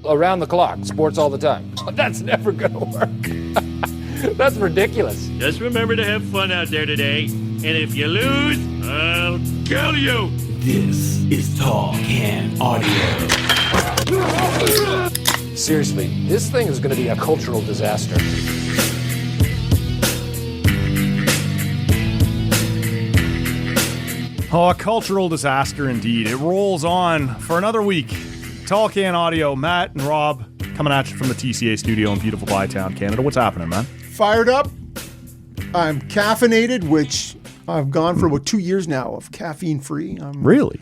around the clock, sports all the time. That's never going to work. That's ridiculous. Just remember to have fun out there today. And if you lose, I'll kill you. This is Tall Can Audio. Seriously, this thing is going to be a cultural disaster. Oh, a cultural disaster indeed. It rolls on for another week. Tall Can Audio, Matt and Rob coming at you from the TCA studio in beautiful Bytown, Canada. What's happening, man? Fired up. I'm caffeinated, which I've gone for about 2 years now of caffeine free. Really?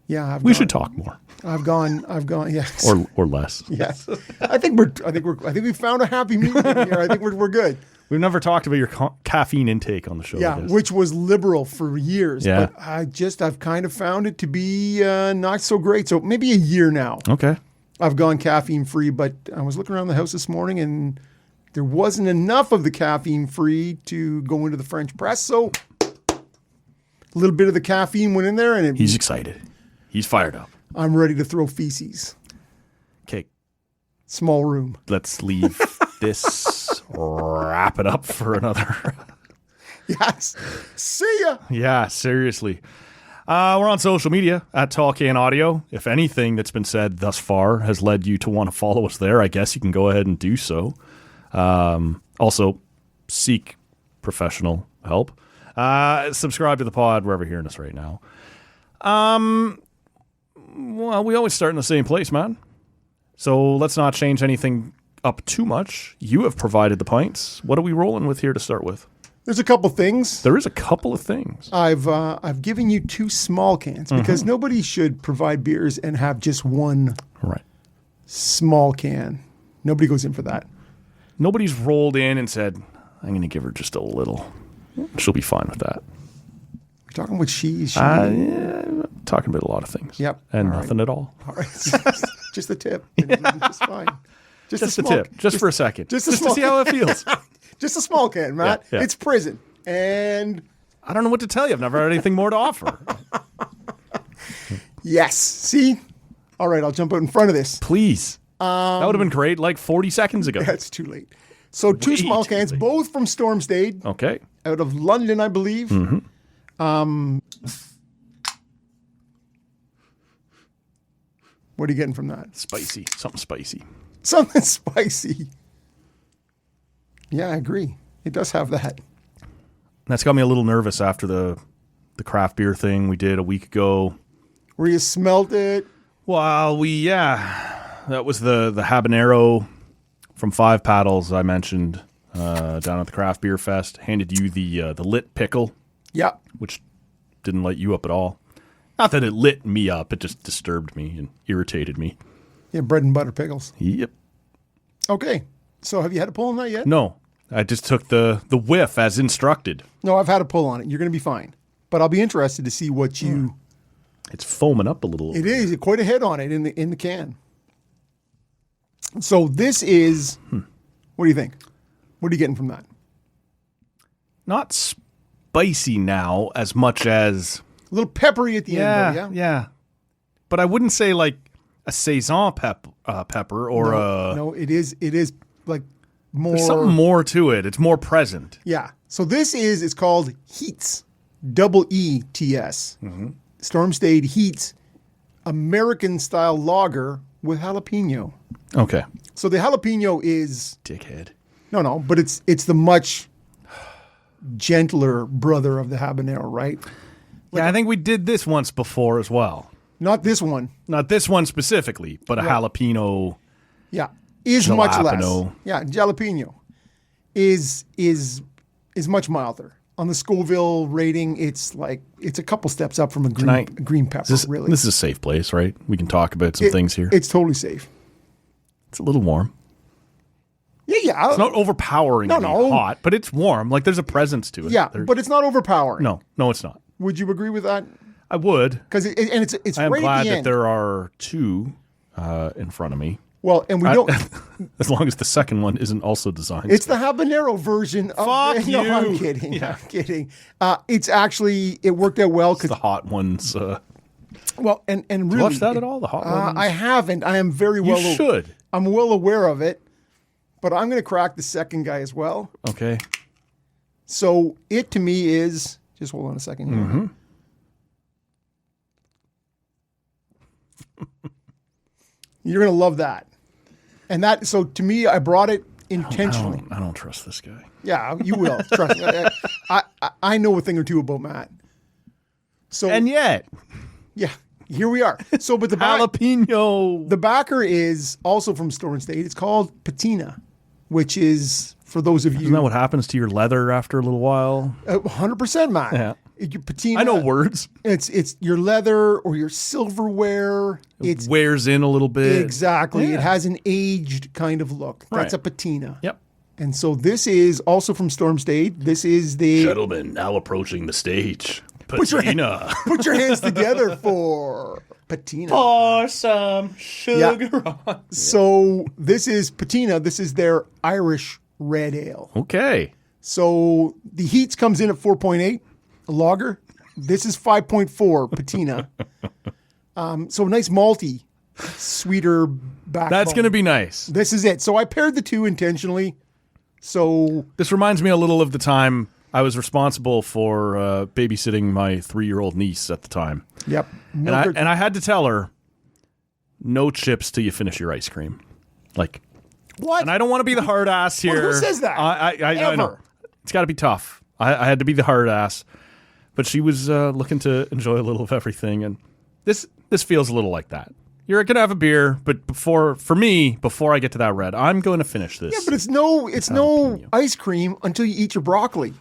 Yeah, we should talk more. I've gone. Yes. Or less. Yes. I think we found a happy medium here. I think we're good. We've never talked about your caffeine intake on the show. Yeah, which was liberal for years. Yeah. But I've kind of found it to be not so great. So maybe a year now. Okay. I've gone caffeine free, but I was looking around the house this morning and there wasn't enough of the caffeine free to go into the French press. So a little bit of the caffeine went in there and he's excited. He's fired up. I'm ready to throw feces. Okay. Small room. Let's leave this, wrap it up for another. Yes. See ya. Yeah, seriously. We're on social media at Tall Can Audio. If anything that's been said thus far has led you to want to follow us there, I guess you can go ahead and do so. Also, seek professional help. Subscribe to the pod wherever you're hearing us right now. Well, we always start in the same place, man. So let's not change anything up too much. You have provided the pints. What are we rolling with here to start with? There's a couple things. There is a couple of things. I've given you 2 small cans because nobody should provide beers and have just one small can. Nobody goes in for that. Nobody's rolled in and said, I'm going to give her just a little. She'll be fine with that. You're talking about she. Yeah, I'm talking about a lot of things. Yep. And all nothing right. at all. All right. Just the tip. Just fine. Just the tip. Just for a second. Just to see how it feels. Just a small can, Matt. Yeah. It's prison. And I don't know what to tell you. I've never had anything more to offer. yes. See? All right, I'll jump out in front of this. Please. That would have been great like 40 seconds ago. That's too late. So 2 small cans, both from Stormstade. Okay. Out of London, I believe. What are you getting from that? Spicy. Something spicy. Something spicy. Yeah, I agree. It does have that. That's got me a little nervous after the craft beer thing we did a week ago. Where you smelled it. Well, that was the habanero from Five Paddles I mentioned down at the Craft Beer Fest. Handed you the lit pickle. Yeah. Which didn't light you up at all. Not that it lit me up, it just disturbed me and irritated me. Yeah, bread and butter pickles. Yep. Okay. So have you had a pull on that yet? No. I just took the whiff as instructed. No, I've had a pull on it. You're going to be fine. But I'll be interested to see what you... It's foaming up a little. It is. Quite a hit on it in the can. So this is... What do you think? What are you getting from that? Not spicy now as much as... A little peppery at the end, though, yeah. But I wouldn't say like a Saison pepper or a... No, it is like more... There's something more to it. It's more present. Yeah. So it's called Heats. EETS. Stormstade Heats American-style lager with jalapeno. Okay. So the jalapeno is... Dickhead. No, but it's the much gentler brother of the habanero, right? Yeah, I think we did this once before as well. Not this one. Not this one specifically, but a jalapeno. Yeah, is jalapeno. Much less. Yeah, jalapeno is much milder. On the Scoville rating, it's a couple steps up from a green pepper. Really, this is a safe place, right? We can talk about some things here. It's totally safe. It's a little warm. Yeah. It's not overpoweringly hot, but it's warm. Like there's a presence to it. Yeah, but it's not overpowering. No, it's not. Would you agree with that? I would. Because it's I'm right glad at the that end. there are 2 in front of me. Well, and we don't... As long as the second one isn't also designed. It's the habanero version of... Fuck you. No, I'm kidding. Yeah. I'm kidding. It's actually... It worked out well. It's the hot ones. Well, and really... Did you watch that at all? The hot ones? I haven't. I am very well... You should. I'm well aware of it, but I'm going to crack the second guy as well. Okay. So it to me is, just hold on a second here. Mm-hmm. You're going to love that. And that, so to me, I brought it intentionally. I don't trust this guy. Yeah, you will. Trust me. I know a thing or two about Matt. So And yet, yeah, here we are. So, but the jalapeno. the backer is also from Storm State. It's called patina, which is, for those of you, Isn't that what happens to your leather after a little while? 100%, Matt. Yeah. Your patina. I know words. It's your leather or your silverware. It wears in a little bit. Exactly. Yeah. It has an aged kind of look. That's Right. a patina. Yep. And so this is also from Storm State. This is the Gentlemen, now approaching the stage. Put your Patina. put your hands together for patina. Pour some sugar on. So this is patina. This is their Irish red ale. Okay. So the heats comes in at 4.8, a lager. This is 5.4 patina. So nice malty, sweeter backbone. That's going to be nice. This is it. So I paired the two intentionally. So This reminds me a little of the time I was responsible for babysitting my 3-year-old niece at the time. yep. And I had to tell her, no chips till you finish your ice cream. Like, what? and I don't want to be the hard ass here. Who says that? I know. Ever? It's got to be tough. I had to be the hard ass. But she was looking to enjoy a little of everything. And this feels a little like that. You're going to have a beer, but before I get to that red, I'm going to finish this. Yeah, but it's no ice cream until you eat your broccoli.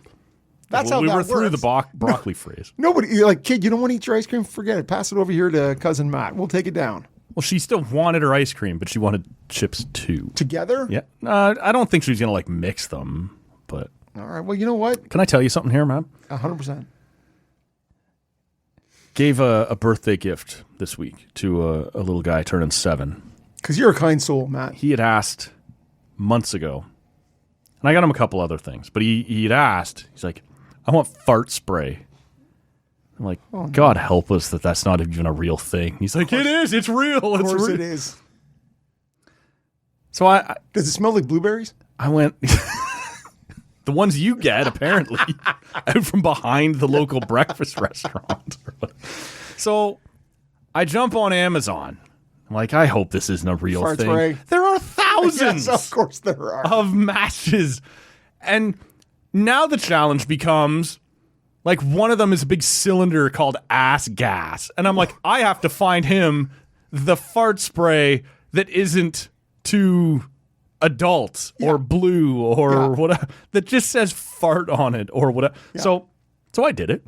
That's how we that were works. through the broccoli phrase. Nobody, you're like, kid, you don't want to eat your ice cream? Forget it. Pass it over here to cousin Matt. We'll take it down. Well, she still wanted her ice cream, but she wanted chips too. Together? Yeah. I don't think she's going to like mix them, but All right. Well, you know what? can I tell you something here, man? 100%. Gave a birthday gift this week to a little guy turning 7. Because you're a kind soul, Matt. He had asked months ago, and I got him a couple other things, but he had asked, he's like, I want fart spray. I'm like, God help us that that's not even a real thing. He's like, it is. It's real. Of It's course real. it is. So I Does it smell like blueberries? went, the ones you get, apparently, out from behind the local breakfast restaurant. So I jump on Amazon. I'm like, I hope this isn't a real Fart thing. spray. There are thousands Yes, of course there are. of matches. And now the challenge becomes, like, one of them is a big cylinder called ass gas. And I'm like, I have to find him the fart spray that isn't too adult or blue or whatever, that just says fart on it or whatever. Yeah. So I did it.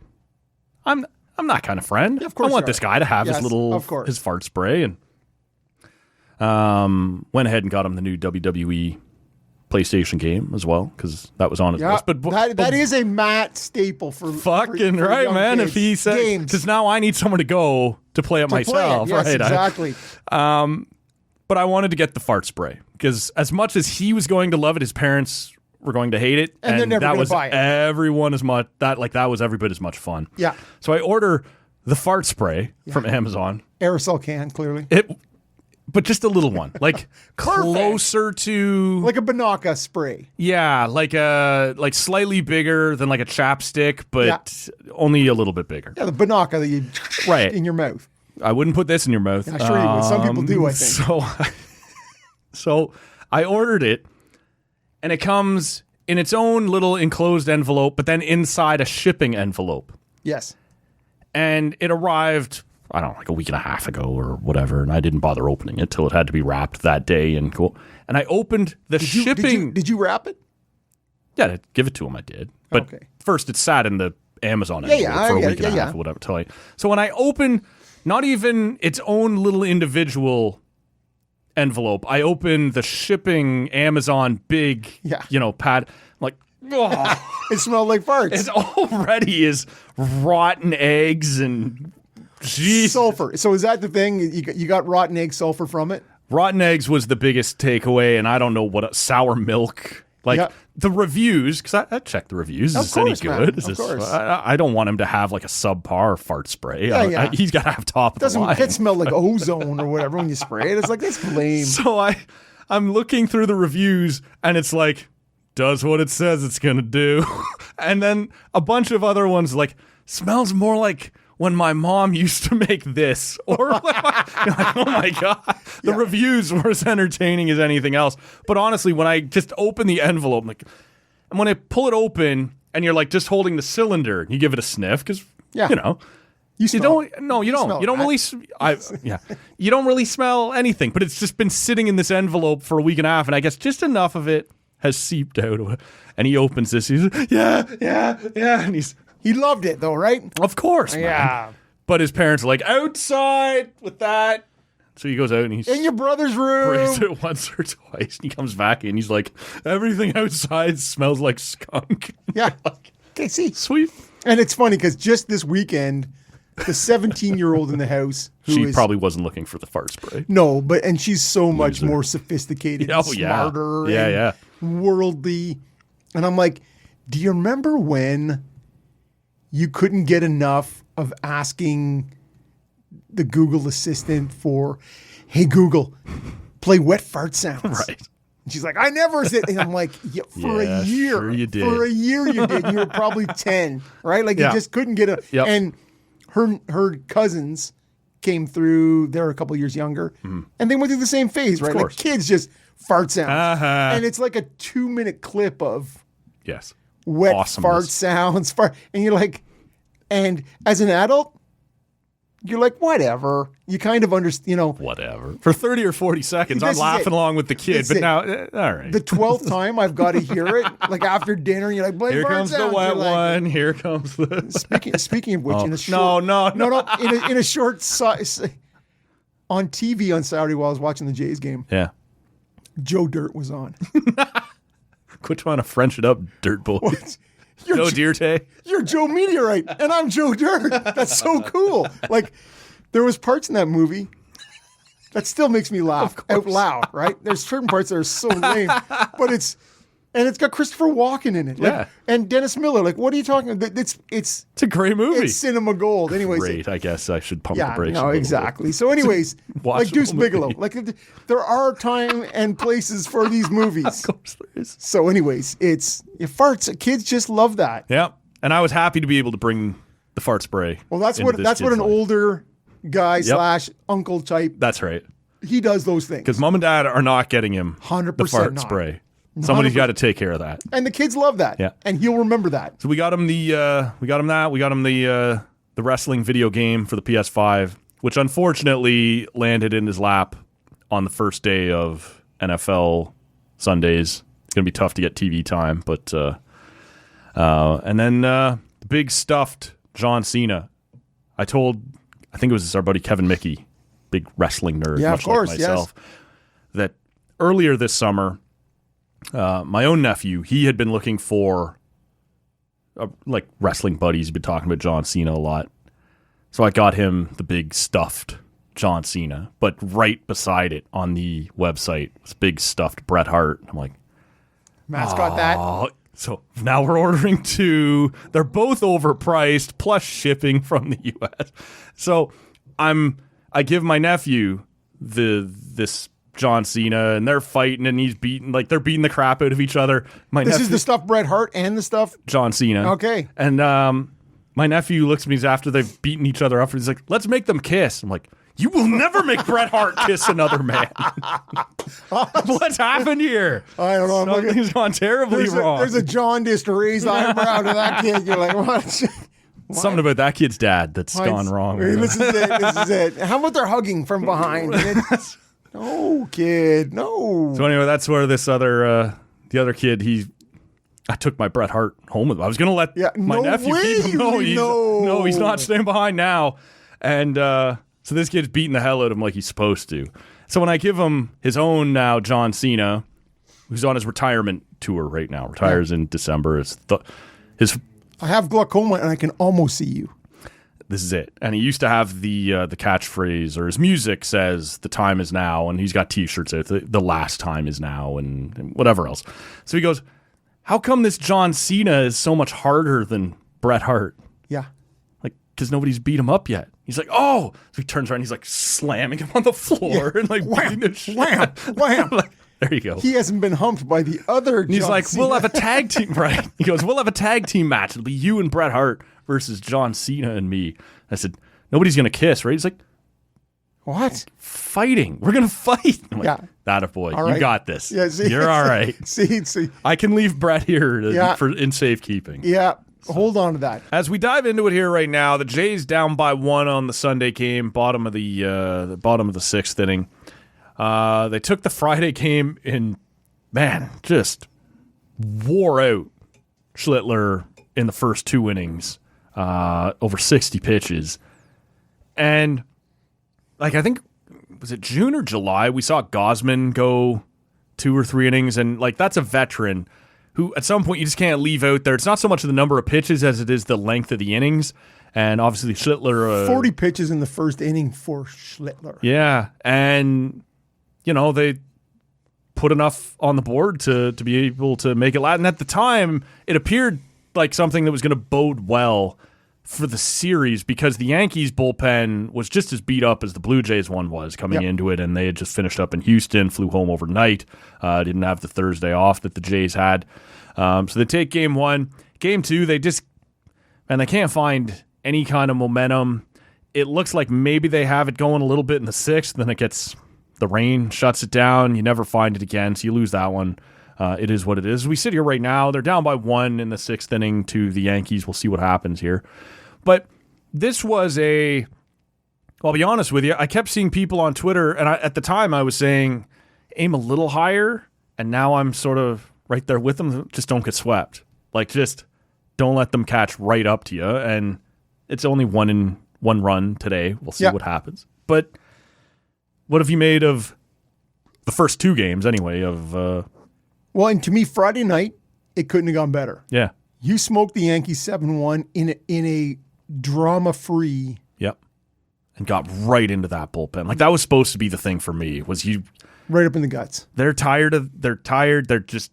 I'm that kind of friend. Yeah, of course I want you this are. guy to have Yes, his little of course. his fart spray, and went ahead and got him the new WWE PlayStation game as well, because that was on his list. But that is a Matt staple for fucking for right, young man. kids. If he said, games because now I need someone to go to play it to play myself, it. Yes, right? exactly. But I wanted to get the fart spray because as much as he was going to love it, his parents were going to hate it, And they're never that gonna was buy it. everyone as much that was every bit as much fun. Yeah. So I order the fart spray from Amazon. Aerosol can, clearly. But just a little one, like closer to Like a Banaka spray. like slightly bigger than like a chapstick, but only a little bit bigger. Yeah, the Banaka that you Right. in your mouth. I wouldn't put this in your mouth. Yeah, sure you would. Some people do, I think. So I ordered it, and it comes in its own little enclosed envelope, but then inside a shipping envelope. Yes. And it arrived, I don't know, like a week and a half ago or whatever, and I didn't bother opening it till it had to be wrapped that day. And I opened the shipping. Did you wrap it? Yeah, to give it to him, I did. But first, it sat in the Amazon envelope for a week and a half or whatever. So when I open, not even its own little individual envelope, I open the shipping Amazon big, pad. I'm like, oh, it smelled like farts. It already is rotten eggs and sulfur. So is that the thing? You got rotten egg sulfur from it? Rotten eggs was the biggest takeaway, and I don't know what sour milk. The reviews, because I checked the reviews. Is this any good? Of course. I don't want him to have like a subpar fart spray. He's got to have top of the line. Doesn't smell like ozone or whatever when you spray it. It's like, that's lame. So I'm looking through the reviews, and it's like, does what it says it's gonna do. And then a bunch of other ones like, smells more like when my mom used to make this. Or like, you're like, oh my God. The reviews were as entertaining as anything else. But honestly, when I just open the envelope, and when I pull it open and you're like just holding the cylinder, you give it a sniff because, you know. You don't really smell anything, but it's just been sitting in this envelope for a week and a half, and I guess just enough of it has seeped out. And he opens this, he's like, yeah, and He loved it though, right? of course, man. Yeah. But his parents are like, outside with that. So he goes out and he In your brother's sprays room. it once or twice, and he comes back and he's like, everything outside smells like skunk. Yeah. Okay, see. Sweet. And it's funny because just this weekend, the 17-year-old in the house She probably wasn't looking for the fart spray. No, and she's so much more sophisticated and Oh, yeah. smarter Yeah, and worldly. And I'm like, do you remember when you couldn't get enough of asking the Google Assistant for, hey, Google, play wet fart sounds? Right. And she's like, I never said. And I'm like, for a year. Sure you did. For a year you did. You were probably 10, right? Like you just couldn't get a. Yep. And her cousins came through. They're a couple years younger, and they went through the same phase, right? Like course. kids just fart sounds, Uh-huh. and it's like a 2-minute clip of Yes. wet Awesomeness. fart sounds, and you're like, and as an adult, you're like, whatever. You kind of understand, Whatever. For 30 or 40 seconds, This I'm is laughing it. along with the kid, It's but it. now, all right. The 12th time I've got to hear it, like after dinner, you're like, play Here fart comes the sounds. wet You're like, one. Here comes the. Speaking of which, in a short, No. in a short on TV on Saturday while I was watching the Jays game, Yeah. Joe Dirt was on. Quit trying to French it up, dirt boys. You're Joe Jo- Dirte. You're Joe Meteorite, and I'm Joe Dirt. That's so cool. Like, there was parts in that movie that still makes me laugh out loud, right? There's certain parts that are so lame, but it's got Christopher Walken in it, like, and Dennis Miller. Like, what are you talking about? It's a great movie. It's cinema gold. Anyways, Great. I guess I should pump the brakes. a no, little exactly. So, anyways, like watchable Deuce movie. Bigelow, like there are time and places for these movies. Of course there is. So, anyways, it farts. Kids just love that. Yeah. And I was happy to be able to bring the fart spray. Well, that's into what this an kid's life. older guy / uncle type. That's right. He does those things. Because mom and dad are not getting him 100% the fart not. spray. Somebody's 100%. got to take care of that. And the kids love that. Yeah. And he'll remember that. So we got him the wrestling video game for the PS5, which unfortunately landed in his lap on the first day of NFL Sundays. It's gonna be tough to get TV time, but and then the big stuffed John Cena. I think it was our buddy Kevin Mickey, big wrestling nerd, Yeah, much of course, like myself, that earlier this summer, my own nephew, he had been looking for like wrestling buddies. He'd been talking about John Cena a lot. So I got him the big stuffed John Cena, but right beside it on the website was big stuffed Bret Hart. I'm like, Matt's got that. oh, so now we're ordering two. They're both overpriced plus shipping from the US. So I give my nephew this John Cena, and they're fighting, and they're beating the crap out of each other. This is the stuff Bret Hart and the stuff. John Cena. Okay. And my nephew looks at me after they've beaten each other up, and he's like, let's make them kiss. I'm like, you will never make Bret Hart kiss another man. What's happened here? I don't know. Something's gone terribly wrong. There's a jaundiced raised eyebrow to that kid. You're like, what? Something about that kid's dad that's gone wrong. This is it. How about they're hugging from behind? No, kid, no. So anyway, that's where this the other kid, I took my Bret Hart home with him. I was going to let my no nephew way, keep him. No, he's not staying behind now. And so this kid's beating the hell out of him like he's supposed to. So when I give him his own now, John Cena, who's on his retirement tour right now, retires in December. I have glaucoma and I can almost see you. This is it. And he used to have the catchphrase, or his music says, the time is now, and he's got T-shirts out, the last time is now, and whatever else. So he goes, how come this John Cena is so much harder than Bret Hart? Yeah. Like, because nobody's beat him up yet. He's like, oh. So he turns around, he's like slamming him on the floor and like beating the shit. Wham, wham. There you go. He hasn't been humped by the other. And he's John like, Cena. we'll have a tag team, right? He goes, we'll have a tag team match. It'll be you and Bret Hart versus John Cena and me. I said, nobody's going to kiss, right? He's like, What? fighting. We're going to fight. I'm like, Yeah. that a boy. All You right. got this. Yeah, see, You're all right. See. I can leave Bret here Yeah. in safekeeping. Yeah. Hold on to that. As we dive into it here right now, the Jays down by 1 on the Sunday game, bottom of the bottom of the 6th inning. They took the Friday game and, man, just wore out Schlittler in the first 2 innings, over 60 pitches. And, like, I think, was it June or July, we saw Gosman go 2 or 3 innings, and, like, that's a veteran who at some point you just can't leave out there. It's not so much the number of pitches as it is the length of the innings. And obviously Schlittler... 40 pitches in the first inning for Schlittler. Yeah, and, you know, they put enough on the board to be able to make it last. And at the time, it appeared like something that was going to bode well for the series because the Yankees bullpen was just as beat up as the Blue Jays one was coming into it, and they had just finished up in Houston, flew home overnight, didn't have the Thursday off that the Jays had. So they take game 1. Game 2, they can't find any kind of momentum. It looks like maybe they have it going a little bit in the 6th, then it gets the rain, shuts it down, you never find it again, so you lose that one. It is what it is. We sit here right now, they're down by 1 in the 6th inning to the Yankees. We'll see what happens here. But this was I'll be honest with you, I kept seeing people on Twitter, and at the time I was saying, aim a little higher, and now I'm sort of right there with them. Just don't get swept. Like, just don't let them catch right up to you. And it's only 1 run today. We'll see what happens. But what have you made of the first 2 games, anyway, of... Well, and to me, Friday night, it couldn't have gone better. Yeah. You smoked the Yankees 7-1 in a drama-free... Yep. And got right into that bullpen. Like, that was supposed to be the thing for me, was you... Right up in the guts. They're tired. They're just...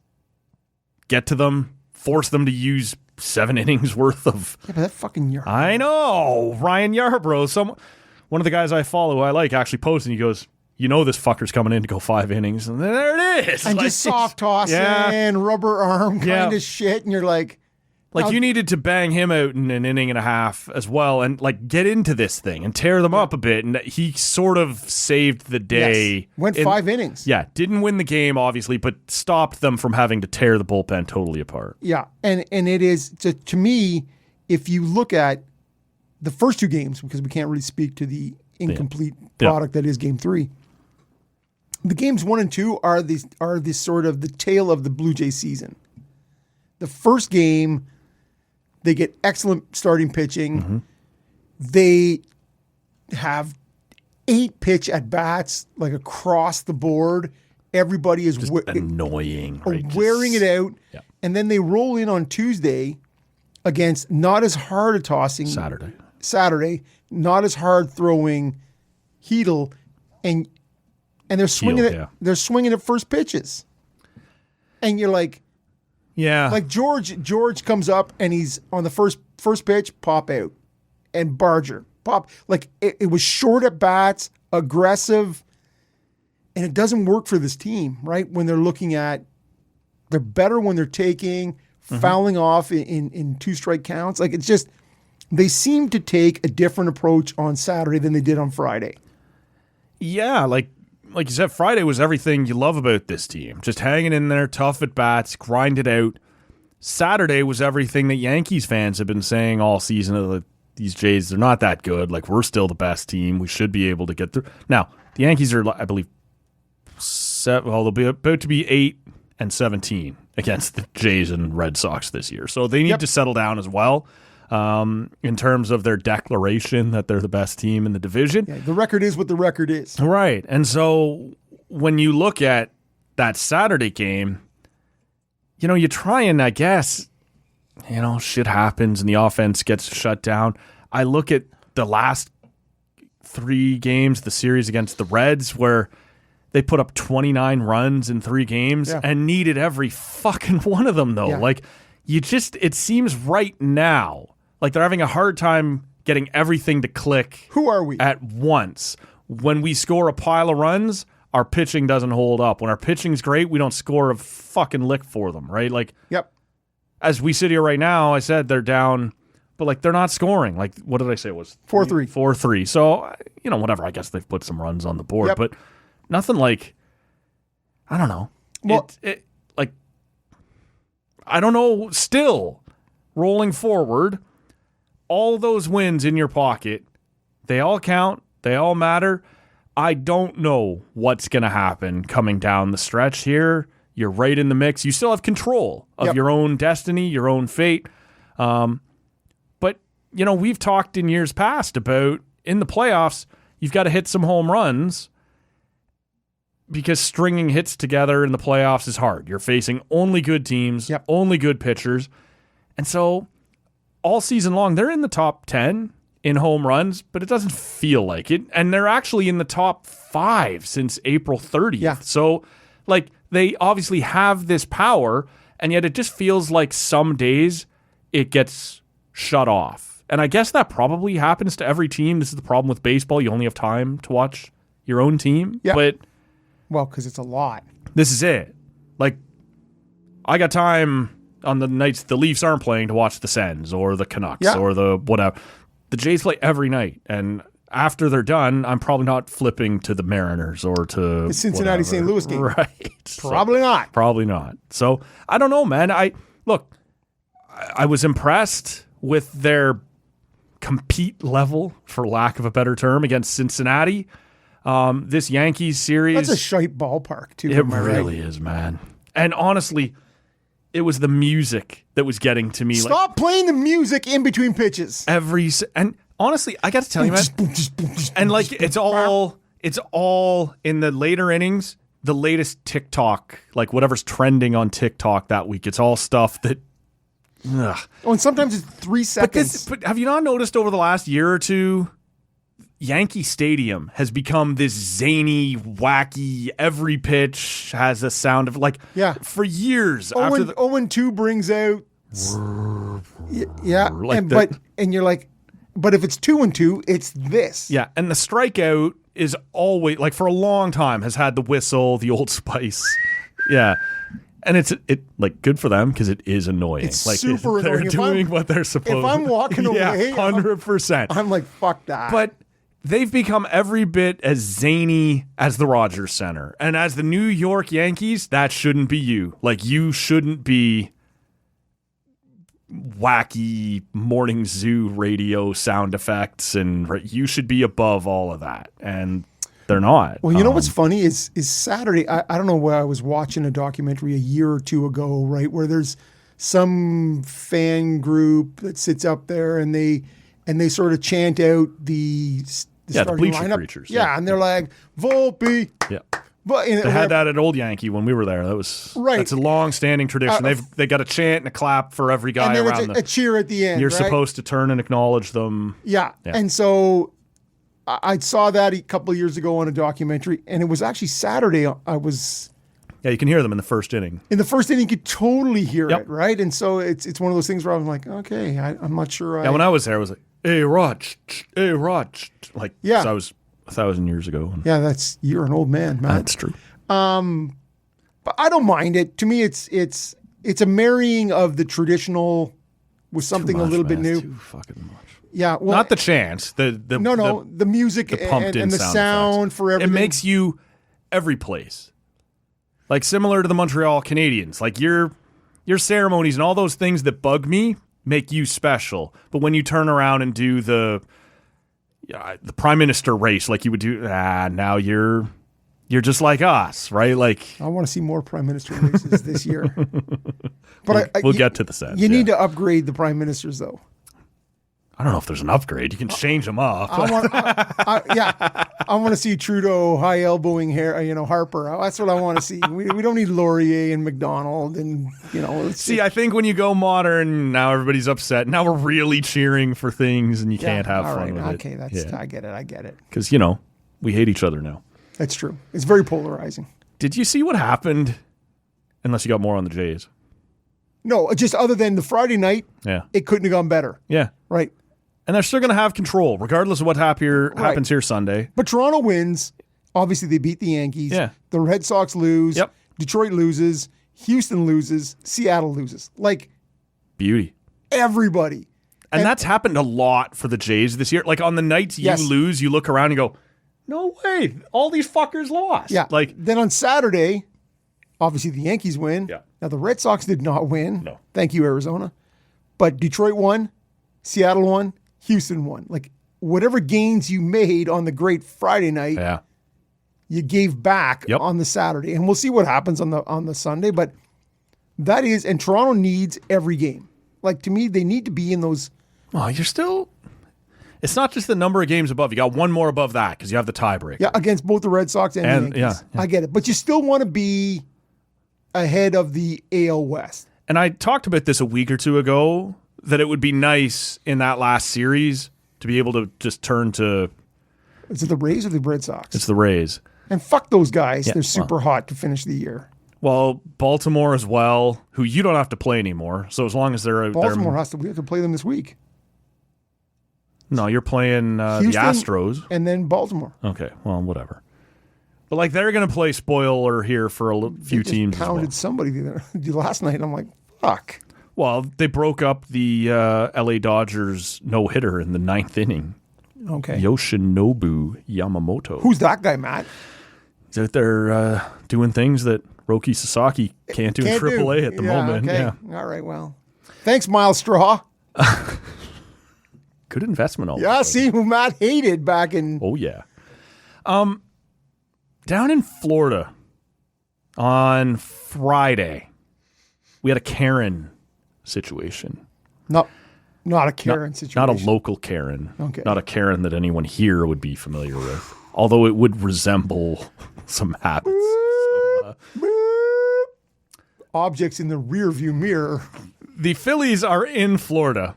Get to them. Force them to use 7 innings worth of... Yeah, but that fucking Yarbrough. I know. Ryan Yarbrough. One of the guys I follow, I like, actually posted, and he goes... You know this fucker's coming in to go 5 innings. And there it is. And just soft tossing, rubber arm kind of shit. And you're like... Like, you needed to bang him out in an inning and a half as well and, like, get into this thing and tear them up a bit. And he sort of saved the day. Yes. Went 5 innings. Yeah. Didn't win the game, obviously, but stopped them from having to tear the bullpen totally apart. Yeah. And it is, to me, if you look at the first 2 games, because we can't really speak to the incomplete product that is game 3, the games 1 and 2 are the sort of the tail of the Blue Jay season. The first game, they get excellent starting pitching. Mm-hmm. They have 8 pitch at bats, like across the board. Everybody is annoying, right? Wearing it out. Yeah. And then they roll in on Tuesday against not as hard a tossing Saturday, not as hard throwing Heedle, and they're swinging it. They're swinging at first pitches, and you're like, like George comes up and he's on the first pitch, pop out, and Barger pop. Like it was short at bats, aggressive, and it doesn't work for this team, right? When they're looking at, they're better when they're taking, fouling off in 2 strike counts. Like, it's just, they seem to take a different approach on Saturday than they did on Friday. Yeah, like you said, Friday was everything you love about this team. Just hanging in there, tough at bats, grind it out. Saturday was everything that Yankees fans have been saying all season. These Jays, they're not that good. Like, we're still the best team. We should be able to get through. Now, the Yankees are, I believe, they'll be about to be 8-17 against the Jays and Red Sox this year. So they need to settle down as well. In terms of their declaration that they're the best team in the division. Yeah, the record is what the record is. Right. And so when you look at that Saturday game, you try and, I guess, shit happens and the offense gets shut down. I look at the last 3 games, the series against the Reds, where they put up 29 runs in 3 games and needed every fucking one of them, though. Yeah. Like, it seems right now like they're having a hard time getting everything to click. Who are we? At once. When we score a pile of runs, our pitching doesn't hold up. When our pitching's great, we don't score a fucking lick for them, right? Like, Yep. as we sit here right now, I said they're down, but like they're not scoring. Like, what did I say it was? 4-3. 4-3. So, whatever. I guess they've put some runs on the board, Yep. but nothing like, I don't know. Well- Like, I don't know. Still, rolling forward, all those wins in your pocket, they all count. They all matter. I don't know what's going to happen coming down the stretch here. You're right in the mix. You still have control of Yep. your own destiny, your own fate. But, we've talked in years past about in the playoffs, you've got to hit some home runs because stringing hits together in the playoffs is hard. You're facing only good teams, Yep. only good pitchers. And so all season long, they're in the top 10 in home runs, but it doesn't feel like it. And they're actually in the top 5 since April 30th. Yeah. So, like, they obviously have this power, and yet it just feels like some days it gets shut off. And I guess that probably happens to every team. This is the problem with baseball. You only have time to watch your own team. Yeah. But Well, because it's a lot. this is it. Like, I got time on the nights the Leafs aren't playing to watch the Sens or the Canucks Yeah. or the whatever. The Jays play every night, and after they're done, I'm probably not flipping to the Mariners or to The Cincinnati whatever. St. Louis game. Right. So, Probably not. probably not. So I don't know, man. I was impressed with their compete level, for lack of a better term, against Cincinnati. This Yankees series, That's a shite ballpark, too. it am I right? really is, man. And honestly, it was the music that was getting to me. Like Stop playing the music in between pitches. and honestly, I got to tell you, man. And like it's all in the later innings, the latest TikTok, like whatever's trending on TikTok that week. It's all stuff that. Ugh. Oh, and sometimes it's 3 seconds. But have you not noticed over the last year or two, Yankee Stadium has become this zany, wacky, every pitch has a sound of like Yeah. for years after the 0-2 brings out. Yeah, like and the- and you're like, but if it's 2-2, it's this. yeah, and the strikeout is always like for a long time has had the whistle, the Old Spice. Yeah. And it's like good for them because it is annoying. It's like super they're annoying. If doing I'm- what they're supposed. if I'm walking yeah, away, 100%. I'm like, fuck that. But they've become every bit as zany as the Rogers Center. And as the New York Yankees, that shouldn't be you. Like, you shouldn't be wacky morning zoo radio sound effects, and you should be above all of that. And they're not. Well, you know what's funny is Saturday. I don't know where I was watching a documentary a year or two ago, right, where there's some fan group that sits up there and they sort of chant out the the starting bleacher lineup. creatures. Yeah, and they're like Volpe. Yeah. But They had that at Old Yankee when we were there. That was Right. That's a long-standing tradition. They got a chant and a clap for every guy and then around it's a cheer at the end. You're right? supposed to turn and acknowledge them. Yeah. And so I saw that a couple of years ago on a documentary, and it was actually Saturday. I was Yeah, you can hear them in the first inning. in the first inning, you could totally hear Yep. it, right? And so it's one of those things where I'm like, okay, I'm not sure. Yeah, when I was there, I was like, hey, Rog, hey, Rog. Like, Yeah. so I was 1,000 years ago. Yeah, you're an old man, man. That's true. But I don't mind it. To me, it's a marrying of the traditional with something Too much, a little bit man. new. It's too fucking much. Yeah, well, Not the chant. The the music the pumped in and the sound effects. for everything. It makes you every place. Like similar to the Montreal Canadiens. Like your ceremonies and all those things that bug me make you special. But when you turn around and do the prime minister race like you would do, now you're just like us, right? Like I want to see more prime minister races this year. But we'll get to the Sens. You need to upgrade the prime ministers, though. I don't know if there's an upgrade. You can change them up. I want to see Trudeau high elbowing Harper. That's what I want to see. We don't need Laurier and McDonald and See, I think when you go modern, now everybody's upset. Now we're really cheering for things, and you can't have fun with it. Okay, I get it. Because we hate each other now. That's true. It's very polarizing. Did you see what happened? Unless you got more on the Jays. No, just other than the Friday night, Yeah. it couldn't have gone better. Yeah. Right. And they're still going to have control, regardless of what happens here Sunday. But Toronto wins Obviously, they beat the Yankees. Yeah. The Red Sox lose. Yep. Detroit loses. Houston loses. Seattle loses. Like, Beauty. everybody. And that's happened a lot for the Jays this year. Like, on the nights you lose, you look around and go, no way, all these fuckers lost. Yeah. Like, then on Saturday, obviously the Yankees win. Yeah. Now, the Red Sox did not win. No. Thank you, Arizona. But Detroit won. Seattle won. Houston won. Like, whatever gains you made on the great Friday night, yeah. you gave back Yep. on the Saturday. And we'll see what happens on the Sunday. But that is, and Toronto needs every game. Like, to me, they need to be in those. Well, you're still. It's not just the number of games above. You got one more above that because you have the tiebreak. Yeah, against both the Red Sox and the Yankees. Yeah. I get it. But you still want to be ahead of the AL West. And I talked about this a week or two ago, that it would be nice in that last series to be able to just turn to. Is it the Rays or the Red Sox? It's the Rays. And fuck those guys. Yeah, They're super hot to finish the year. Well, Baltimore as well, who you don't have to play anymore. So as long as they're Baltimore we have to play them this week. No, you're playing the Houston, Astros. And then Baltimore. Okay, well, whatever. But like they're going to play spoiler here for a few They teams. just pounded somebody last night. I'm like, fuck. Well, they broke up the LA Dodgers no-hitter in the 9th inning. Okay. Yoshinobu Yamamoto. Who's that guy, Matt? He's out there doing things that Roki Sasaki can't do in AAA at the moment. Okay. Yeah. All right, well. Thanks, Miles Straw. Good investment. All Yeah, see who Matt hated back in. Oh, yeah. Down in Florida on Friday, we had a Karen situation. Not a Karen situation. Not a local Karen. Okay. Not a Karen that anyone here would be familiar with. Although it would resemble some habits. Objects in the rearview mirror. The Phillies are in Florida.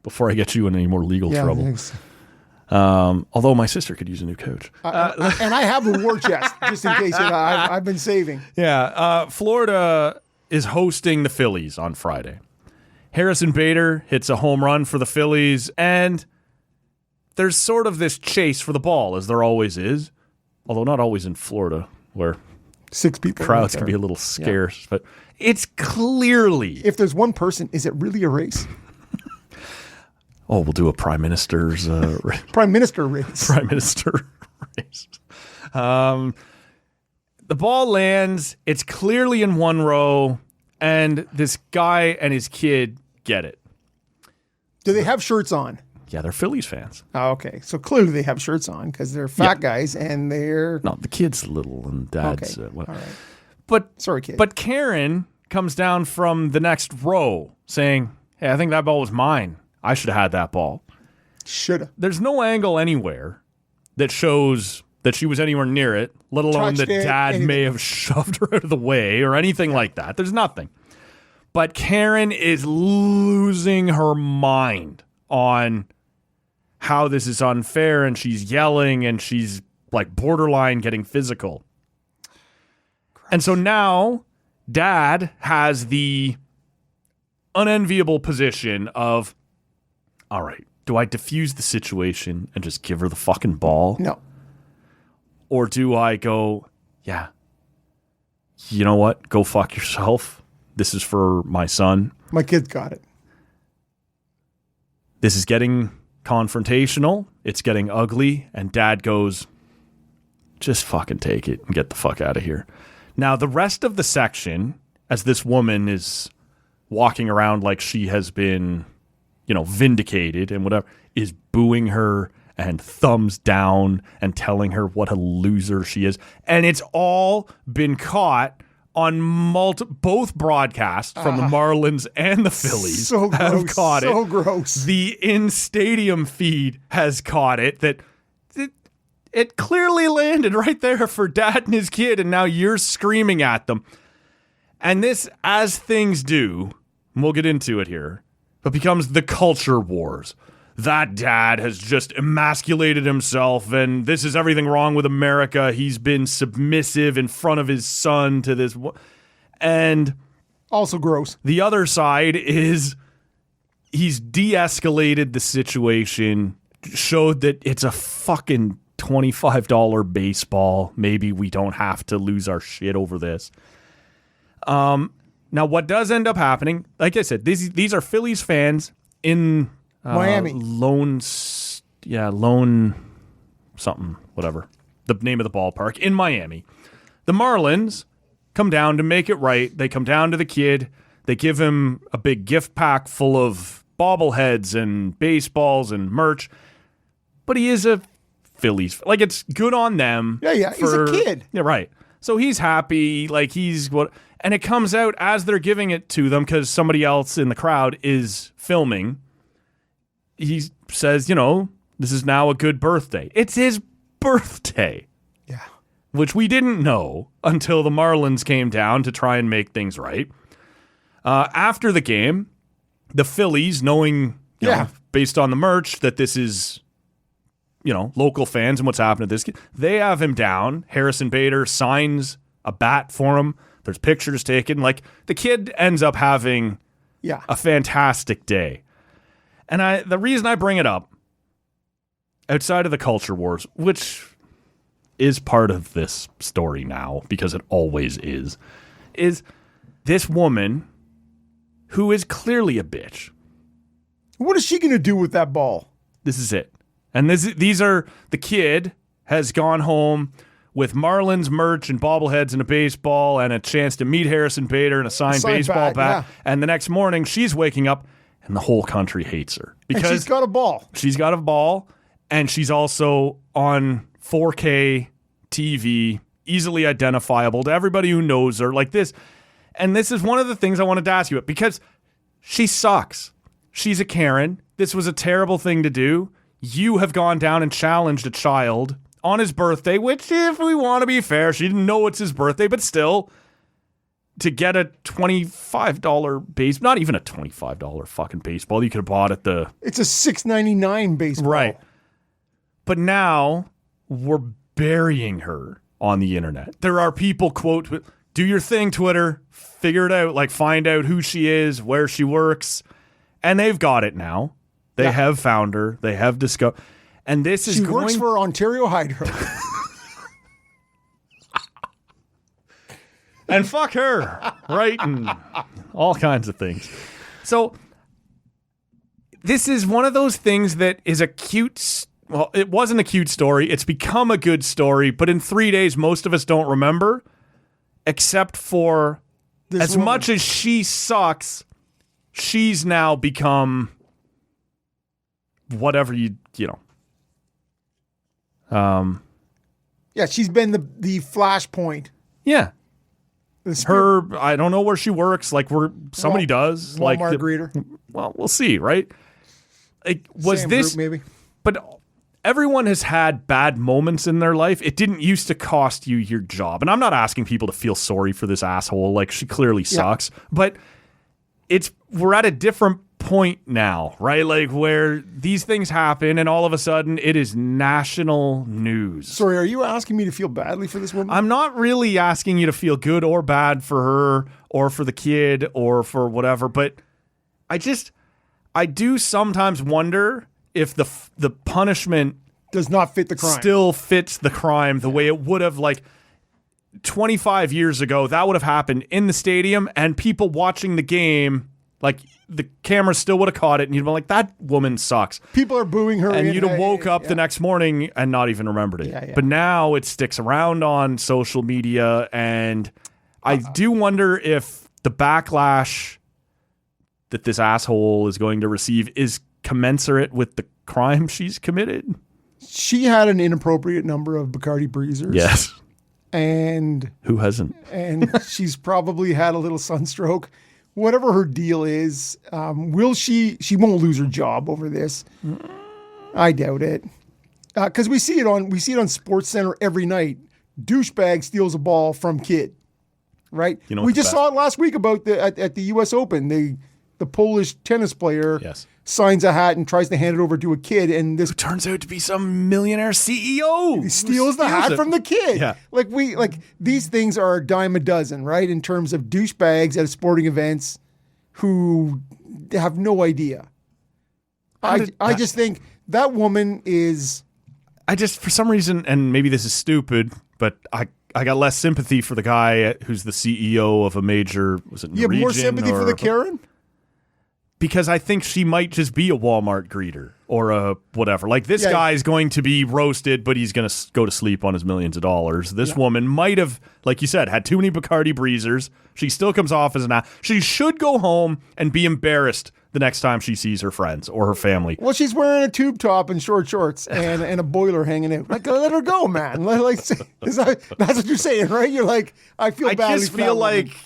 Before I get you in any more legal trouble. Thanks. Although my sister could use a new coach. And I have a war chest, just in case. I've been saving. Yeah. Florida is hosting the Phillies on Friday. Harrison Bader hits a home run for the Phillies, and there's sort of this chase for the ball, as there always is. Although not always in Florida, where 6 people. crowds can be a little scarce. But it's clearly... If there's one person, is it really a race? Oh, we'll do a prime minister's Prime Minister race. prime minister race. The ball lands. It's clearly in one row, and this guy and his kid get it. Do they have shirts on? Yeah, they're Phillies fans. Oh, okay. So clearly they have shirts on because they're fat guys and they're. No, the kid's little and dad's. Okay. Whatever. All right. But Sorry, kid. But Karen comes down from the next row saying, "Hey, I think that ball was mine. I should have had that ball." Shoulda. There's no angle anywhere that shows that she was anywhere near it, let alone that Touched it, dad anything. may have shoved her out of the way or anything like that. There's nothing. But Karen is losing her mind on how this is unfair, and she's yelling, and she's like borderline getting physical. And so now dad has the unenviable position of, all right, do I diffuse the situation and just give her the fucking ball? No. Or do I go, yeah, you know what? Go fuck yourself. This is for my son. My kid's got it. This is getting confrontational. It's getting ugly. And dad goes, just fucking take it and get the fuck out of here. Now, the rest of the section, as this woman is walking around like she has been, vindicated and whatever, is booing her and thumbs down and telling her what a loser she is. And it's all been caught on both broadcasts from the Marlins and the Phillies. So have gross. caught So it. gross. The in-stadium feed has caught it. That it clearly landed right there for dad and his kid, and now you're screaming at them. And this, as things do, and we'll get into it here, but becomes the culture wars. That dad has just emasculated himself, and this is everything wrong with America. He's been submissive in front of his son to this. And Also gross. the other side is he's de-escalated the situation, showed that it's a fucking $25 baseball. Maybe we don't have to lose our shit over this. Now, what does end up happening, like I said, these are Phillies fans in Miami. Lone something, whatever. The name of the ballpark in Miami. The Marlins come down to make it right. They come down to the kid. They give him a big gift pack full of bobbleheads and baseballs and merch. But he is a Phillies. Like, it's good on them. Yeah. He's a kid. Yeah, right. So he's happy. Like, and it comes out as they're giving it to them because somebody else in the crowd is filming. He says, this is now a good birthday. It's his birthday. Yeah. Which we didn't know until the Marlins came down to try and make things right. After the game, the Phillies, knowing, based on the merch, that this is, local fans and what's happened to this kid, they have him down. Harrison Bader signs a bat for him. There's pictures taken. Like, the kid ends up having a fantastic day. And the reason I bring it up, outside of the culture wars, which is part of this story now, because it always is this woman who is clearly a bitch. What is she going to do with that ball? This is it. And the kid has gone home with Marlins merch and bobbleheads and a baseball and a chance to meet Harrison Bader and a signed baseball bat. Yeah. And the next morning she's waking up and the whole country hates her. Because and she's got a ball. She's got a ball, and she's also on 4K TV, easily identifiable to everybody who knows her like this. And this is one of the things I wanted to ask you about, because she sucks. She's a Karen. This was a terrible thing to do. You have gone down and challenged a child on his birthday, which, if we want to be fair, she didn't know it's his birthday, but still, to get a $25 base, not even a $25 fucking baseball you could have bought at the... It's a $6.99 baseball. Right. But now we're burying her on the internet. There are people, quote, do your thing, Twitter, figure it out, like find out who she is, where she works, and they've got it now. They have found her. They have discovered... And this is She works for Ontario Hydro. And fuck her, right? And all kinds of things. So this is one of those things that is a cute... Well, it wasn't a cute story. It's become a good story. But in 3 days, most of us don't remember. Except for this as woman. Much as she sucks, she's now become whatever you know. Yeah, she's been the flashpoint. Yeah. Her, I don't know where she works. Like, somebody does. Walmart like greeter. Well, we'll see, right? Like, was Same this group, maybe? But everyone has had bad moments in their life. It didn't used to cost you your job. And I'm not asking people to feel sorry for this asshole. Like, she clearly sucks. But we're at a different point now, right? Like, where these things happen and all of a sudden it is national news. Sorry, are you asking me to feel badly for this woman? I'm not really asking you to feel good or bad for her or for the kid or for whatever, but I do sometimes wonder if the punishment does not fit the crime. Still fits the crime the way it would have, like 25 years ago. That would have happened in the stadium and people watching the game, like the camera still would have caught it and you'd be like, that woman sucks. People are booing her. And you'd have woke up the next morning and not even remembered it. Yeah. But now it sticks around on social media, and I do wonder if the backlash that this asshole is going to receive is commensurate with the crime she's committed. She had an inappropriate number of Bacardi Breezers. Yes. And who hasn't? And she's probably had a little sunstroke. Whatever her deal is, she won't lose her job over this. I doubt it. Because we see it on SportsCenter every night. Douchebag steals a ball from kid. Right? We just saw it last week about at the US Open. The Polish tennis player signs a hat and tries to hand it over to a kid, and this who turns out to be some millionaire CEO. He steals the hat from the kid. Yeah. Like these things are a dime a dozen, right? In terms of douchebags at sporting events who have no idea. I just think that woman is I just, for some reason, and maybe this is stupid, but I got less sympathy for the guy who's the CEO of a major, was it You have more Norwegian sympathy for the Karen? because I think she might just be a Walmart greeter or a whatever. Like, this guy's going to be roasted, but he's going to go to sleep on his millions of dollars. This woman might have, like you said, had too many Bacardi breezers. She still comes off as an She should go home and be embarrassed the next time she sees her friends or her family. Well, she's wearing a tube top and short shorts and a boiler hanging out. Like, let her go, man. That's what you're saying, right? You're like, I feel badly I just for feel that like woman.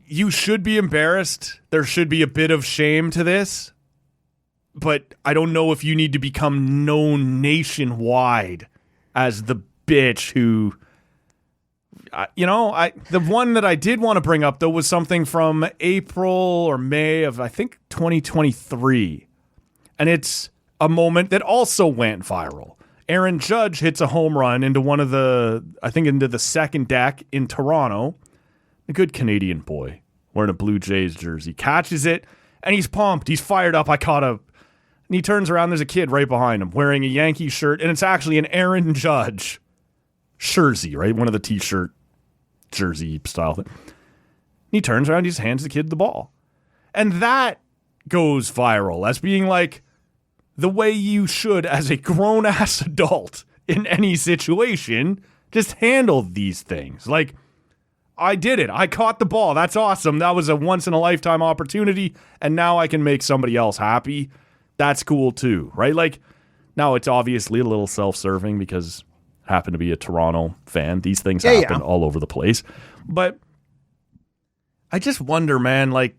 you should be embarrassed. There should be a bit of shame to this. But I don't know if you need to become known nationwide as the bitch who... the one that I did want to bring up, though, was something from April or May of, I think, 2023. And it's a moment that also went viral. Aaron Judge hits a home run into into the second deck in Toronto. A good Canadian boy wearing a Blue Jays jersey. Catches it, and he's pumped. He's fired up. And he turns around, there's a kid right behind him wearing a Yankee shirt, and it's actually an Aaron Judge jersey, right? One of the T-shirt jersey style thing. He turns around, he just hands the kid the ball. And that goes viral as being like the way you should, as a grown-ass adult in any situation, just handle these things. Like, I did it. I caught the ball. That's awesome. That was a once-in-a-lifetime opportunity, and now I can make somebody else happy. That's cool too, right? Like, now it's obviously a little self-serving because happen to be a Toronto fan. These things happen all over the place. But I just wonder, man, like,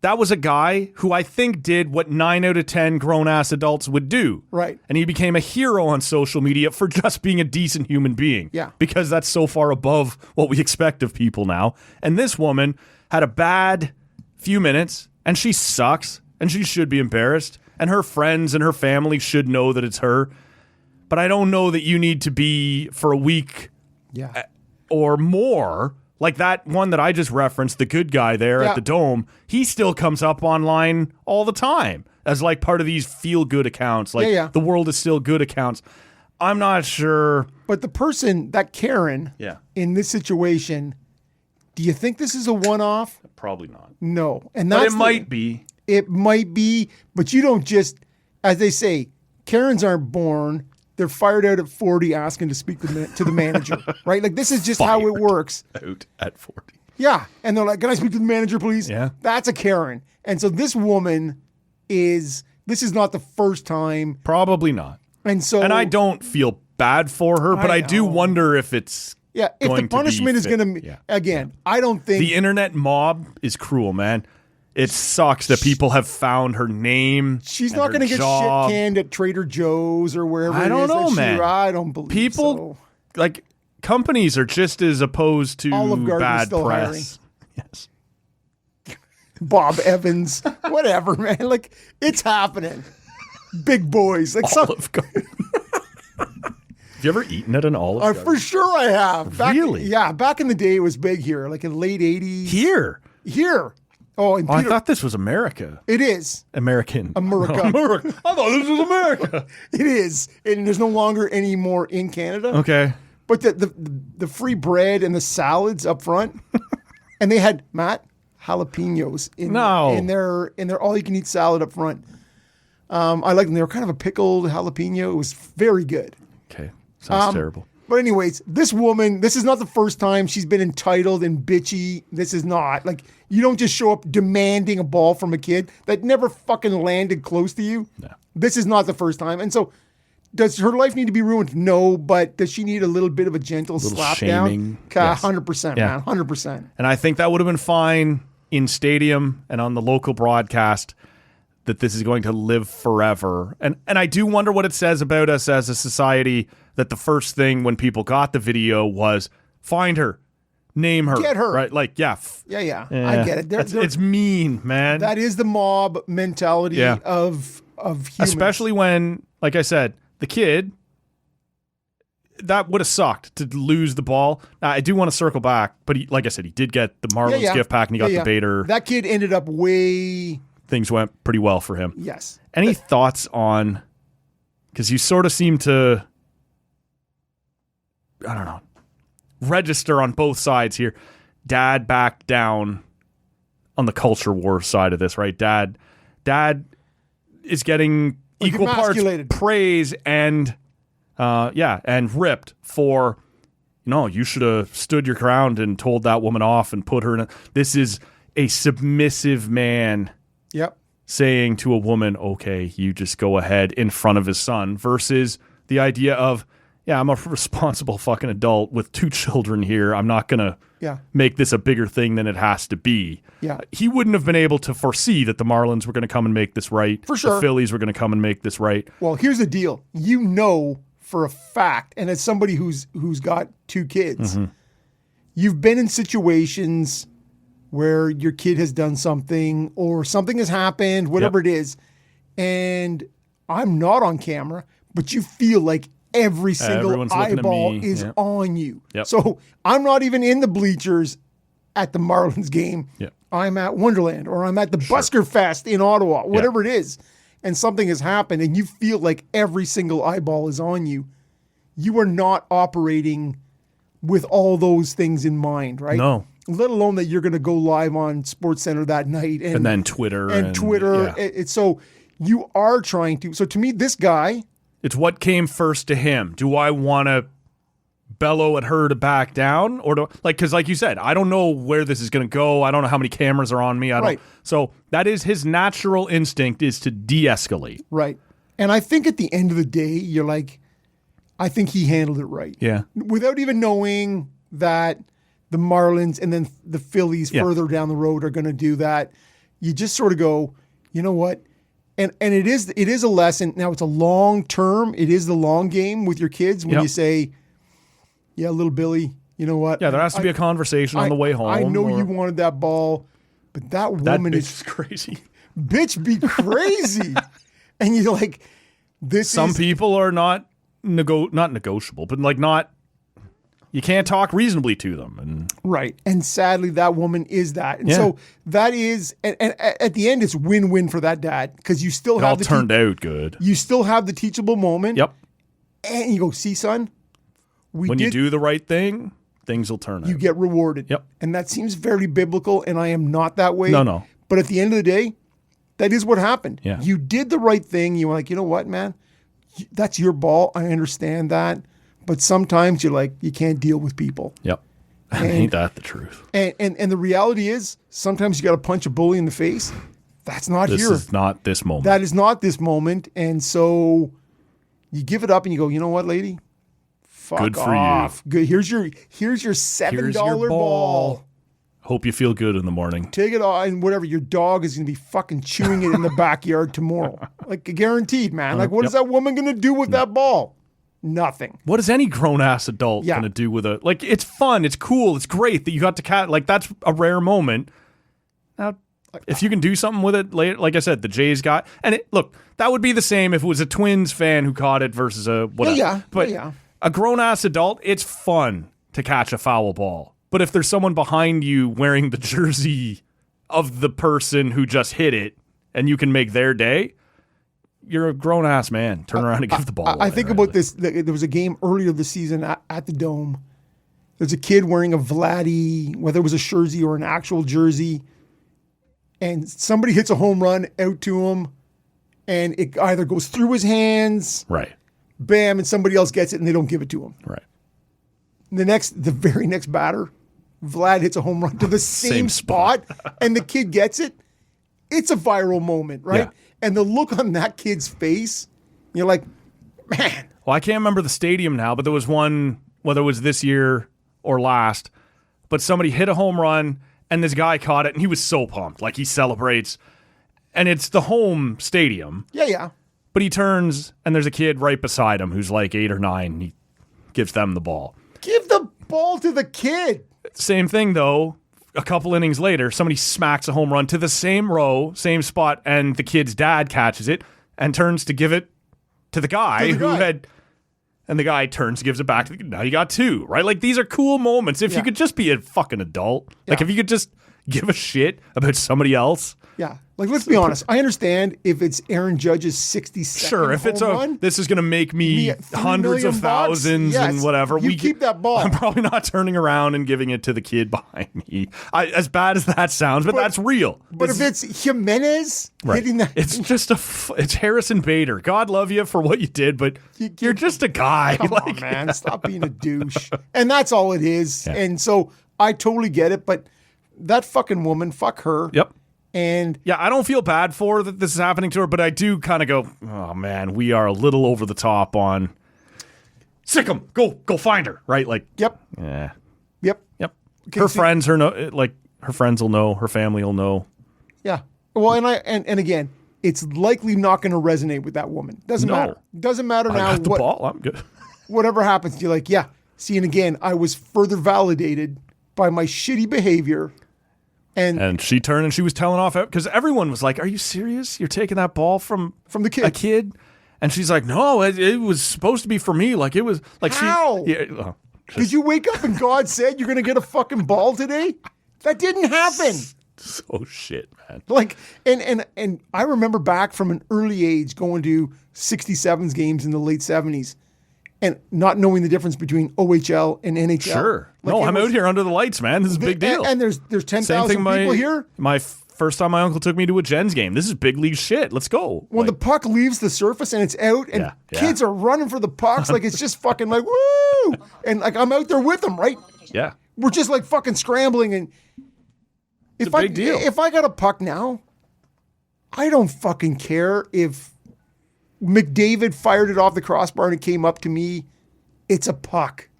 that was a guy who I think did what 9 out of 10 grown-ass adults would do. Right. And he became a hero on social media for just being a decent human being. Yeah. Because that's so far above what we expect of people now. And this woman had a bad few minutes, and she sucks, and she should be embarrassed. And her friends and her family should know that it's her. But I don't know that you need to be, for a week or more, like that one that I just referenced, the good guy there at the Dome, he still comes up online all the time as like part of these feel-good accounts, like the world is still good accounts. I'm not sure. But the person, that Karen, in this situation, do you think this is a one-off? Probably not. No. But it might be. It might be, but you don't just, as they say, Karens aren't born. They're fired out at 40 asking to speak to the manager, right? Like, this is just how it works. Out at 40. Yeah. And they're like, can I speak to the manager, please? Yeah. That's a Karen. And so this woman this is not the first time. Probably not. And I don't feel bad for her, but I do wonder if it's if the punishment is going to, again, I don't think. The internet mob is cruel, man. It sucks that people have found her name. She's not going to get shit canned at Trader Joe's or wherever. I don't know, man. I don't believe people like companies are just as opposed to Olive Garden bad is still press. Hiring. Yes, Bob Evans, whatever, man. Like, it's happening. Big boys, like Olive Garden. Have you ever eaten at an Olive Garden? For sure, I have. Really? Yeah, back in the day, it was big here, like in the late '80s. Here. Oh, and I thought this was America. It is. America. America. I thought this was America. It is. And there's no longer any more in Canada. Okay. But the free bread and the salads up front. And they had, Matt, jalapenos in their all-you-can-eat salad up front. I liked them. They were kind of a pickled jalapeno. It was very good. Okay. Sounds terrible. But anyways, this woman, this is not the first time she's been entitled and bitchy. This is not. Like, you don't just show up demanding a ball from a kid that never fucking landed close to you. No. This is not the first time. And so, does her life need to be ruined? No, but does she need a little bit of a gentle slap shaming. down? Yes. 100%, man. 100%. And I think that would have been fine in stadium and on the local broadcast, that this is going to live forever. And I do wonder what it says about us as a society, that the first thing when people got the video was find her, name her. Get her. Right? Like, yeah. I get it. It's mean, man. That is the mob mentality of humans. Especially when, like I said, the kid, that would have sucked to lose the ball. Now, I do want to circle back, but like I said, he did get the Marlins gift pack and he got the Bader. That kid ended up Things went pretty well for him. Yes. Any thoughts on Because you sort of seem to, I don't know, register on both sides here. Dad backed down on the culture war side of this, right? Dad is getting equal parts praise and ripped for, you should have stood your ground and told that woman off and put her in this is a submissive man saying to a woman, okay, you just go ahead in front of his son, versus the idea of, I'm a responsible fucking adult with 2 children here. I'm not going to make this a bigger thing than it has to be. Yeah. He wouldn't have been able to foresee that the Marlins were going to come and make this right. For sure. The Phillies were going to come and make this right. Well, here's the deal. For a fact, and as somebody who's got 2 kids, you've been in situations where your kid has done something or something has happened, whatever it is, and I'm not on camera, but you feel like every single eyeball is on you. Yep. So I'm not even in the bleachers at the Marlins game. Yep. I'm at Wonderland or I'm at the Busker Fest in Ottawa, whatever it is, and something has happened and you feel like every single eyeball is on you. You are not operating with all those things in mind, right? No. Let alone that you're going to go live on SportsCenter that night. And then Twitter. And Twitter. Yeah. So you are trying to. So to me, this guy. It's what came first to him. Do I want to bellow at her to back down? Or because like you said, I don't know where this is going to go. I don't know how many cameras are on me. So that is his natural instinct, is to de-escalate. Right. And I think at the end of the day, you're like, I think he handled it right. Yeah. Without even knowing that the Marlins and then the Phillies further down the road are going to do that. You just sort of go, you know what? And it is a lesson. Now it's a long term. It is the long game with your kids when you say, little Billy, you know what? Yeah, there has to be a conversation on the way home. I know you wanted that ball, but that woman is crazy. Bitch be crazy. And you're like, Some people are not negotiable, but you can't talk reasonably to them. Right. And sadly, that woman is that. And so that is, and at the end, it's win-win for that dad because you still have turned out good. You still have the teachable moment. Yep. And you go, see, son, when you do the right thing, things will turn out. You get rewarded. Yep. And that seems very biblical, and I am not that way. No. But at the end of the day, that is what happened. Yeah. You did the right thing. You were like, you know what, man? That's your ball. I understand that. But sometimes you're like, you can't deal with people. Yep. Ain't that the truth? And the reality is, sometimes you got to punch a bully in the face. That's not here. This is not this moment. That is not this moment. And so you give it up and you go, you know what, lady? Fuck good for off. you. Good. Here's your $7 ball. Hope you feel good in the morning. Take it off and whatever. Your dog is going to be fucking chewing it in the backyard tomorrow. Like guaranteed, man. Like what is that woman going to do with that ball? Nothing. What is any grown-ass adult going to do with it? Like, it's fun. It's cool. It's great that you got to like, that's a rare moment. Now, if you can do something with it later, like I said, the Jays got, and look, that would be the same if it was a Twins fan who caught it versus a whatever. But a grown-ass adult, it's fun to catch a foul ball. But if there's someone behind you wearing the jersey of the person who just hit it and you can make their day, you're a grown-ass man. Turn around and give the ball away. I think about this. There was a game earlier this season at the Dome. There's a kid wearing a Vladdy, whether it was a jersey or an actual jersey, and somebody hits a home run out to him, and it either goes through his hands, right, bam, and somebody else gets it, and they don't give it to him. Right. The very next batter, Vlad hits a home run to the same spot, and the kid gets it. It's a viral moment, right? Yeah. And the look on that kid's face, you're like, man. Well, I can't remember the stadium now, but there was one, whether it was this year or last, but somebody hit a home run and this guy caught it and he was so pumped. Like he celebrates. And it's the home stadium. Yeah. But he turns and there's a kid right beside him who's like 8 or 9 and he gives them the ball. Give the ball to the kid. Same thing though. A couple innings later, somebody smacks a home run to the same row, same spot, and the kid's dad catches it and turns to give it to the guy who had, and the guy turns and gives it back to the, now you got 2, right? Like these are cool moments. If you could just be a fucking adult, like if you could just give a shit about somebody else, Yeah. Like, let's be honest. I understand if it's Aaron Judge's 62nd Sure, if it's home run, this is going to make me hundreds of $3 million, thousands yes, and whatever. you keep that ball. I'm probably not turning around and giving it to the kid behind me. As bad as that sounds, but that's real. But if it's Jimenez hitting that, it's just it's Harrison Bader. God love you for what you did, but you're just a guy. Come on, man. Stop being a douche. And that's all it is. Yeah. And so I totally get it, but that fucking woman, fuck her. Yep. And yeah, I don't feel bad for that this is happening to her, but I do kind of go, oh man, we are a little over the top on sick 'em. Go find her, right? Like, yep. Yeah. Yep. Her friends, her friends will know, her family will know. Yeah. Well, and again, it's likely not going to resonate with that woman. Doesn't matter. Doesn't matter now. I got the ball. I'm good. Whatever happens, you're like, yeah. See, and again, I was further validated by my shitty behavior. And she turned and she was telling off because everyone was like, "Are you serious? You're taking that ball from the kid?" A kid?" And she's like, "No, it was supposed to be for me. Like it was like how? Did you wake up and God said you're going to get a fucking ball today? That didn't happen. So shit, man. Like, and I remember back from an early age going to 67s games in the late 70s. And not knowing the difference between OHL and NHL. Sure. Like I'm out here under the lights, man. This is a big deal. And there's 10,000 people here. My first time my uncle took me to a Jens game. This is big league shit. Let's go. When the puck leaves the surface and it's out and kids are running for the pucks, like it's just fucking like, woo! And like I'm out there with them, right? Yeah. We're just like fucking scrambling. And it's a big deal. If I got a puck now, I don't fucking care if McDavid fired it off the crossbar and it came up to me. It's a puck.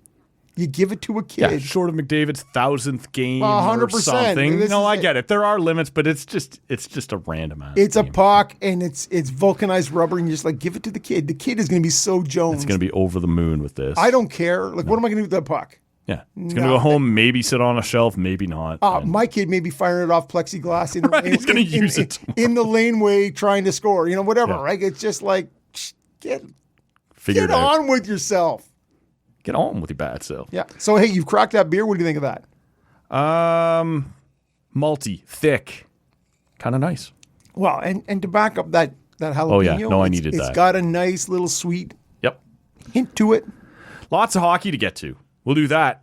You give it to a kid. Yeah, short of McDavid's 1,000th game 100%. or something. No, I get it. There are limits, but it's just a random amount. It's a puck and it's vulcanized rubber and you're just like, give it to the kid. The kid is going to be so Jones. It's going to be over the moon with this. I don't care. Like, what am I going to do with that puck? Yeah. It's going to go home, maybe sit on a shelf, maybe not. My kid may be firing it off plexiglass in the right, he's going to use it in the laneway trying to score, whatever, right? It's just like, get on with yourself. Get on with your bad self. Yeah. So, hey, you've cracked that beer. What do you think of that? Malty, thick, kind of nice. Well, and to back up that jalapeno. Oh, yeah. No, I needed that. It's got a nice little sweet hint to it. Lots of hockey to get to. We'll do that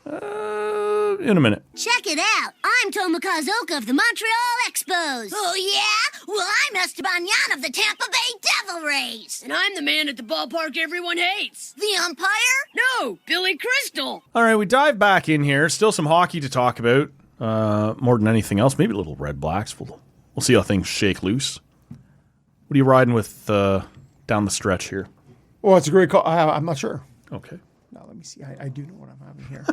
in a minute. Check it out. I'm Tomokazoka of the Montreal Expos. Oh, yeah? Well, I'm Esteban Yan of the Tampa Bay Devil Rays. And I'm the man at the ballpark everyone hates. The umpire? No, Billy Crystal. All right, we dive back in here. Still some hockey to talk about. More than anything else. Maybe a little Red Blacks. We'll see how things shake loose. What are you riding with down the stretch here? Well, it's a great call. I'm not sure. Okay. Now, let me see. I do know what I'm having here.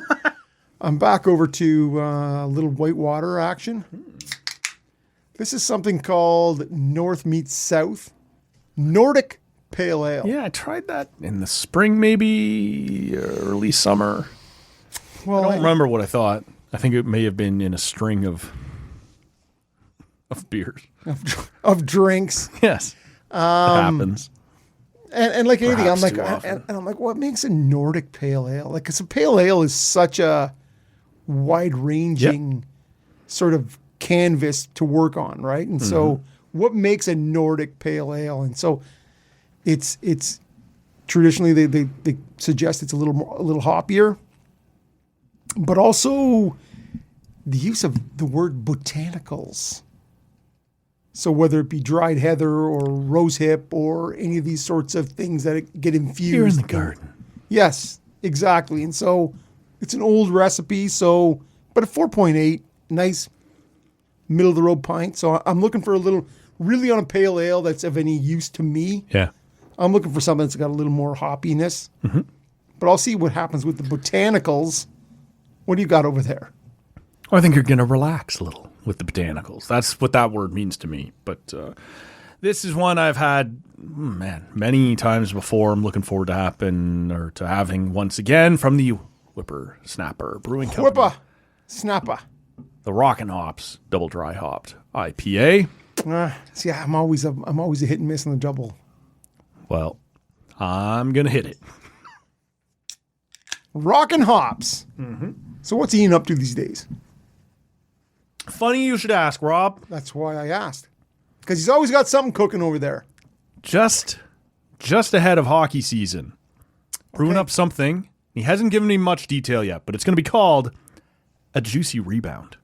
I'm back over to a little whitewater action. This is something called North meets South. Nordic Pale Ale. Yeah, I tried that in the spring, maybe early summer. Well, I don't remember what I thought. I think it may have been in a string of beers. Of drinks. Yes. It happens. And like anything, Perhaps I'm like, and I'm like, what makes a Nordic Pale Ale? Like, because a Pale Ale is such a wide-ranging sort of canvas to work on, right? And so, what makes a Nordic Pale Ale? And so, it's traditionally they suggest it's a little hoppier, but also the use of the word botanicals. So whether it be dried heather or rose hip or any of these sorts of things that get infused. Here in the garden. Yes, exactly. And so it's an old recipe. So, but at 4.8, nice middle of the road pint. So I'm looking for a little, really on a pale ale that's of any use to me. Yeah. I'm looking for something that's got a little more hoppiness. Mm-hmm. But I'll see what happens with the botanicals. What do you got over there? Well, I think you're going to relax a little with the botanicals. That's what that word means to me. But this is one I've had, many times before. I'm looking forward to having once again from the Whippersnapper Brewing Company. Whippersnapper. The Rockin' Hops Double Dry Hopped IPA. See, I'm always a hit and miss on the double. Well, I'm going to hit it. Rockin' Hops. Mm-hmm. So what's Ian up to these days? Funny you should ask, Rob. That's why I asked. Because he's always got something cooking over there. Just ahead of hockey season. Brewing up something. He hasn't given me much detail yet, but it's going to be called a juicy rebound.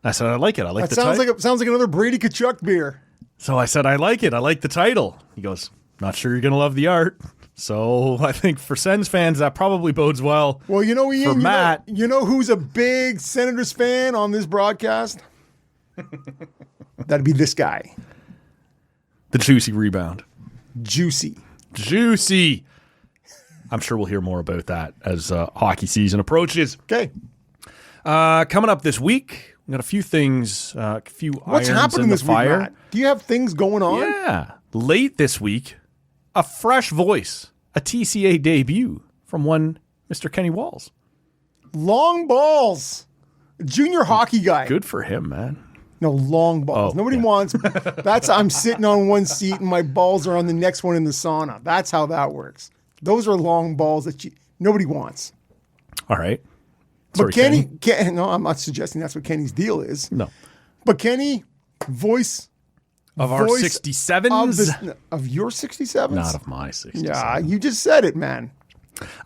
I said, I like it. I like the title. Sounds like another Brady Kachuk beer. So I said, I like it. I like the title. He goes, not sure you're going to love the art. So I think for Sens fans, that probably bodes well. Well, you know, Ian, for Matt. You know who's a big Senators fan on this broadcast? That'd be this guy. The juicy rebound. Juicy. I'm sure we'll hear more about that as hockey season approaches. Okay. Coming up this week, we got a few things, a few What's irons happening in the this fire. week, Matt? Do you have things going on? Yeah. Late this week, a fresh voice, a TCA debut from one Mr. Kenny Walls. Long balls. Junior hockey guy. Good for him, man. No, long balls. Oh, Nobody yeah. wants. That's I'm sitting on one seat and my balls are on the next one in the sauna. That's how that works. Those are long balls that nobody wants. All right. But Kenny, no, I'm not suggesting that's what Kenny's deal is. No. But Kenny, voice Of our voice 67s? of your 67s? Not of my 67s. Yeah, you just said it, man.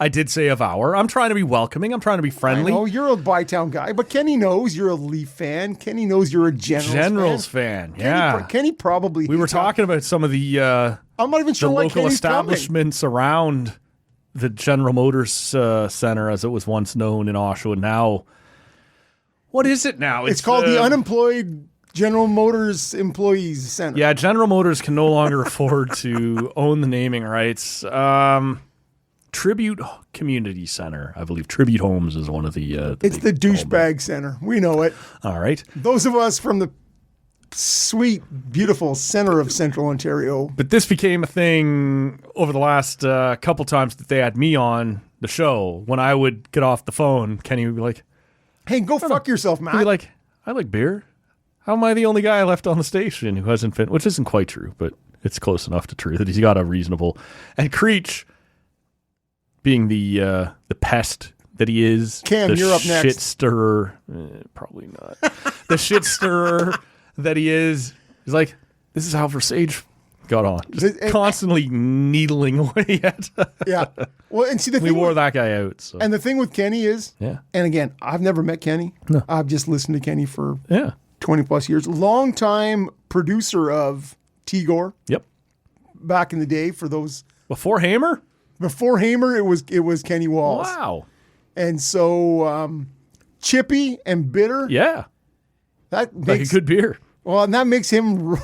I did say of our. I'm trying to be welcoming. I'm trying to be friendly. Oh, you're a Bytown guy, but Kenny knows you're a Leaf fan. Kenny knows you're a Generals fan. fan. Yeah. Kenny probably. We were talking about some of the I'm not even sure why local Kenny's establishments around the General Motors Center, as it was once known in Oshawa. Now, what is it now? It's called the Unemployed General Motors Employees Center. Yeah, General Motors can no longer afford to own the naming rights. Tribute Community Center, I believe. Tribute Homes is one of the It's the douchebag center. We know it. All right. Those of us from the sweet, beautiful center of Central Ontario. But this became a thing over the last couple times that they had me on the show. When I would get off the phone, Kenny would be like, Hey, go fuck yourself, he'd Matt. be like, I like beer. How am I the only guy left on the station who hasn't been, which isn't quite true, but it's close enough to true that he's got a reasonable. And Creech, being the pest that he is, Cam, the you're up next. shit stirrer, probably not. The shit stirrer that he is, he's like, this is how Versage got on, just constantly needling away at. Yeah. Well, and see the We thing wore with, that guy out. So. and the thing with Kenny is, Yeah. And again, I've never met Kenny. No. I've just listened to Kenny for Yeah. 20 plus years. Longtime producer of Tigor Yep. back in the day. For those Before Hamer? before Hamer, it was Kenny Walls. Wow. And so chippy and bitter. Yeah. That Like makes a good beer. well, and that makes him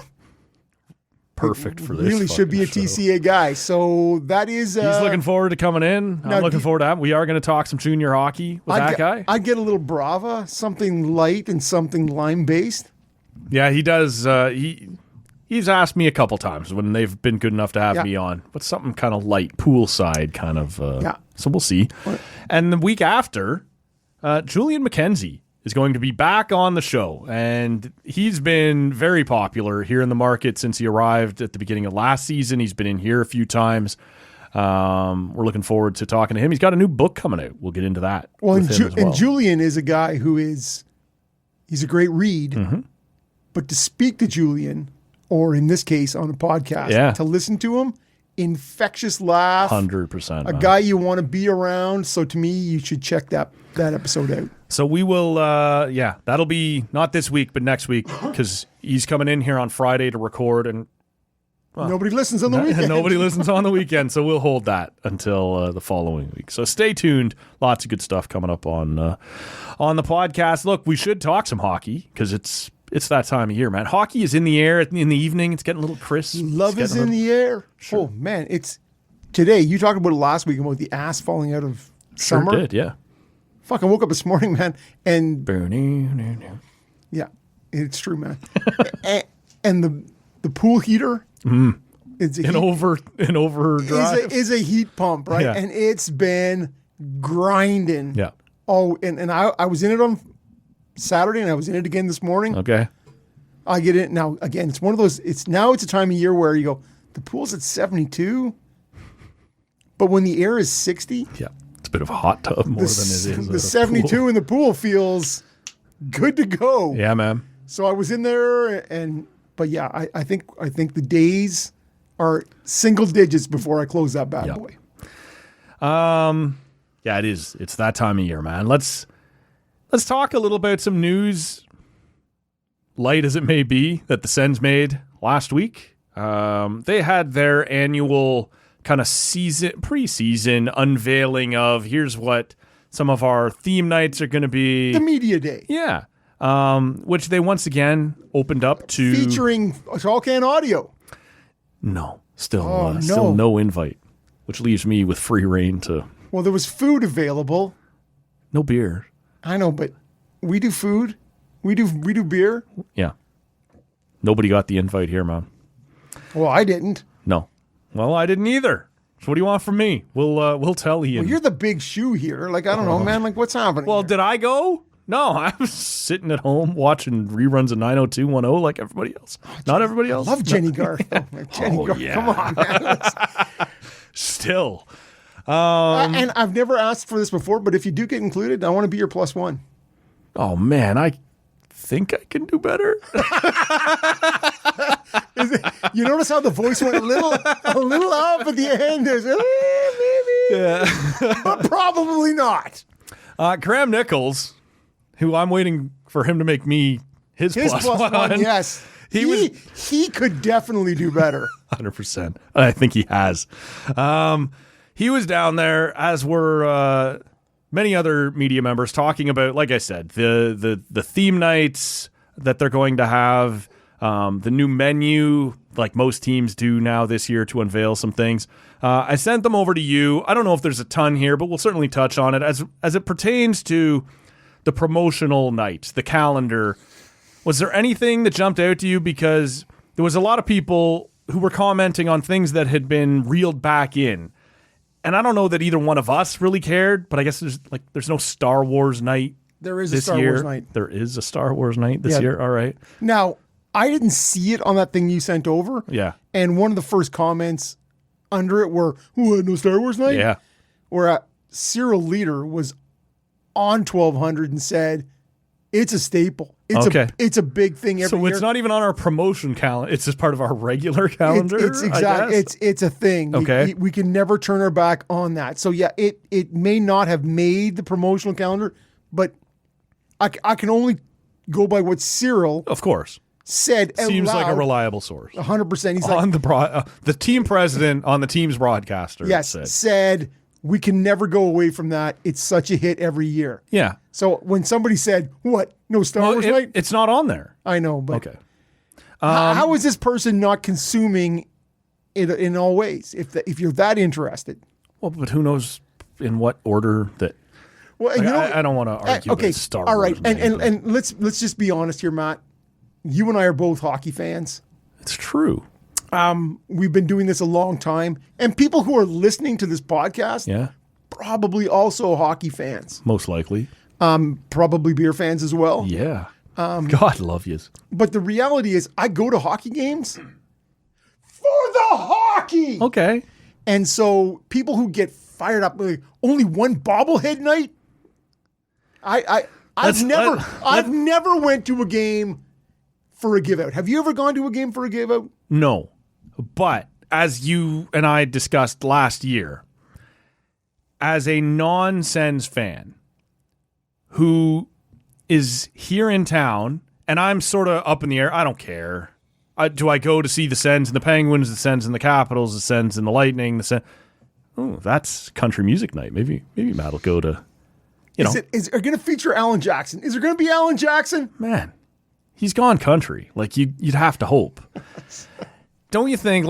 Perfect for this. really should be a fucking show. TCA guy. So that is. He's looking forward to coming in. now, I'm looking forward to that. We are going to talk some junior hockey with that guy. I'd get a little Brava, something light and something lime based. Yeah, he does. He's asked me a couple times when they've been good enough to have Yeah. me on, but something kind of light, poolside kind of. Yeah. So we'll see. And the week after, Julian McKenzie is going to be back on the show, and he's been very popular here in the market since he arrived at the beginning of last season. He's been in here a few times. We're looking forward to talking to him. He's got a new book coming out. We'll get into that. Well, with him as well. and Julian is a guy who he's a great read, Mm-hmm. but to speak to Julian, or in this case on a podcast, Yeah. to listen to him, infectious laugh, 100%. a guy you want to be around. So to me, you should check that episode out. So we will, that'll be not this week, but next week, because he's coming in here on Friday to record, and Nobody listens on the weekend. nobody listens on the weekend, so we'll hold that until the following week. So stay tuned. Lots of good stuff coming up on the podcast. Look, we should talk some hockey, because it's that time of year, man. Hockey is in the air in the evening. It's getting a little crisp. Love is in the air. Sure. Oh man, it's today. You talked about it last week about the ass falling out of Sure summer. did, yeah. Fuck, I woke up this morning, man, and Burning. yeah, it's true, man. and the pool heater, it's a An overdrive. is a heat pump, right? Yeah. And it's been grinding. Yeah. Oh, and I was in it on Saturday, and I was in it again this morning. Okay. I get it now. Again, it's one of those. It's a time of year where you go, the pool's at 72, but when the air is 60, Yeah. It's a bit of a hot tub more than it is. the 72 in the pool feels good to go. Yeah, man. So I was in there, but yeah, I think the days are single digits before I close that bad boy. Yeah, it is. It's that time of year, man. Let's talk a little about some news, light as it may be, that the Sens made last week. They had their annual kind of preseason unveiling of here's what some of our theme nights are going to be. The media day. Yeah. Which they once again opened up to featuring Tall Can Audio. No, still no invite, which leaves me with free reign to. Well, there was food available. No beer. I know, but we do food. We do beer. Yeah. Nobody got the invite here, man. Well, I didn't. No. Well, I didn't either. So what do you want from me? We'll tell Ian. Well, you're the big shoe here. Like, I don't know, man. Like, what's happening? Well, here? did I go? No, I was sitting at home watching reruns of 90210 like everybody else. Not everybody else. I love Jenny Garth. Jenny Garth. yeah. Come on, man. Still. And I've never asked for this before, but if you do get included, I want to be your +1. Oh, man, I think I can do better. You notice how the voice went a little up at the end? There's maybe, Yeah. but probably not. Graham Nichols, who I'm waiting for him to make me his +1. Yes. He could definitely do better. 100%. I think he has. He was down there, as were many other media members, talking about, like I said, the theme nights that they're going to have, the new menu, like most teams do now this year to unveil some things. I sent them over to you. I don't know if there's a ton here, but we'll certainly touch on it. As it pertains to the promotional nights, the calendar, was there anything that jumped out to you? Because there was a lot of people who were commenting on things that had been reeled back in. And I don't know that either one of us really cared, but I guess there's no Star Wars night. There is this a Star year. Wars night. There is a Star Wars night this year. All right. Now, I didn't see it on that thing you sent over. Yeah. And one of the first comments under it were, no Star Wars night? Yeah. Where Cyril Leader was on 1200 and said, it's a staple. It's a big thing every year. So it's not even on our promotion calendar. It's just part of our regular calendar. It's exactly. It's a thing. Okay. We can never turn our back on that. So yeah, it may not have made the promotional calendar, but I can only go by what Cyril, of course, said. Seems like a reliable source. 100%. He's on the team president on the team's broadcaster. Yes, said we can never go away from that. It's such a hit every year. Yeah. So when somebody said, "What? No Star Wars night?" It's not on there. I know, but okay. How is this person not consuming it in all ways? If you're that interested, well, but who knows in what order that. Well, I don't want to argue. Okay, about Star all right, Wars and let's just be honest here, Matt. You and I are both hockey fans. It's true. We've been doing this a long time, and people who are listening to this podcast, probably also hockey fans. Most likely. Probably beer fans as well. Yeah. God love yous. But the reality is, I go to hockey games for the hockey. Okay. And so people who get fired up, like, only one bobblehead night. I've never went to a game for a give out. Have you ever gone to a game for a give out? No. But as you and I discussed last year, as a non-Sens fan who is here in town, and I'm sort of up in the air, I don't care. Do I go to see the Sens and the Penguins, the Sens and the Capitals, the Sens and the Lightning, the Sens? Oh, that's country music night. Maybe Matt will go to, Is it going to feature Alan Jackson? Is there going to be Alan Jackson? Man, he's gone country. Like, you'd have to hope. Don't you think,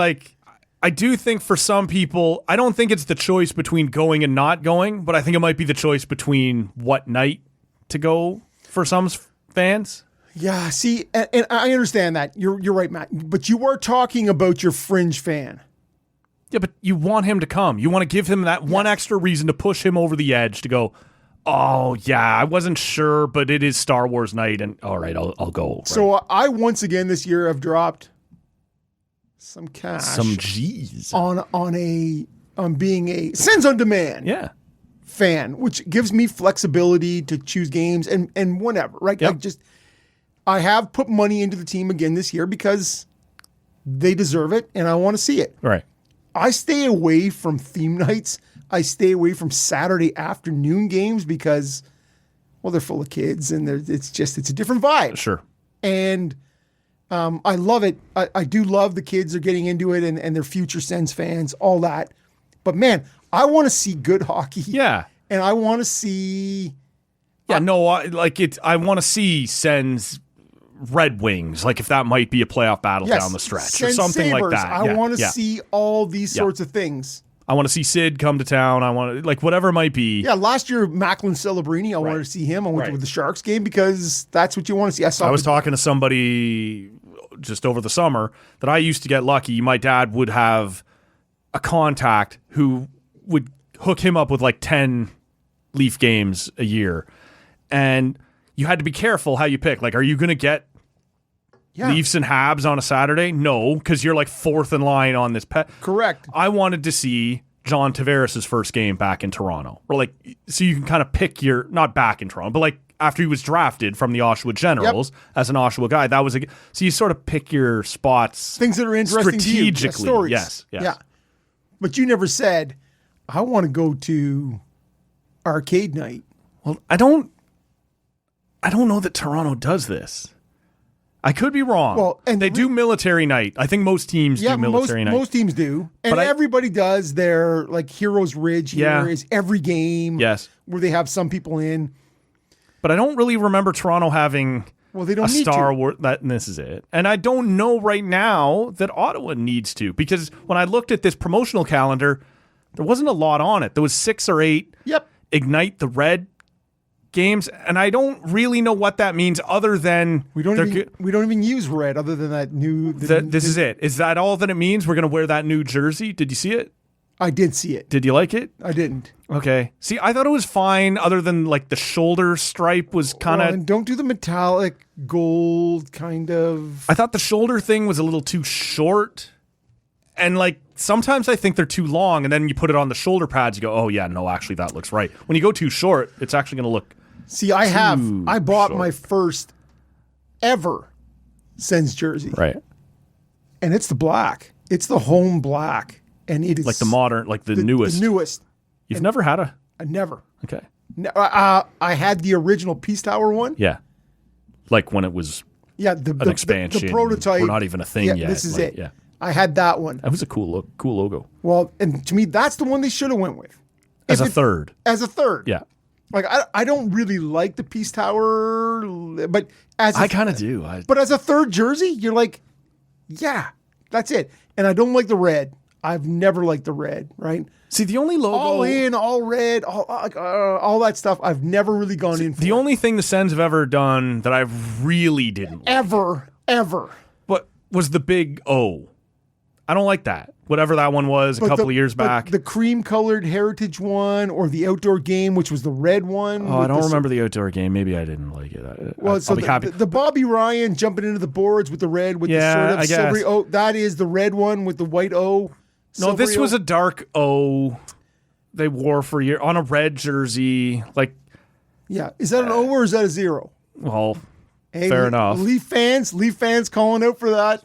I do think for some people, I don't think it's the choice between going and not going, but I think it might be the choice between what night to go for some fans. Yeah, see, and I understand that. You're right, Matt. But you are talking about your fringe fan. Yeah, but you want him to come. You want to give him that one extra reason to push him over the edge to go, oh, yeah, I wasn't sure, but it is Star Wars night, and all right, I'll go. Right? So I once again this year have dropped some cash. Some G's. On being a Sens on Demand. Yeah. fan, which gives me flexibility to choose games and whatever, right? Yep. I have put money into the team again this year because they deserve it and I want to see it. Right. I stay away from theme nights. I stay away from Saturday afternoon games because, well, they're full of kids and it's a different vibe. Sure. And I love it. I do love the kids are getting into it and they're future Sens fans, all that. But man, I want to see good hockey. Yeah. And I want to see. Yeah, no, I want to see Sens Red Wings, like if that might be a playoff battle down the stretch or Sens something Sabres. like that. I want to see all these sorts of things. I want to see Sid come to town. I want to, like, whatever it might be. Yeah, last year, Macklin Celebrini, I wanted to see him. I went to the Sharks game because that's what you want to see. I was talking to somebody just over the summer that I used to get lucky. My dad would have a contact who would hook him up with like 10 Leaf games a year. And you had to be careful how you pick. Like, are you going to get Leafs and Habs on a Saturday? No, because you're like fourth in line on this pet. Correct. I wanted to see John Tavares' first game back in Toronto. Or like, so you can kind of pick your, not back in Toronto, but like after he was drafted from the Oshawa Generals as an Oshawa guy, that was so you sort of pick your spots. Things that are interesting strategically. to you. Stories. Yes. Yeah. But you never said, I want to go to arcade night. Well, I don't know that Toronto does this. I could be wrong. Well, and they do military night. I think most teams do military night. Most teams do. And everybody does their like Heroes Ridge here is every game. Yes. Where they have some people in. But I don't really remember Toronto having they don't a need Star to. Wars. And this is it. And I don't know right now that Ottawa needs to, because when I looked at this promotional calendar, there wasn't a lot on it. There was 6 or 8 Ignite the Red games, and I don't really know what that means other than we don't even use red other than that new. This is it. Is that all that it means? We're going to wear that new jersey? Did you see it? I did see it. Did you like it? I didn't. Okay. See, I thought it was fine, other than like the shoulder stripe was kind of. And don't do the metallic gold kind of. I thought the shoulder thing was a little too short. And like sometimes I think they're too long, and then you put it on the shoulder pads, you go, oh yeah, no, actually that looks right. When you go too short, it's actually going to look. See, I bought my first ever Sens jersey. Right. And it's the black. It's the home black. And it is like the modern, like the newest. The newest. You've never had a? I never. Okay. I had the original Peace Tower one. Yeah. Like when it was an expansion. The prototype. We're not even a thing yet. This is like, it. Yeah. I had that one. That was a cool logo. Well, and to me, that's the one they should have went with. As a third. Yeah. Like, I don't really like the Peace Tower, but I kind of do. But as a third jersey, you're like, yeah, that's it. And I don't like the red. I've never liked the red, right? See, the only logo... All in, all red, all that stuff, I've never really gone in for. The only thing the Sens have ever done that I really didn't like. Ever. But was the big O. I don't like that. Whatever that one was a couple of years back. The cream-colored Heritage one or the outdoor game, which was the red one. Oh, I don't remember the outdoor game. Maybe I didn't like it. I'll be happy. The Bobby Ryan jumping into the boards with the red with the sort of silvery O. That is the red one with the white O. No, this was a dark O they wore for a year on a red jersey. Like, yeah. Is that an O or is that a 0? Well, fair enough. Leaf fans calling out for that.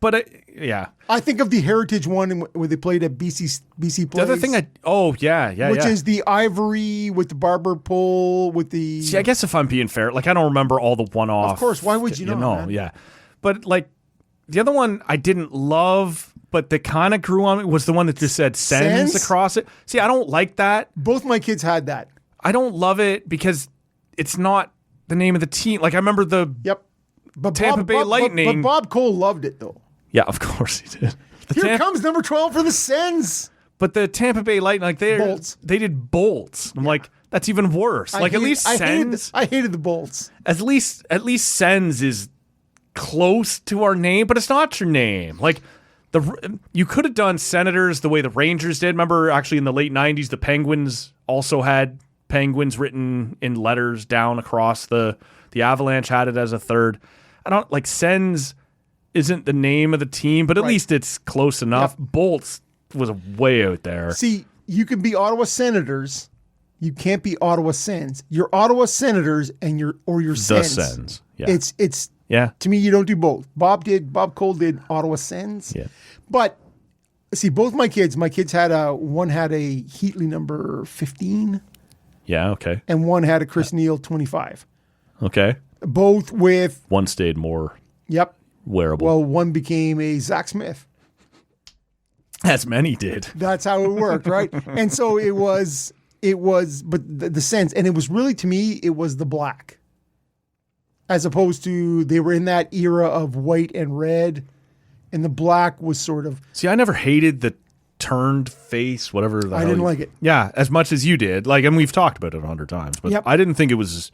But yeah. I think of the Heritage one where they played at BC Place. The other thing which is the ivory with the barber pole with the. See, I guess if I'm being fair, like I don't remember all the one-off. Of course, why would you know? Man? Yeah, but like the other one I didn't love, but that kind of grew on me was the one that just said Sens across it. See, I don't like that. Both my kids had that. I don't love it because it's not the name of the team. Like I remember the Tampa Bay Lightning. But Bob Cole loved it though. Yeah, of course he did. Here comes number 12 for the Sens. But the Tampa Bay Lightning, like they did bolts. I'm like, that's even worse. At least Sens. I hated the bolts. At least Sens is close to our name, but it's not your name. Like you could have done Senators the way the Rangers did. Remember, actually in the late '90s, the Penguins also had Penguins written in letters down across the Avalanche had it as a third. I don't like Sens. Isn't the name of the team, but at least it's close enough. Bolts was way out there. See, you can be Ottawa Senators. You can't be Ottawa Sens. You're Ottawa Senators and you're The Sens. Sens. Yeah. It's yeah. to me, you don't do both. Bob Cole did Ottawa Sens. Yeah. But see, both my kids had one had a Heatley number 15 Yeah. Okay. and one had a Chris Neal 25. Okay. Both with, One stayed more yep. wearable. Well, one became a Zach Smith. As many did. That's how it worked, right? And so it was, but the Sens, and it was really, to me, it was the black. As opposed to, they were in that era of white and red, and the black was sort of. See, I never hated the turned face, whatever. I didn't like it. Yeah, as much as you did. Like, and we've talked about it 100 times, but Yep. I didn't think it was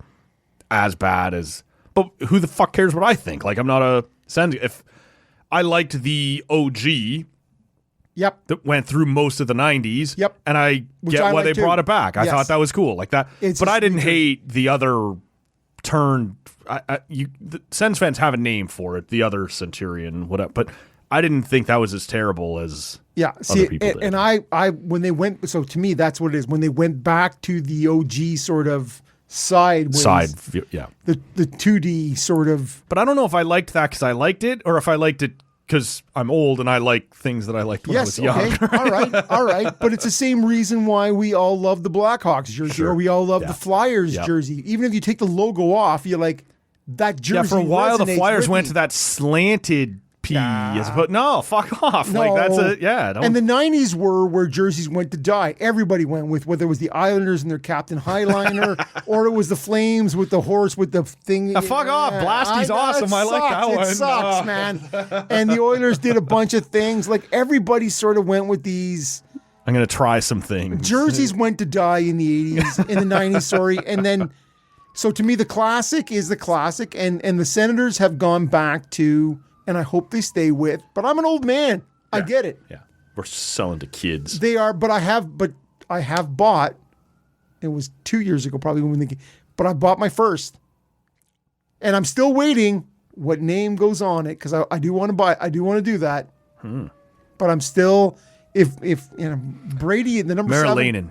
as bad as. But who the fuck cares what I think? Like, I'm not a Sens. If I liked the OG Yep. that went through most of the 90s, Yep. and I Which get I why they like too. brought it back. I Yes. thought that was cool, like that. It's But a I didn't sweet hate the other turned. The Sens fans have a name for it, the other Centurion, whatever. But I didn't think that was as terrible as Yeah. other See, people did. and I, when they went, so to me, that's what it is. When they went back to the OG sort of sideways, yeah. the 2D sort of. But I don't know if I liked that because I liked it, or if I liked it because I'm old and I like things that I liked when I was young. Okay. All right. But it's the same reason why we all love the Blackhawks jersey, Sure. or we all love Yeah. the Flyers Yep. jersey. Even if you take the logo off, you're like, that jersey. Yeah, for a while the resonates Flyers with went me. to that slanted P. But no, fuck off. No. Like that's a yeah. Don't, And the 90s were where jerseys went to die. Everybody went with, whether it was the Islanders and their Captain Highliner, or it was the Flames with the horse with the thing. fuck off. Blasty's awesome. I like that one. It sucks, man. And the Oilers did a bunch of things. Like, everybody sort of went with these. I'm gonna try some things. Jerseys went to die in the 80s, in the 90s, sorry. And then, so to me, the classic is the classic. And the Senators have gone back to, and I hope they stay with, but I'm an old man. I get it. Yeah, we're selling to kids. They are, but I have bought, it was 2 years ago probably when but I bought my first. And I'm still waiting what name goes on it, because I do want to do that. But I'm still, if Brady, the number 7. Marilanen.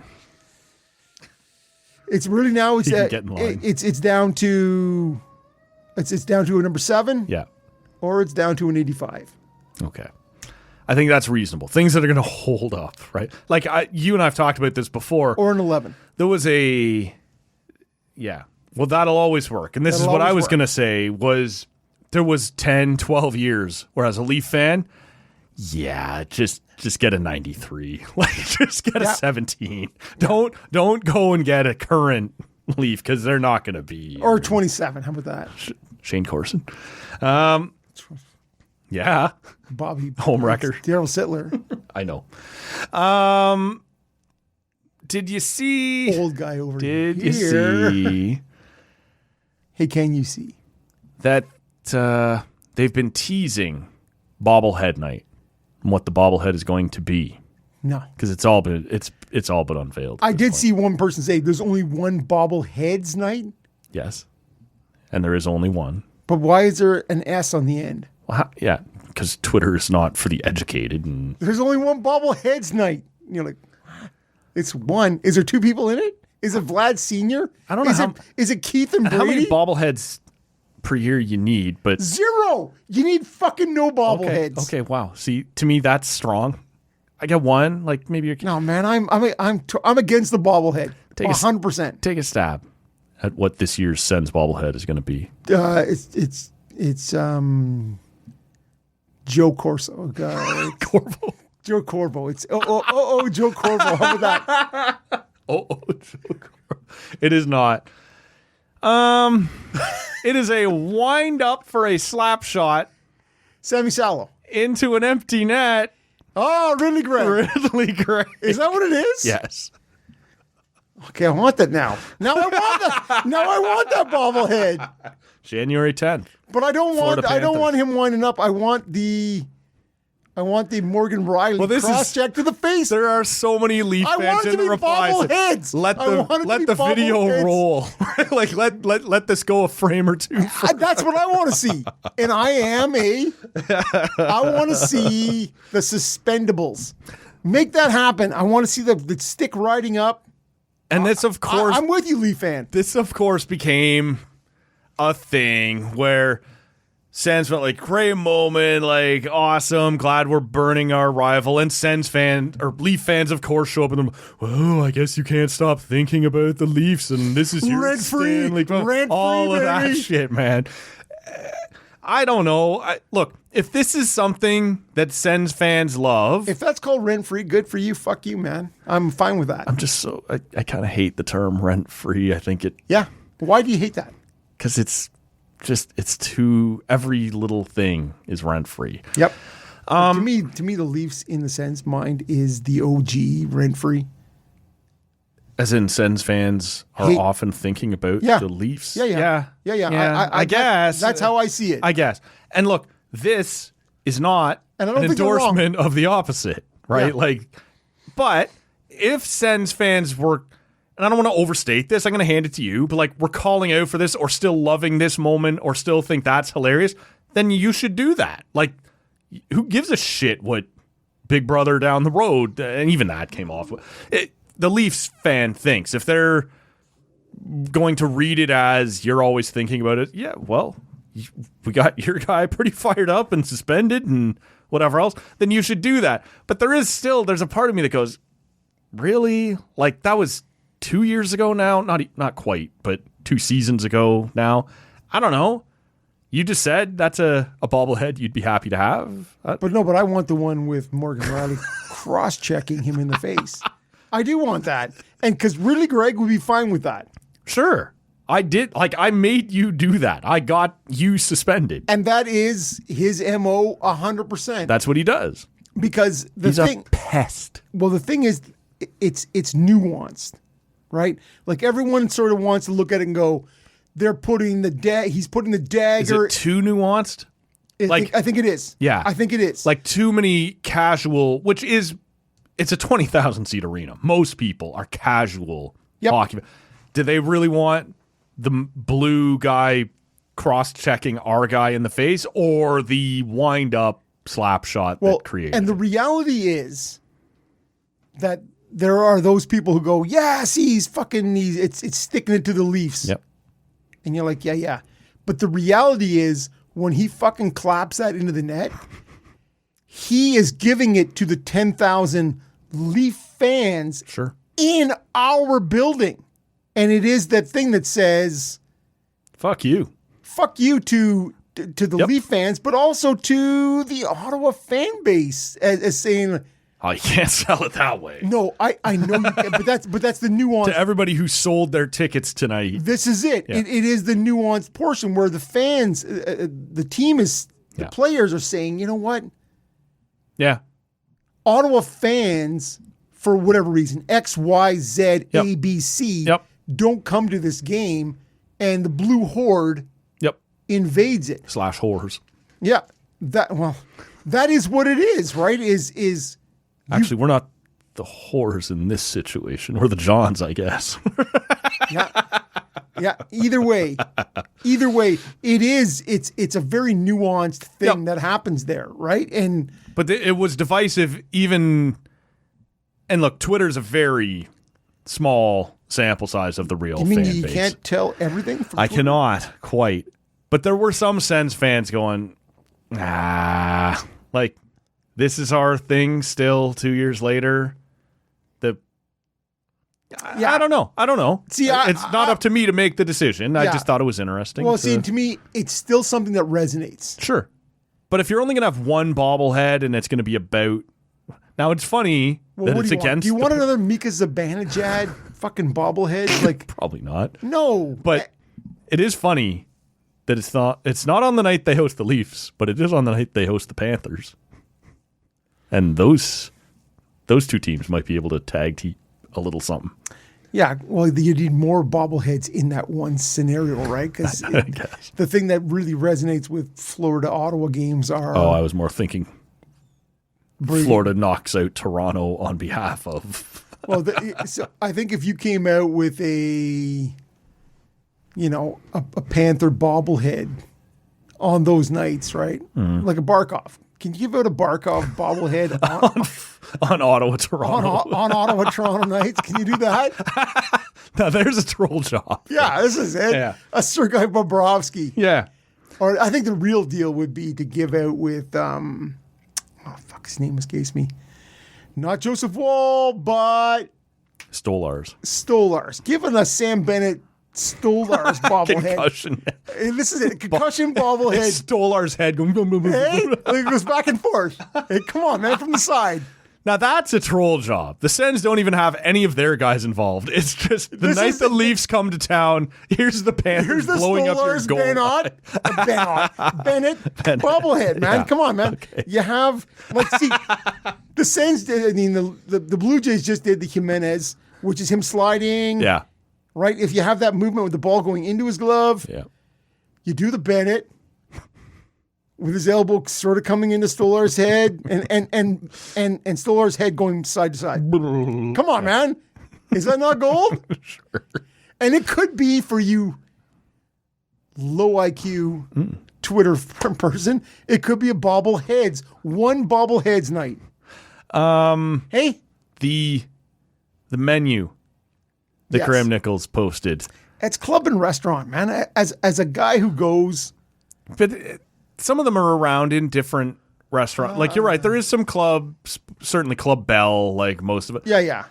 It's really now, it's You can get in line. it's down to, it's down to a number 7. Yeah. Or it's down to an 85. Okay. I think that's reasonable. Things that are going to hold up, right? Like you and I've talked about this before. Or an 11. There was yeah. Well, that'll always work. And this That'll is what I always was work. going to say was there was 10, 12 years where as a Leaf fan, yeah, just get a 93. Like just get a 17. Don't go and get a current Leaf because they're not going to be. Or 27. How about that? Shane Corson. Yeah. Bobby. Home wrecker. Daryl Sittler. I know. Did you see? Old guy over Did here. you see Hey, can you see? that they've been teasing bobblehead night and what the bobblehead is going to be? No. Because it's all but unveiled. I did see one person say there's only one bobbleheads night, Yes, and there is only one. but why is there an S on the end? Well, yeah, because Twitter is not for the educated, and There's only one bobbleheads night. And you're like, it's one. Is there 2 people in it? Is it Vlad Sr.? I don't know Is how- is it Keith and how many Brady? bobbleheads per year you need? But 0. You need fucking no bobbleheads. okay, wow. See, to me that's strong. I get one, like maybe you're No, man, I'm against the bobblehead. Take a s- 100%. take a stab at what this year's Sens bobblehead is going to be. It's Joe Corso. Corvo. Joe Corvo. It's Joe Corvo. How about that? It is not. It is a wind up for a slap shot Sammy Sallow. into an empty net. Oh, Ridley Gregg. Really great. Is that what it is? Yes. Okay, I want that now. Now I want that. Now I want that bobblehead. January 10th. But I don't Florida want Panthers. him winding up. I want the Morgan Riley Well, this is- cross check to the face. There are so many Leaf I fans want it in to the be replies. bobbleheads. Let I want it to let be the video bobbleheads. roll. Like let this go a frame or two. That's what I want to see. And I want to see the suspendables. Make that happen. I want to see the stick riding up And this, of course, I'm with you, Leaf fan. this, of course, became a thing where Sens felt like great moment, like awesome, glad we're burning our rival, and Leaf fans, of course, show up and well, I guess you can't stop thinking about the Leafs, and this is your Rent-free, Stanley Cup. rent-free, all of that baby. shit, man. I don't know. Look, if this is something that Sens fans love, If that's called rent-free, good for you. Fuck you, man. I'm fine with that. I'm just I kind of hate the term rent free. I think Yeah. Why do you hate that? because it's too, every little thing is rent free. Yep. To me, the Leafs in the Sens mind is the OG rent-free. As in, Sens fans are Hate- often thinking about Yeah. the Leafs. Yeah. I guess that's how I see it. I guess. And look, this is not And I don't an think they're wrong. endorsement of the opposite, right? Yeah. But if Sens fans were, and I don't want to overstate this, I'm going to hand it to you, but we're calling out for this or still loving this moment or still think that's hilarious, then you should do that. Who gives a shit what Big Brother down the road, and even that came off. The Leafs fan thinks. If they're going to read it as you're always thinking about it, yeah, well, we got your guy pretty fired up and suspended and whatever else, then you should do that. But there's a part of me that goes, really? That was 2 years ago now? Not quite, but 2 seasons ago now. I don't know. You just said that's a bobblehead you'd be happy to have. But I want the one with Morgan Riley cross-checking him in the face. I do want that. And because really Greg would be fine with that. Sure. I did. I made you do that. I got you suspended. And that is his MO 100%. That's what he does. Because He's a pest. well, the thing is, it's nuanced, right? Everyone sort of wants to look at it and go, they're putting he's putting the Is dagger. it too nuanced? I think it is. Yeah. I think it is. Too many casual, it's a 20,000 seat arena. Most people are casual hockey. Do they really want the blue guy cross-checking our guy in the face or the wind-up slap shot that created? And the reality is that there are those people who go, yes, it's sticking it to the Leafs. Yep. And you're like, yeah. But the reality is when he fucking claps that into the net, he is giving it to the 10,000 Leaf fans Sure. in our building. And it is that thing that says, Fuck you. fuck you to the Yep. Leaf fans, but also to the Ottawa fan base as saying, Oh, you can't sell it that way. no, I know you can, but that's the nuance. To everybody who sold their tickets tonight. This is it. Yeah. It is the nuanced portion where the fans, the team is, the Yeah. players are saying, you know what? Yeah. Ottawa fans, for whatever reason, X, Y, Z, Yep. A, B, C, Yep. don't come to this game, and the Blue Horde Yep. invades it. /whores. Yeah, that is what it is, right? Is Actually, we're not the whores in this situation. We're the Johns, I guess. yeah. Either way, it's a very nuanced thing that happens there, right? And But it was divisive even, and look, Twitter's a very small sample size of the real you mean fan you base. can't tell everything? From I Twitter? cannot quite. But there were some Sens fans going, this is our thing still 2 years later. Yeah. I don't know. See, it's not up to me to make the decision. I Yeah. just thought it was interesting. Well, see, to me, it's still something that resonates. Sure. But if you're only going to have one bobblehead and it's going to be about... Now, it's funny Well, that what it's do you want? against... Do you want another Mika Zibanejad fucking bobblehead? Probably not. No. But it is funny that it's not on the night they host the Leafs, but it is on the night they host the Panthers. And those two teams might be able to tag team a little something. Yeah, well, you need more bobbleheads in that one scenario, right? Because guess. the thing that really resonates with Florida Ottawa games are I was more thinking Brady. Florida knocks out Toronto on behalf of... Well, so I think if you came out with a Panther bobblehead on those nights, right? Like a Barkov, Can you give out a Barkov bobblehead On Ottawa, Toronto. on Ottawa Toronto nights? Can you do that? Now, there's a troll job. Yeah, this is it. Yeah. A Sergei Bobrovsky. Yeah. Or I think the real deal would be to give out with his name escapes me. Not Joseph Wall, but Stolars. Giving a Sam Bennett Stolars bobblehead. Concussion. This is it. Concussion bobblehead. Stolar's head going boom, boom, boom. Hey, it goes back and forth. Hey, come on, man, from the side. Now, that's a troll job. The Sens don't even have any of their guys involved. It's just the night the Leafs come to town, here's the Panthers blowing up your goal. Bennett bobblehead, man. Yeah. Come on, man. Okay. You have, let's see, the Sens did, I mean, the Blue Jays just did the Jimenez, which is him sliding. Yeah. Right? If you have that movement with the ball going into his glove, Yeah. you do the Bennett with his elbow sort of coming into Stolar's head and Stolar's head going side to side. Come on, man. Is that not gold? Sure. And it could be for you low IQ Twitter person. It could be one bobbleheads night. Hey, The menu that Yes. Graham Nichols posted. it's club and restaurant, man. As a guy who goes, But some of them are around in different restaurants. Like, you're right. There is some clubs, certainly Club Bell, like most of it. yeah.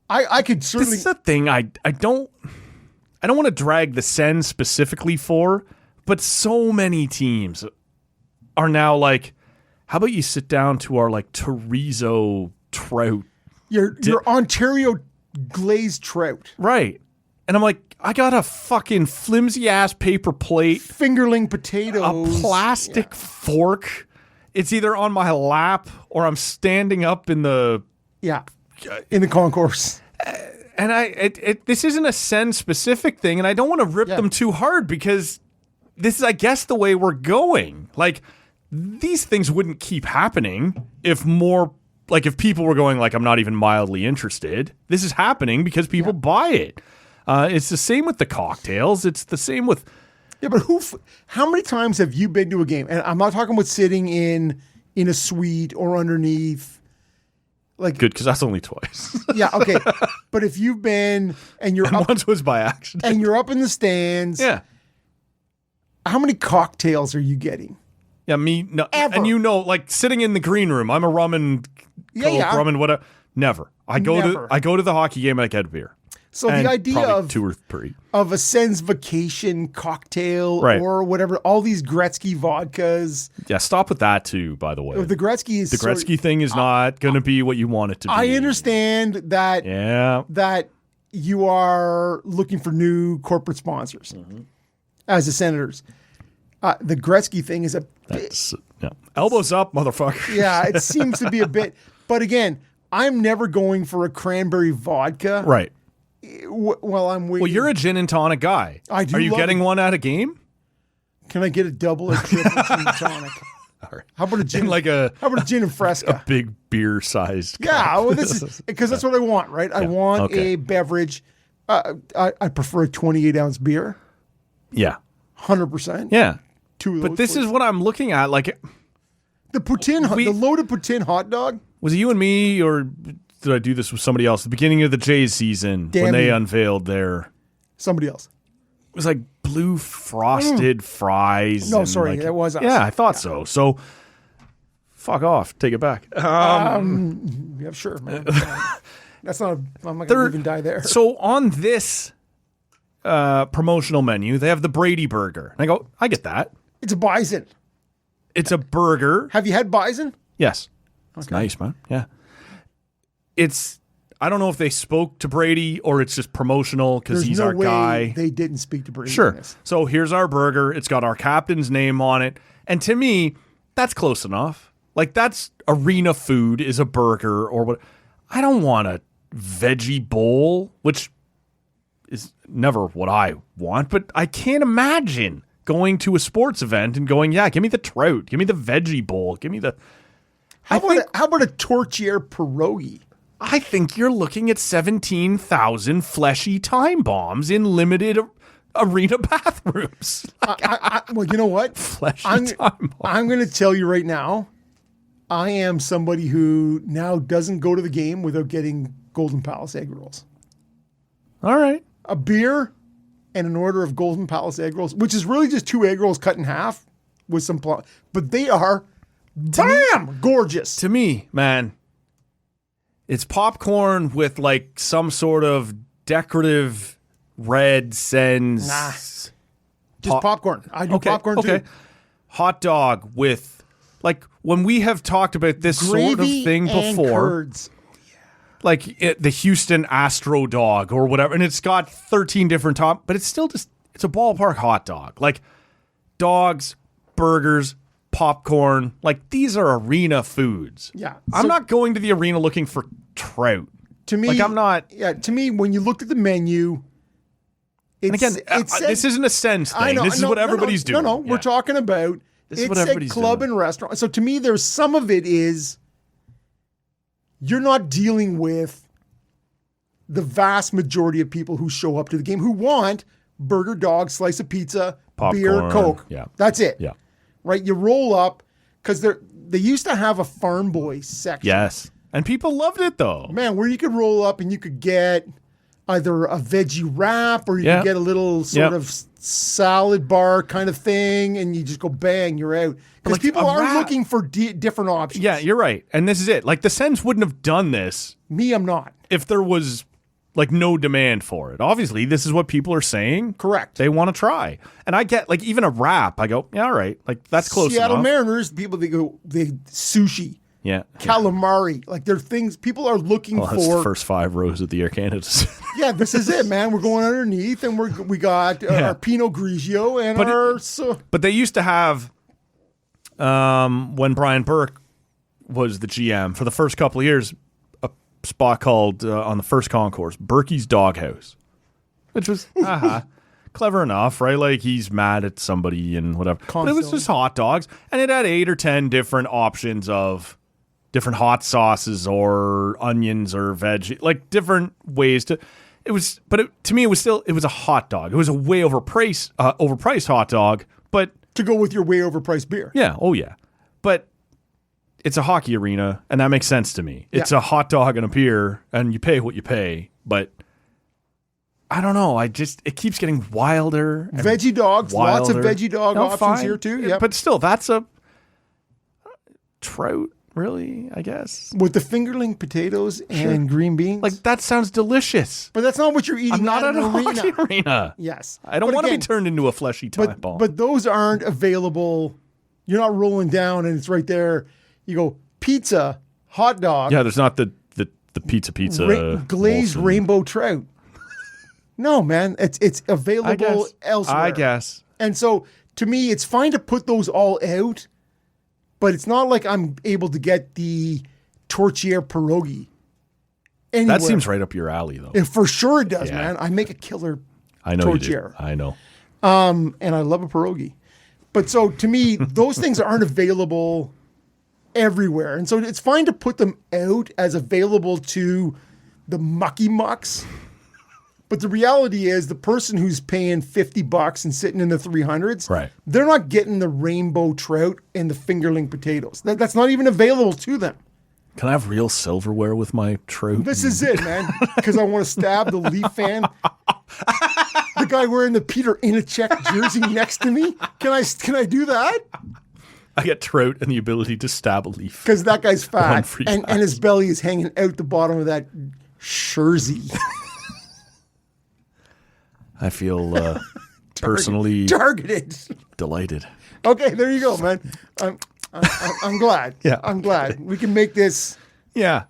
I could This certainly. is the thing I don't want to drag the Sens specifically for, but so many teams are now like, how about you sit down to our like chorizo trout? Your Ontario glazed trout, Right. And I'm like, I got a fucking flimsy ass paper plate, fingerling a potatoes, plastic fork. It's either on my lap or I'm standing up in the. in the concourse. And this isn't a Sens specific thing, and I don't want to rip them too hard because this is, I guess, the way we're going. Like, these things wouldn't keep happening if people were going like, I'm not even mildly interested. This is happening because people buy it. It's the same with the cocktails. It's the same with. Yeah, but how many times have you been to a game? And I'm not talking about sitting in a suite or underneath. Like, Good, because that's only twice. yeah, okay. But if you've been and you're up Once was by accident. and you're up in the stands, Yeah. how many cocktails are you getting? Yeah, me. No, Ever. and like sitting in the green room, I'm a rum and Coke, rum and whatever. Never. I go to the hockey game and I get a beer. So And the idea probably of 2 or 3. of a Sens vacation cocktail Right. or whatever, all these Gretzky vodkas. Yeah, stop with that too, by the way. The Gretzky is The Gretzky thing is not going to be what you want it to be. I understand that Yeah. that you are looking for new corporate sponsors as the Senators. The Gretzky thing is Elbows up, motherfucker. yeah, it seems to be a bit. But again, I'm never going for a cranberry vodka. Right. While I'm waiting. Well, you're a gin and tonic guy. I do Are you love getting it. one at a game? Can I get a double or triple gin and tonic? All right. How about a gin? In like how about a gin and fresca? big beer-sized Yeah, cup. well, this is because that's what I want, right? I want a beverage. I prefer a 28-ounce beer, Yeah. 100%. Yeah. Two of But those, this please. is what I'm looking at. Like, the poutine, we- the loaded poutine hot dog. was it you and me, or did I do this with somebody else? The beginning of the Jays season, when they unveiled their. Somebody else. It was like blue frosted fries. No, and sorry, like- that was us. Yeah, I thought so. So, fuck off. Take it back. Yeah, sure, man. That's not. I'm not going to even die there. So on this promotional menu, they have the Brady burger. And I go, I get that. It's a bison. It's a burger. Have you had bison? Yes. It's nice, man. Yeah. I don't know if they spoke to Brady or it's just promotional because There's he's no our way guy. they didn't speak to Brady. on Sure. this. So here's our burger. It's got our captain's name on it. And to me, that's close enough. Like, that's arena food is a burger or what. I don't want a veggie bowl, which is never what I want, but I can't imagine going to a sports event and going, yeah, give me the trout, give me the veggie bowl, give me the. How about a tortiere pierogi? I think you're looking at 17,000 fleshy time bombs in limited arena bathrooms. Well, you know what? Fleshy I'm time. going to tell you right now, I am somebody who now doesn't go to the game without getting Golden Palace egg rolls. All right. A beer and an order of Golden Palace egg rolls, which is really just 2 egg rolls cut in half with some but they are gorgeous. To me, man, it's popcorn with like some sort of decorative red sends. Nah. Just popcorn. I do popcorn too. Hot dog with, like, when we have talked about this sort of thing and before, curds. like the Houston Astro dog or whatever, and it's got 13 different but it's still just, it's a ballpark hot dog. Like, dogs, burgers, popcorn, like, these are arena foods. Yeah. I'm not going to the arena looking for trout. To me, like, I'm not. Yeah, to me, when you looked at the menu, And again, this isn't a sense thing. This is what everybody's doing. No, we're talking about. This is what everybody's club doing. and restaurant. So to me, there's some of it is you're not dealing with the vast majority of people who show up to the game who want burger, dog, slice of pizza, beer, Popcorn. Coke. Yeah. That's it. Yeah. Right? You roll up because they used to have a farm boy section. Yes. And people loved it, though. Man, where you could roll up and you could get either a veggie wrap or you could get a little sort of salad bar kind of thing, and you just go bang, you're out. Because Like people a are wrap. looking for different options. Yeah, you're right. And this is it. Like, the Sens wouldn't have done this Me, I'm not. if there was, like, no demand for it. Obviously, this is what people are saying. Correct. They want to try. And I get, like, even a wrap, I go, yeah, all right. Like, that's close Seattle enough. Mariners, people, they sushi, Yeah. calamari. Like, they're things people are looking Well, that's for. the first 5 rows of the Air Canada's. Yeah, this is it, man. We're going underneath, and we got our Pinot Grigio and But they used to have, when Brian Burke was the GM, for the first couple of years, a spot called, on the first concourse, Berkey's Doghouse, which was clever enough, right? Like, he's mad at somebody and whatever. But it was just hot dogs, and it had 8 or 10 different options of different hot sauces or onions or veg, like different ways to. It was, but to me, it was a hot dog. It was a way overpriced hot dog, but to go with your way overpriced beer. yeah, oh yeah, but it's a hockey arena, and that makes sense to me. It's a hot dog and a beer, and you pay what you pay. But I don't know. It keeps getting wilder. And Veggie dogs, lots of veggie dog options fine. here too. Yeah, But still, that's a trout, really, I guess. with the fingerling potatoes and green beans. Like, that sounds delicious. but that's not what you're eating. I'm not at at an a arena. hockey arena. Yes, I don't But want to be again, turned into a fleshy tie ball. But those aren't available. You're not rolling down and it's right there. You go pizza, hot dog, yeah, there's not the pizza glazed Molson. rainbow trout. No, man, it's available elsewhere. I guess. And so to me, it's fine to put those all out, but it's not like I'm able to get the tortilla pierogi anywhere. That seems right up your alley, though. And for sure it does, Yeah. man. I make a killer I know tortilla. you do. I know. And I love a pierogi. But so to me, those things aren't available everywhere. And so it's fine to put them out as available to the mucky mucks. But the reality is the person who's paying $50 and sitting in the 300s, Right. they're not getting the rainbow trout and the fingerling potatoes. That's not even available to them. Can I have real silverware with my trout? This is it, man. Because I want to stab the Leaf fan. The guy wearing the Peter Inachek jersey next to me. Can I do that? I get trout and the ability to stab a leaf. Because that guy's One fat free and his belly is hanging out the bottom of that jersey. I feel personally Targeted. delighted. Okay, there you go, man. I'm glad. Yeah. I'm glad. We can make this. Yeah.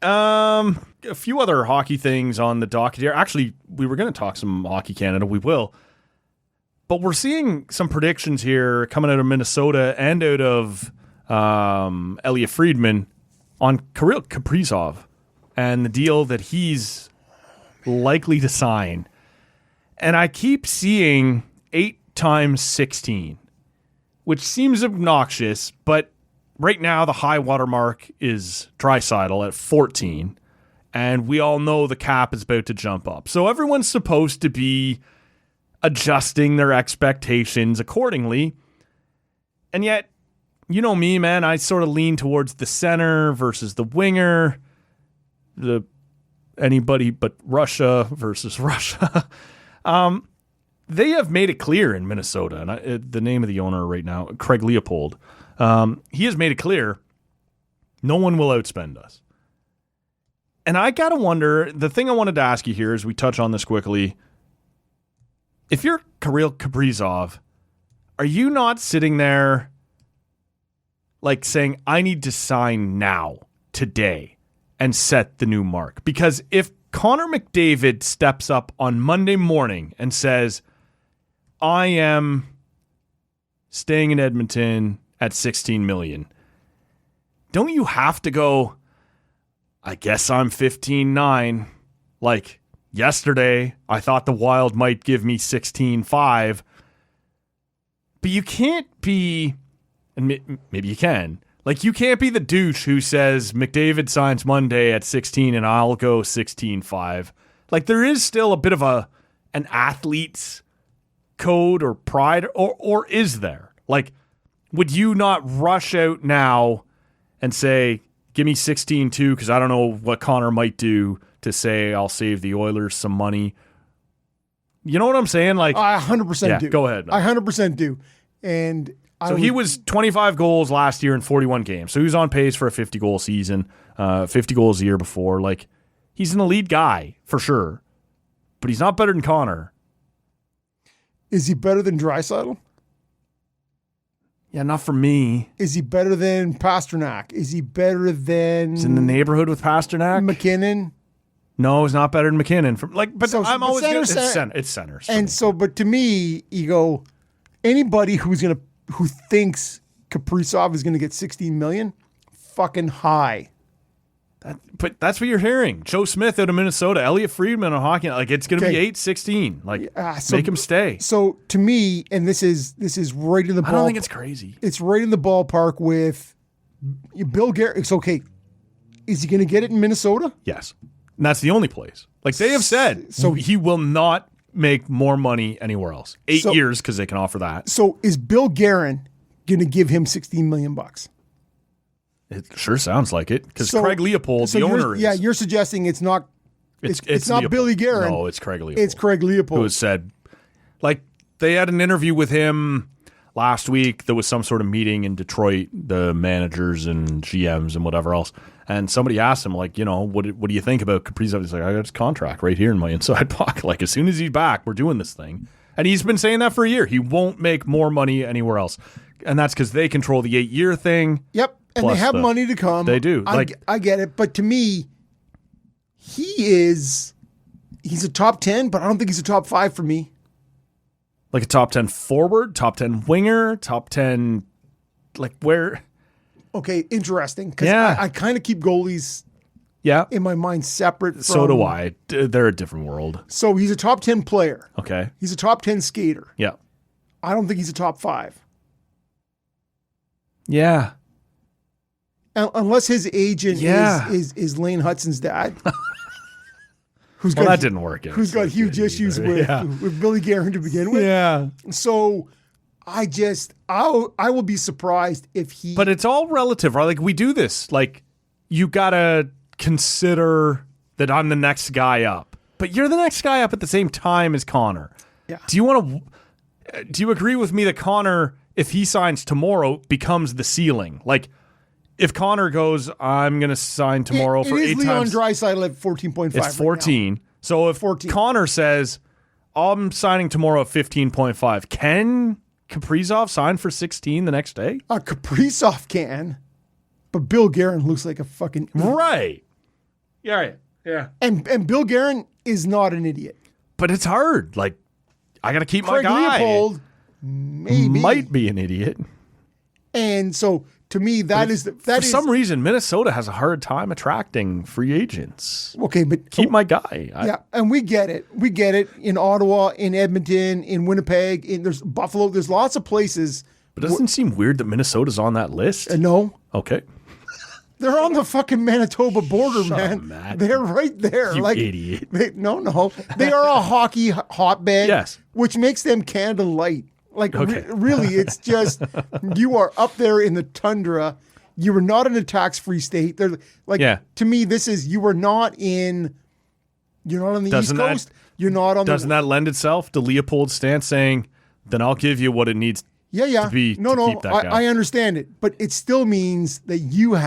A few other hockey things on the docket here. Actually, we were going to talk some Hockey Canada. We will. But we're seeing some predictions here coming out of Minnesota and out of Elliot Friedman on Kirill Kaprizov and the deal that he's likely to sign. And I keep seeing 8 times 16, which seems obnoxious, but right now the high water mark is Draisaitl at 14, and we all know the cap is about to jump up. So everyone's supposed to be adjusting their expectations accordingly. And yet, you know me, man, I sort of lean towards the center versus the winger, the anybody but Russia versus Russia. They have made it clear in Minnesota, and the name of the owner right now, Craig Leopold, he has made it clear no one will outspend us. And I got to wonder, the thing I wanted to ask you here as we touch on this quickly, if you're Kirill Kaprizov, are you not sitting there like saying, I need to sign now, today, and set the new mark? Because if Connor McDavid steps up on Monday morning and says, I am staying in Edmonton at $16 million, don't you have to go, I guess I'm 15-9. Like yesterday, I thought the Wild might give me 16-5. But you can't be, and maybe you can, like you can't be the douche who says McDavid signs Monday at 16 and I'll go 16-5. Like there is still a bit of an athlete's code or pride, or is there? Like, would you not rush out now and say, give me 16-2 because I don't know what Connor might do to say I'll save the Oilers some money? You know what I'm saying? Like, I 100% do. Go ahead. I 100% do. And he was 25 goals last year in 41 games. So he was on pace for a 50-goal season, 50 goals a year before. Like, he's an elite guy for sure, but he's not better than Connor. Is he better than Draisaitl? Yeah, not for me. Is he better than Pasternak? Is he better than... He's in the neighborhood with Pasternak. McKinnon? No, he's not better than McKinnon. I'm always center, it's centers. And so, but to me, you go, anybody who thinks Kaprizov is going to get $16 million, fucking high. But that's what you're hearing. Joe Smith out of Minnesota, Elliot Friedman on hockey. Like, it's going to be 8-16. Like, make him stay. So to me, and this is right in the ballpark. I don't think it's crazy. It's right in the ballpark with Bill Guerin. It's okay. Is he going to get it in Minnesota? Yes. And that's the only place. Like they have said, so he will not make more money anywhere else. 8 years because they can offer that. So is Bill Guerin going to give him $16 million? It sure sounds like it because Craig Leopold, the owner, is. Yeah, you're suggesting it's not. It's not Leopold. Billy Guerin. No, it's Craig Leopold. It's Craig Leopold who has said, like they had an interview with him last week. There was some sort of meeting in Detroit, the managers and GMs and whatever else. And somebody asked him, like, you know, what do you think about Kaprizov? He's like, I got his contract right here in my inside pocket. Like, as soon as he's back, we're doing this thing. And he's been saying that for a year. He won't make more money anywhere else. And that's because they control the 8-year thing. Yep. And they have money to come. They do. I get it. But to me, he's a top 10, but I don't think he's a top 5 for me. Like a top 10 forward, top 10 winger, top 10, like where? Okay, interesting. Because I kind of keep goalies in my mind separate from... So do I. They're a different world. So he's a top 10 player. Okay. He's a top 10 skater. Yeah. I don't think he's a top 5. Yeah. Unless his agent is Lane Hudson's dad. That didn't work out. Who's got huge issues with Billy Guerin to begin with. Yeah. So I will be surprised if he... But it's all relative, right? Like we do this. Like you got to consider that I'm the next guy up. But you're the next guy up at the same time as Connor. Yeah. Do you agree with me that Connor, if he signs tomorrow, becomes the ceiling? Like if Connor goes, I'm going to sign tomorrow for 8 times. Leon Draisaitl at 14.5. It's 14. So if 14. Connor says, I'm signing tomorrow at 15.5, can Kaprizov sign for 16 the next day? Kaprizov can, but Bill Guerin looks like a fucking idiot. Right. Yeah, right. Yeah. And Bill Guerin is not an idiot. But it's hard. Like, I got to keep Craig my guy. Leopold might be an idiot. And so to me, for some reason, Minnesota has a hard time attracting free agents. Okay, but keep my guy. And we get it. We get it in Ottawa, in Edmonton, in Winnipeg, there's Buffalo. There's lots of places. But it doesn't seem weird that Minnesota's on that list. No. Okay. They're on the fucking Manitoba border, Shut man. up, Matt. They're right there. You idiot. No. They are a hockey hotbed, Yes. which makes them Canada Light. Like, Okay. really, it's just, you are up there in the tundra. You are not in a tax-free state. They're like, Yeah. to me, this is, you're not on the East Coast. You're not on Doesn't that lend itself to Leopold's stance saying, then I'll give you what it needs Yeah. to be No, to keep that guy? I understand it, but it still means that you've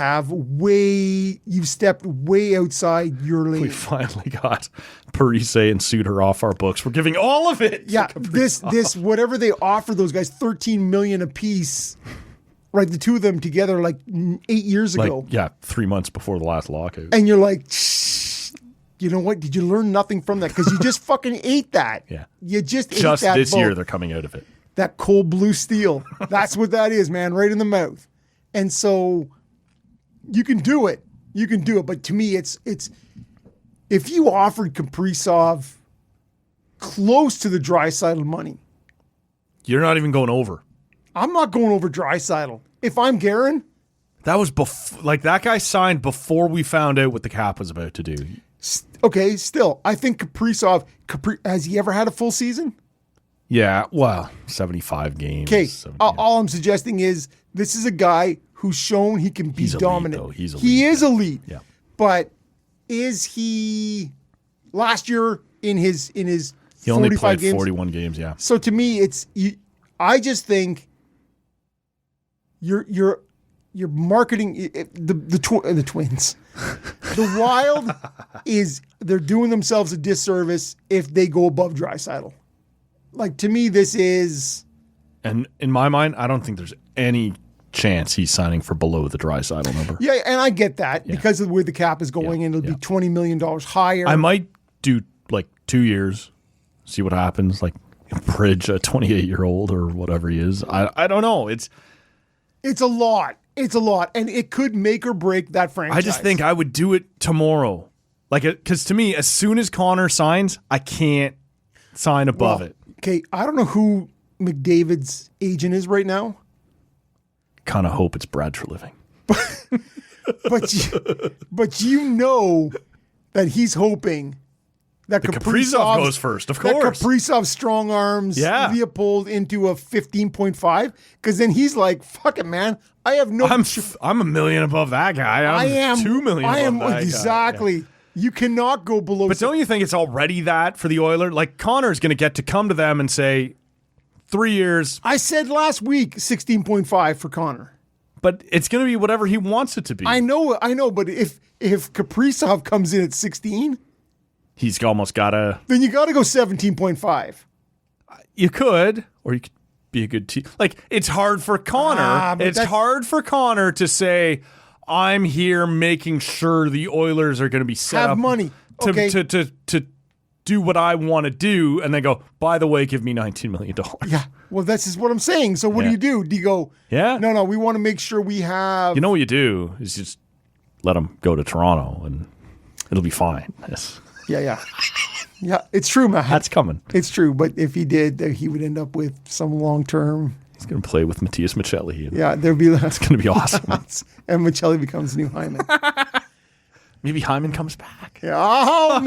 stepped way outside your lane. We finally got Parise and Suter off our books. We're giving all of it. Yeah, to this whatever they offer those guys, $13 million a piece, right? The two of them together, like 8 years ago, 3 months before the last lockout. and you're like, you know what? Did you learn nothing from that? Because you just fucking ate that. Yeah. You just ate Just that this year, boat. they're coming out of it. That cold blue steel. That's what that is, man, right in the mouth. And so you can do it. You can do it. But to me, it's if you offered Kaprizov close to the Draisaitl money, You're not even going over. I'm not going over Draisaitl. If I'm Guerin, That was that guy signed before we found out what the cap was about to do. okay, still, I think Kaprizov, has he ever had a full season? Yeah, well, 75 games. Okay, 70, all I'm suggesting is this is a guy who's shown he can be He's elite, dominant. though. He's He elite, is elite. Yeah. But is last year in his He only 45 played games? 41 games, yeah. So to me, I just think you're marketing the Twins. The Wild they're doing themselves a disservice if they go above Draisaitl. Like, to me, this is... And in my mind, I don't think there's any chance he's signing for below the Draisaitl number. Yeah, and I get that because of the way the cap is going, and it'll be $20 million higher. I might do like 2 years, see what happens, like bridge a 28-year-old or whatever he is. I don't know. It's a lot. It's a lot, and it could make or break that franchise. I just think I would do it tomorrow. Like, because to me, as soon as Connor signs, I can't sign above it. Okay, I don't know who McDavid's agent is right now. Kind of hope it's Brad Treliving. But you know that he's hoping that Kaprizov goes first, of that course. Kaprizov strong arms Leopold into a 15.5, because then he's like, fuck it, man. I have no... I'm a million above that guy. I am 2 million above that exactly. guy. You cannot go below... But don't you think it's already that for the Oilers? Like, Connor's going to get to come to them and say, 3 years. I said last week 16.5 for Connor. But it's going to be whatever he wants it to be. I know, but if Kaprizov comes in at 16... He's almost got to... Then you got to go 17.5. You could, or you could be a good team. Like, it's hard for Connor. It's hard for Connor to say, I'm here making sure the Oilers are going to be set up money. To do what I want to do, and then go, by the way, give me $19 million. Yeah. Well, that's just what I'm saying. So what do you do? Do you go, no, we want to make sure we have... You know what you do is just let him go to Toronto, and it'll be fine. Yes. Yeah. Yeah, it's true, Matt. That's coming. It's true, but if he did, he would end up with some long-term... He's going to play with Matthias Michelli. Yeah, there'd be... That's going to be awesome. And Michelli becomes the new Hyman. Maybe Hyman comes back. Yeah. Oh,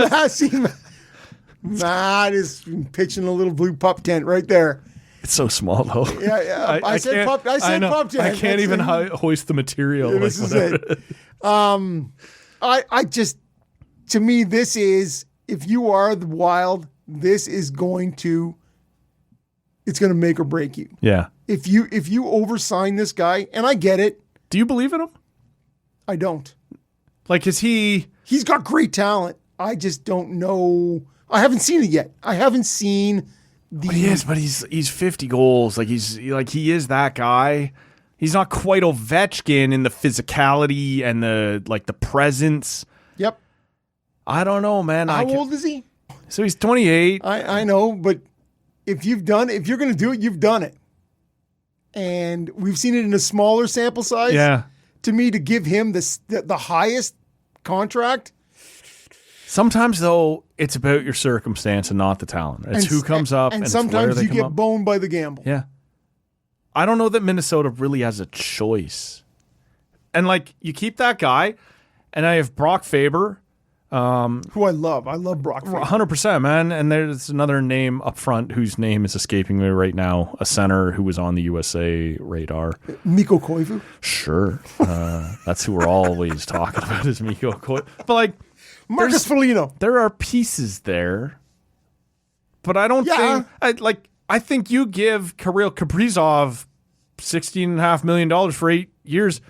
Matt is pitching a little blue pup tent right there. It's so small, though. Yeah. I said pup tent. I can't even hoist the material. Yeah, this is it. I just... To me, this is, if you are the Wild, this is going to, it's going to make or break you. Yeah. If you oversign this guy, and I get it. Do you believe in him? I don't. Like, is he... He's got great talent. I just don't know. I haven't seen it yet. I haven't seen the... But he's 50 goals. Like, he is that guy. He's not quite Ovechkin in the physicality and the presence. Yep. I don't know, man. How old is he? So he's 28. I know, but if you're going to do it, you've done it. And we've seen it in a smaller sample size. Yeah. To me, to give him the highest contract. Sometimes, though, it's about your circumstance and not the talent. It's who comes up. And sometimes you get boned by the gamble. Yeah. I don't know that Minnesota really has a choice. And like you keep that guy, and I have Brock Faber, who I love. I love Brock Faber. 100%, man. And there's another name up front whose name is escaping me right now, a center who was on the USA radar. Mikko Koivu. Sure. That's who we're always talking about is Mikko Koivu. But like Marcus Foligno. there are pieces there, but I don't think I think you give Kirill Kaprizov $16.5 million for 8 years,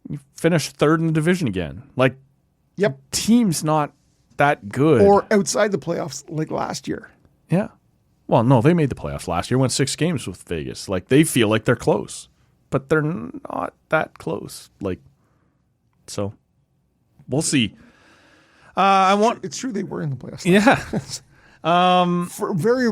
you finish third in the division again. Like, Yep. team's not that good. Or outside the playoffs like last year. Yeah. Well, no, they made the playoffs last year, went 6 games with Vegas. Like, they feel like they're close, but they're not that close. Like, so we'll see. It's true they were in the playoffs. Yeah. For very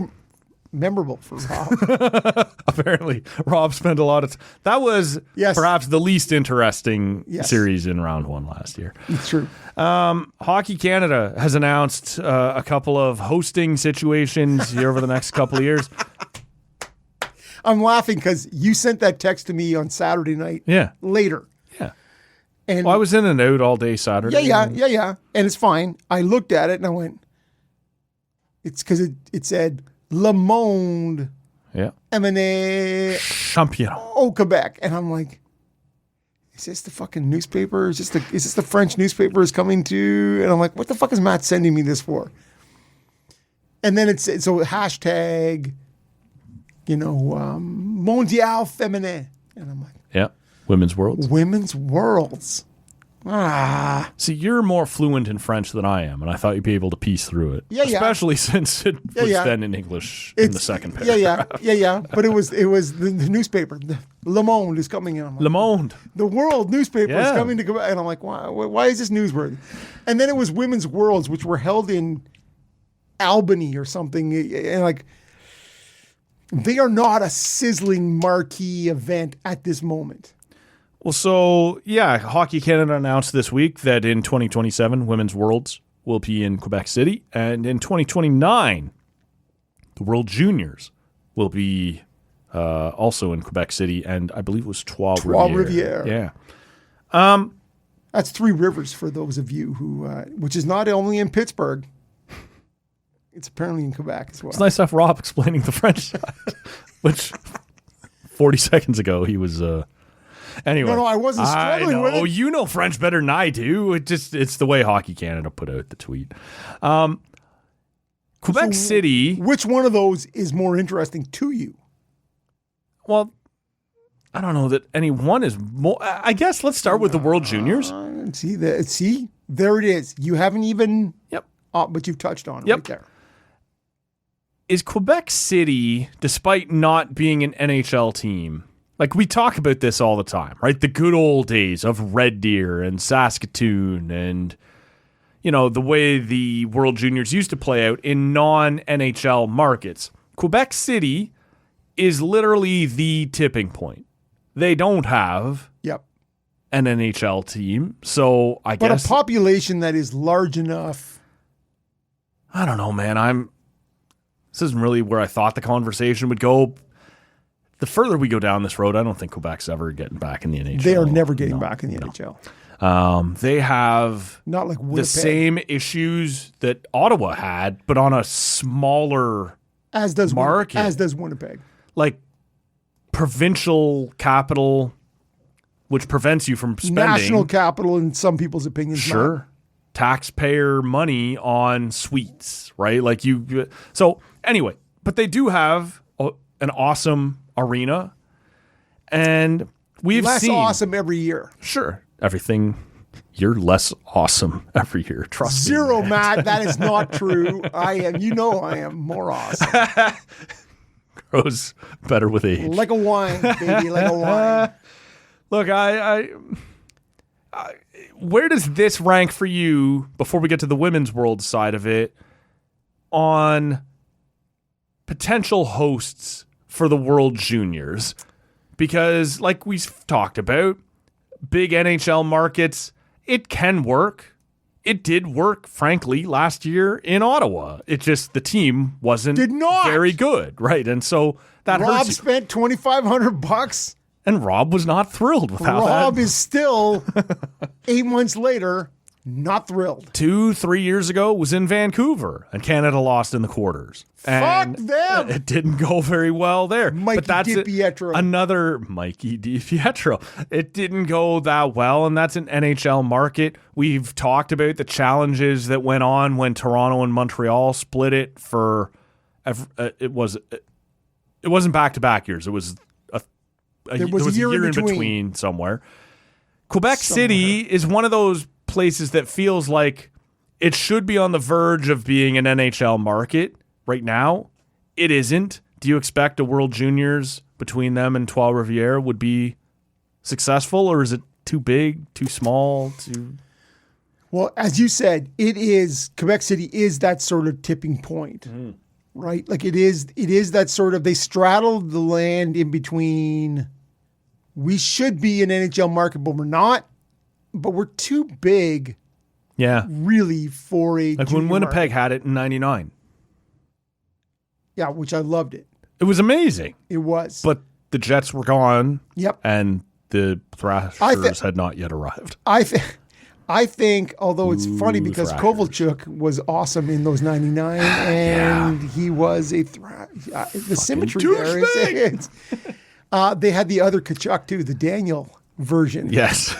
memorable for Rob. Apparently, Rob spent a lot of that was Yes. perhaps the least interesting Yes. series in round 1 last year. It's true. Hockey Canada has announced a couple of hosting situations here over the next couple of years. I'm laughing because you sent that text to me on Saturday night. Yeah. Later. Yeah. And Well, I was in and out all day Saturday. Yeah. And it's fine. I looked at it and I went, it's because it said Le Monde Yeah. Emene Champion. au Quebec. And I'm like, is this the fucking newspaper? Is this the French newspaper is coming to? And I'm like, what the fuck is Matt sending me this for? And then it's so hashtag, Mondial Féminin. And I'm like, Yeah. Women's Worlds. Women's Worlds. See, you're more fluent in French than I am, and I thought you'd be able to piece through it. Yeah. Especially since it was yeah. then in English in the second paragraph. Yeah. But it was the newspaper. The Le Monde is coming in. I'm like, Le Monde. The World newspaper is Yeah. coming to Quebec. And I'm like, why is this newsworthy? And then it was Women's Worlds, which were held in Albany or something. And like, they are not a sizzling marquee event at this moment. Well, so, yeah, Hockey Canada announced this week that in 2027, Women's Worlds will be in Quebec City. And in 2029, the World Juniors will be also in Quebec City. And I believe it was Trois-Rivières. Yeah. That's 3 Rivers for those of you who, which is not only in Pittsburgh. It's apparently in Quebec as well. It's nice to have Rob explaining the French side, which 40 seconds ago he was... Anyway, No, I wasn't struggling with it. Oh, you know French better than I do. It's the way Hockey Canada put out the tweet. Quebec City. Which one of those is more interesting to you? Well, I don't know that any one is more. I guess let's start with the World Juniors. See, there it is. You haven't even. Yep. But you've touched on it Yep. right there. Is Quebec City, despite not being an NHL team, like we talk about this all the time, right? The good old days of Red Deer and Saskatoon and, the way the World Juniors used to play out in non-NHL markets. Quebec City is literally the tipping point. They don't have Yep. an NHL team, so I But guess... a population that is large enough. I don't know, man. This isn't really where I thought the conversation would go. The further we go down this road, I don't think Quebec's ever getting back in the NHL. They are never getting back in the NHL. They have Not like Winnipeg. the same issues that Ottawa had, but on a smaller, as does market. As does Winnipeg. like, provincial capital, which prevents you from spending. National capital, in some people's opinions. Sure. Taxpayer money on suites, right? Like you. So anyway, but they do have an awesome arena, and we've Less seen awesome every year. Sure, everything. You're less awesome every year. Trust me. Zero, man. Matt. That is not true. I am. I am more awesome. Grows better with age. Like a wine, baby. Like a wine. Look, I where does this rank for you before we get to the women's world side of it on potential hosts for the World Juniors? Because like we've talked about, big NHL markets, it can work. It did work, frankly, last year in Ottawa. It just, the team wasn't Did not. very good, right? And so that Rob hurts you. spent $2,500 And Rob was not thrilled with how Rob that. is still 8 months later not thrilled. 2-3 years ago was in Vancouver, and Canada lost in the quarters. Fuck And them. It didn't go very well there. Mikey but that's DiPietro. another Mikey DiPietro. It didn't go that well, and that's an NHL market. We've talked about the challenges that went on when Toronto and Montreal split it for. It wasn't back-to-back years. It was there was a year in between somewhere. Quebec City is one of those places that feels like it should be on the verge of being an NHL market right now. It isn't. Do you expect a World Juniors between them and Trois Rivières would be successful, or is it too big, too small, too... Well, as you said, it is Quebec City is that sort of tipping point, right? Like it is that sort of, they straddle the land in between. We should be an NHL market, but we're not. But we're too big, Yeah. really, for a Like when junior Winnipeg market. had it in 99. Yeah, which I loved it. It was amazing. It was. But the Jets were gone. Yep. And the Thrashers had not yet arrived. I think, although it's funny because Thrashers. Kovalchuk was awesome in those 99, and he was the symmetry there. Is, they had the other Kachuk too, the Daniel version. Yes.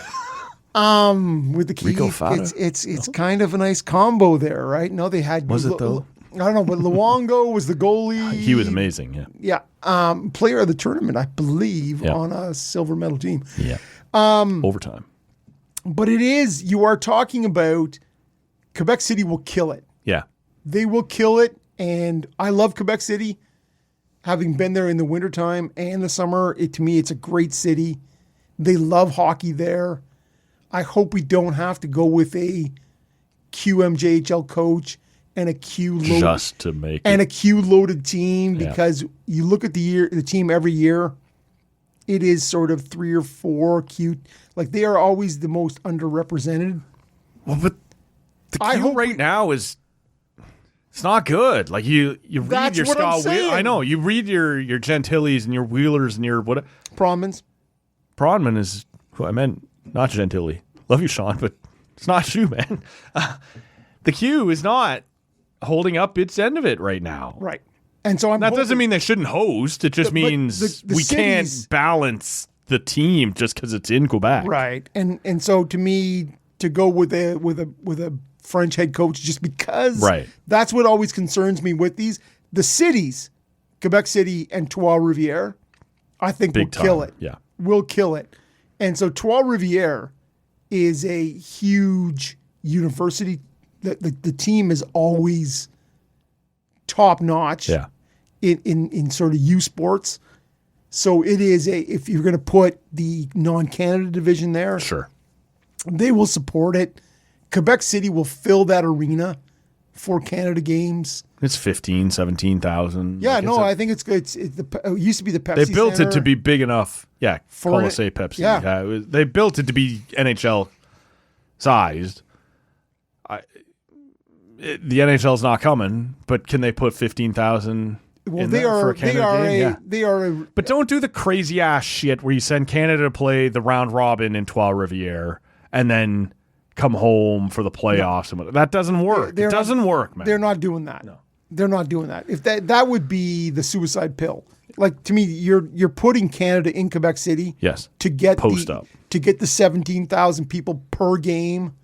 With the Rico Keith, Fata? it's kind of a nice combo there, right? No, they had. Was it though? I don't know, but Luongo was the goalie. He was amazing, yeah. Yeah. Player of the tournament, I believe, Yeah. on a silver medal team. Yeah. Overtime. But you are talking about Quebec City will kill it. Yeah. They will kill it. And I love Quebec City. Having been there in the wintertime and the summer, to me, it's a great city. They love hockey there. I hope we don't have to go with a QMJHL coach and a Q loaded Just to make and it. a Q loaded team, Yeah. because you look at the team every year, it is sort of 3 or 4 Q. Like they are always the most underrepresented. Well, but the I Q hope right now is it's not good. Like you read That's your what I'm Scott saying. I know. You read your Gentilis and your Wheelers and your what Promens. Pronman is who I meant, not Gentili. Love you, Sean, but it's not you, man. The Q is not holding up its end of it right now. Right. And so That doesn't mean they shouldn't host. It just But means the we cities- can't balance the team just because it's in Quebec. Right. And so to me, to go with a French head coach just because Right. that's what always concerns me with the cities, Quebec City and Trois Rivières, I think Big will kill time. it. Yeah. Will kill it. And so Trois Rivières is a huge university. The team is always top notch Yeah. in sort of U sports. So it is if you're going to put the non-Canada division there, Sure. they will support it. Quebec City will fill that arena for Canada games. It's 15, 17,000. Yeah, Like, no, it's a- I think it used to be the Pepsi They built Center. it to be big enough. Yeah, For Colisée it- Pepsi. yeah. They built it to be NHL sized. The NHL's not coming, but can they put 15,000 Well, in they there for are a Canada game? Yeah. they are a But don't do the crazy ass shit where you send Canada to play the round robin in Trois Rivières and then come home for the playoffs. That doesn't work. They're It doesn't work, man. They're not doing that. No. They're not doing that. If that would be the suicide pill. Like to me, you're putting Canada in Quebec City. Yes. To get Post up. to get the 17,000 people per game,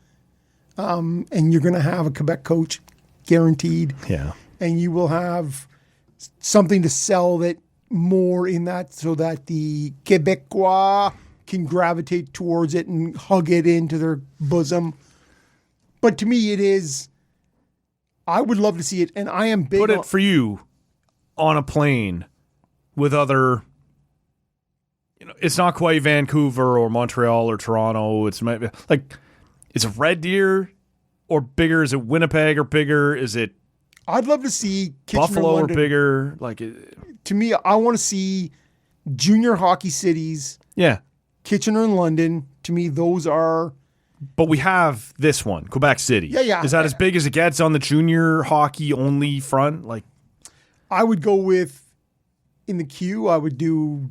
and you're going to have a Quebec coach guaranteed. Yeah. And you will have something to sell that more in that, so that the Quebecois can gravitate towards it and hug it into their bosom. But to me, it is. I would love to see it, and I am big. Put it for you on a plane with other. It's not quite Vancouver or Montreal or Toronto. It's like, is it Red Deer or bigger? Is it Winnipeg or bigger? Is it I'd love to see Kitchener, Buffalo London. or bigger? Like, To me, I want to see junior hockey cities, yeah. Kitchener and London. To me, those are. But we have this one, Quebec City. Yeah. Is that as big as it gets on the junior hockey only front? Like, I would go with in the queue. I would do.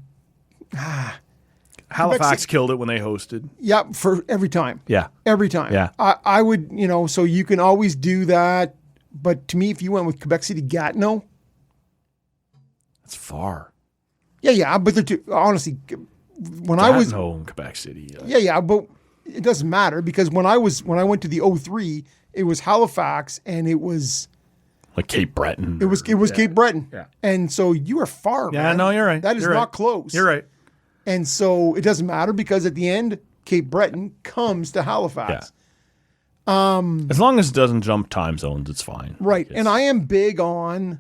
Halifax killed it when they hosted. Yeah, for every time. Yeah. Every time. Yeah. I would, so you can always do that. But to me, if you went with Quebec City Gatineau, It's far. yeah, but honestly, when I was in Quebec City. Yeah, but it doesn't matter because when I went to the 03, it was Halifax and it was Like Cape Breton. It was Cape Breton. Yeah. And so you are far, Yeah, man. no, you're right. That is You're not right. close. You're right. And so it doesn't matter because at the end, Cape Breton comes to Halifax. As long as it doesn't jump time zones, it's fine. Right. And I am big on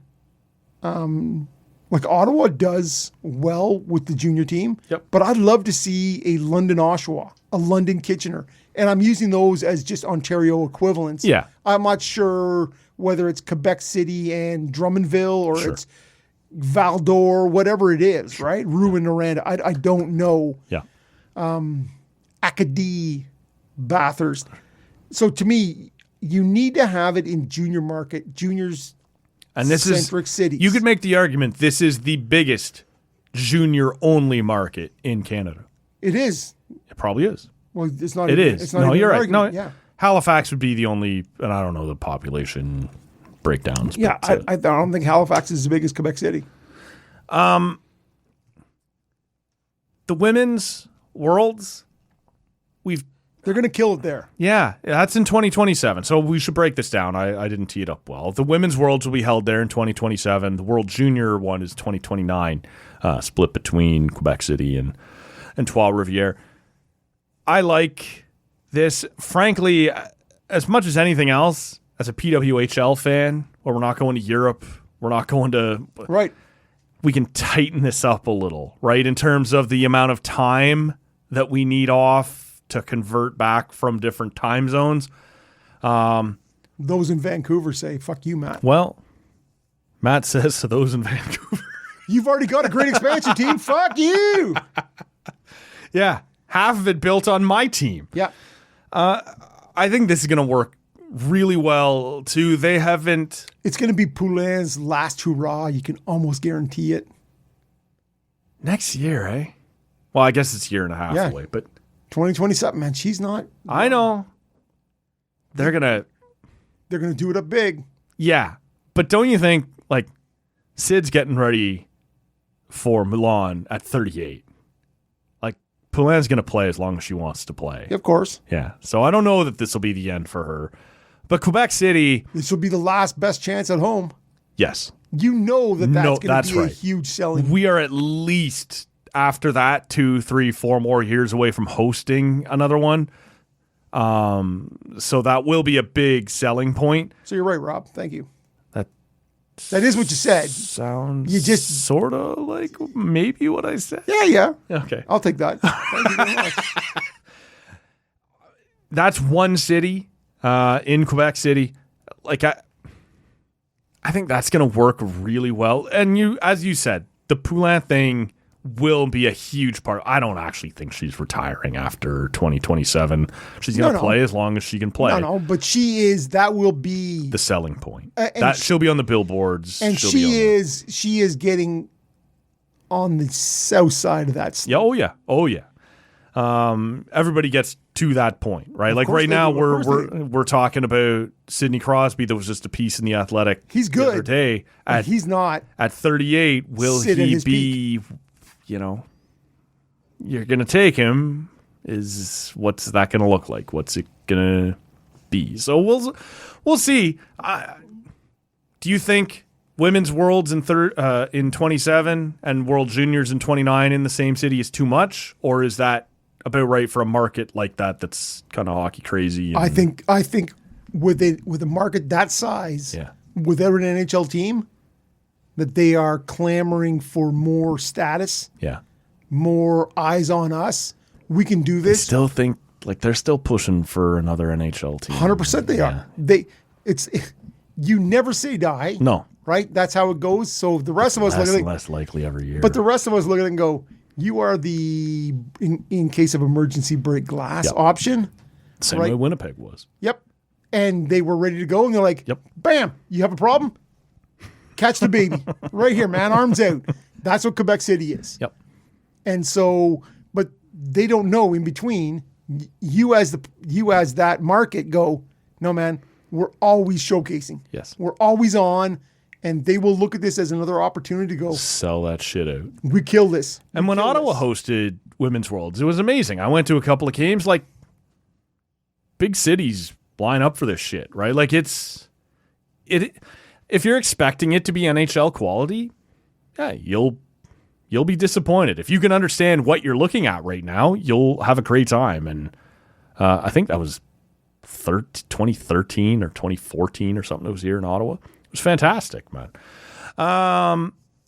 like Ottawa does well with the junior team. Yep. But I'd love to see a London Oshawa, a London Kitchener. And I'm using those as just Ontario equivalents. Yeah. I'm not sure whether it's Quebec City and Drummondville or it's Val-d'Or, whatever it is, right? Rouyn-Noranda. I don't know. Yeah. Acadie, Bathurst. So to me, you need to have it in junior market, juniors And this centric is cities. You could make the argument this is the biggest junior only market in Canada. It is. It probably is. Well, it's not. It even, is. It's not No, even you're an right. No, argument. Yeah. Halifax would be the only, and I don't know the population breakdowns. Yeah, but, I don't think Halifax is as big as Quebec City. the women's worlds, They're going to kill it there. yeah, that's in 2027. So we should break this down. I didn't tee it up well. The women's worlds will be held there in 2027. The World Junior one is 2029, split between Quebec City and Trois-Rivières. I like this, frankly, as much as anything else, as a PWHL fan, where we're not going to Europe, we're not going to... Right. We can tighten this up a little, right, in terms of the amount of time that we need off to convert back from different time zones. Those in Vancouver say, fuck you, Matt. Well, Matt says to those in Vancouver. You've already got a great expansion team. Fuck you. Yeah, half of it built on my team. Yeah. I think this is going to work really well, too. They haven't... It's going to be Poulin's last hurrah. You can almost guarantee it. Next year, eh? Well, I guess it's a year and a half Yeah. away, but... 2027, man. She's not. I know. They're going to... They're going to do it up big. Yeah, but don't you think, like, Sid's getting ready for Milan at 38? Like, Poulin's going to play as long as she wants to play. Of course. Yeah, so I don't know that this will be the end for her. But Quebec City... This will be the last best chance at home. Yes. You know that's No, going that's to be a right. huge selling. We are at least, after that, 2, 3, 4 more years away from hosting another one. So that will be a big selling point. So you're right, Rob. Thank you. That That is what you said. sounds You just- sort of like maybe what I said. Yeah. Okay. I'll take that. Thank you very much. That's one city in Quebec City. Like I think that's going to work really well. And as you said, the Poulin thing will be a huge part. I don't actually think she's retiring after 2027. She's going to No. play as long as she can play. No, but she is. That will be. The selling point. and That she- she'll be on the billboards. And She'll be on she is getting on the south side of that. Yeah, oh yeah. Everybody gets to that point, right? Like course right they now, do. Of course they we're talking about Sidney Crosby. There was just a piece in the Athletic. He's the other good. day But he's not. at 38. Will Sit in he his be? You're gonna take him. What's that gonna look like? What's it gonna be? So we'll see. Do you think women's worlds in 27 and world juniors in 29 in the same city is too much, or is that about right for a market like that that's kind of hockey crazy? I think with a market that size, Yeah. without an NHL team, that they are clamoring for more status, Yeah. more eyes on us. We can do I this. still think like they're still pushing for another NHL team. 100% they are. You never say die. No. Right? That's how it goes. So the rest of us Less look at and it, less likely every year. but the rest of us look at it and go, you are the in case of emergency break glass Yep. option. Same right. way Winnipeg was. Yep. And they were ready to go and they're like, Yep. bam, you have a problem? Catch the baby. Right here, man, arms out. That's what Quebec City is. Yep. And so, but they don't know in between. You as that market go, no man, we're always showcasing. Yes. We're always on, and they will look at this as another opportunity to go, Sell that shit out. we kill this. And when Ottawa hosted Women's Worlds, it was amazing. I went to a couple of games. Like, big cities line up for this shit, right? Like, if you're expecting it to be NHL quality, yeah, you'll be disappointed. If you can understand what you're looking at right now, you'll have a great time. And I think that was 2013 or 2014 or something that was here in Ottawa. It was fantastic, man.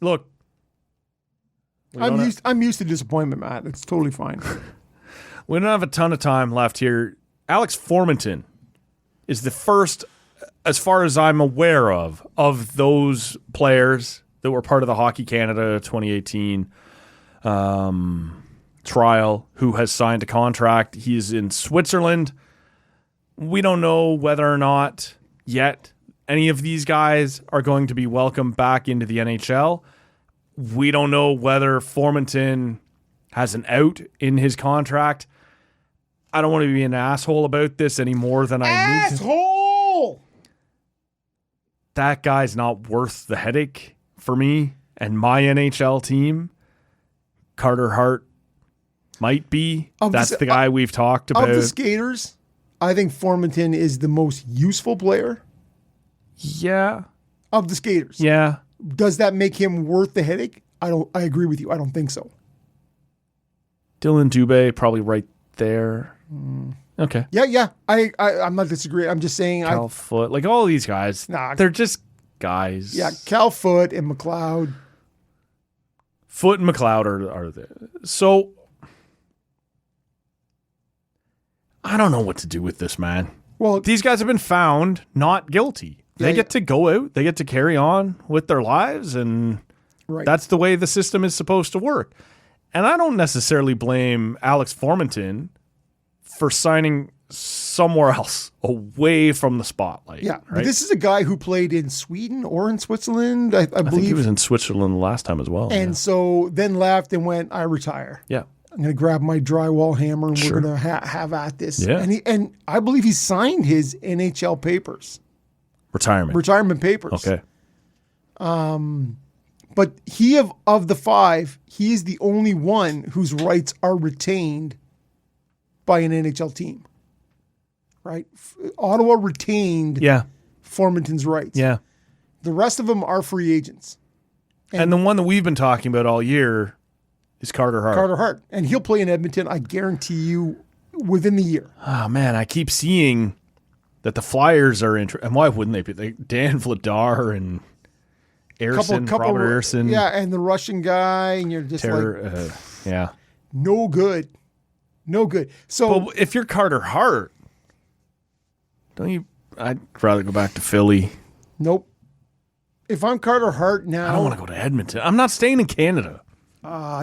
Look, I'm used to disappointment, Matt. It's totally fine. we don't have a ton of time left here. Alex Formenton is the first, as far as I'm aware of those players that were part of the Hockey Canada 2018 trial who has signed a contract. He's in Switzerland. We don't know whether or not yet any of these guys are going to be welcomed back into the NHL. We don't know whether Formenton has an out in his contract. I don't want to be an asshole about this any more than I need to. Asshole! That guy's not worth the headache for me and my NHL team. Carter Hart might be. That's the guy we've talked about. Of the skaters, I think Formenton is the most useful player. Yeah. Of the skaters. Yeah. Does that make him worth the headache? I agree with you. I don't think so. Dylan Dubé, probably right there. Okay. Yeah. I'm not disagreeing. I'm just saying. Cal Foote. Like all these guys, they're just guys. Yeah, Cal Foote and McLeod. Foote and McLeod are there. So, I don't know what to do with this, man. Well, these guys have been found not guilty. They get to go out. They get to carry on with their lives, and that's the way the system is supposed to work. And I don't necessarily blame Alex Formenton for signing somewhere else away from the spotlight. Yeah, right? But this is a guy who played in Sweden or in Switzerland, I believe. Think he was in Switzerland the last time as well. And so then left and went, I retire. Yeah. I'm going to grab my drywall hammer and we're going to have at this. Yeah. And I believe he signed his NHL papers. Retirement papers. Okay. But he of the five, he is the only one whose rights are retained by an NHL team. Right? Ottawa retained Formenton's rights. Yeah. The rest of them are free agents. And the one that we've been talking about all year is Carter Hart. And he'll play in Edmonton, I guarantee you, within the year. Oh, man, I keep seeing that the Flyers are interested. And why wouldn't they be? Dan Vladar and Robert Aarson. Yeah, and the Russian guy, and you're just no good. No good. So, but if you're Carter Hart, I'd rather go back to Philly. Nope. If I'm Carter Hart now, I don't want to go to Edmonton. I'm not staying in Canada.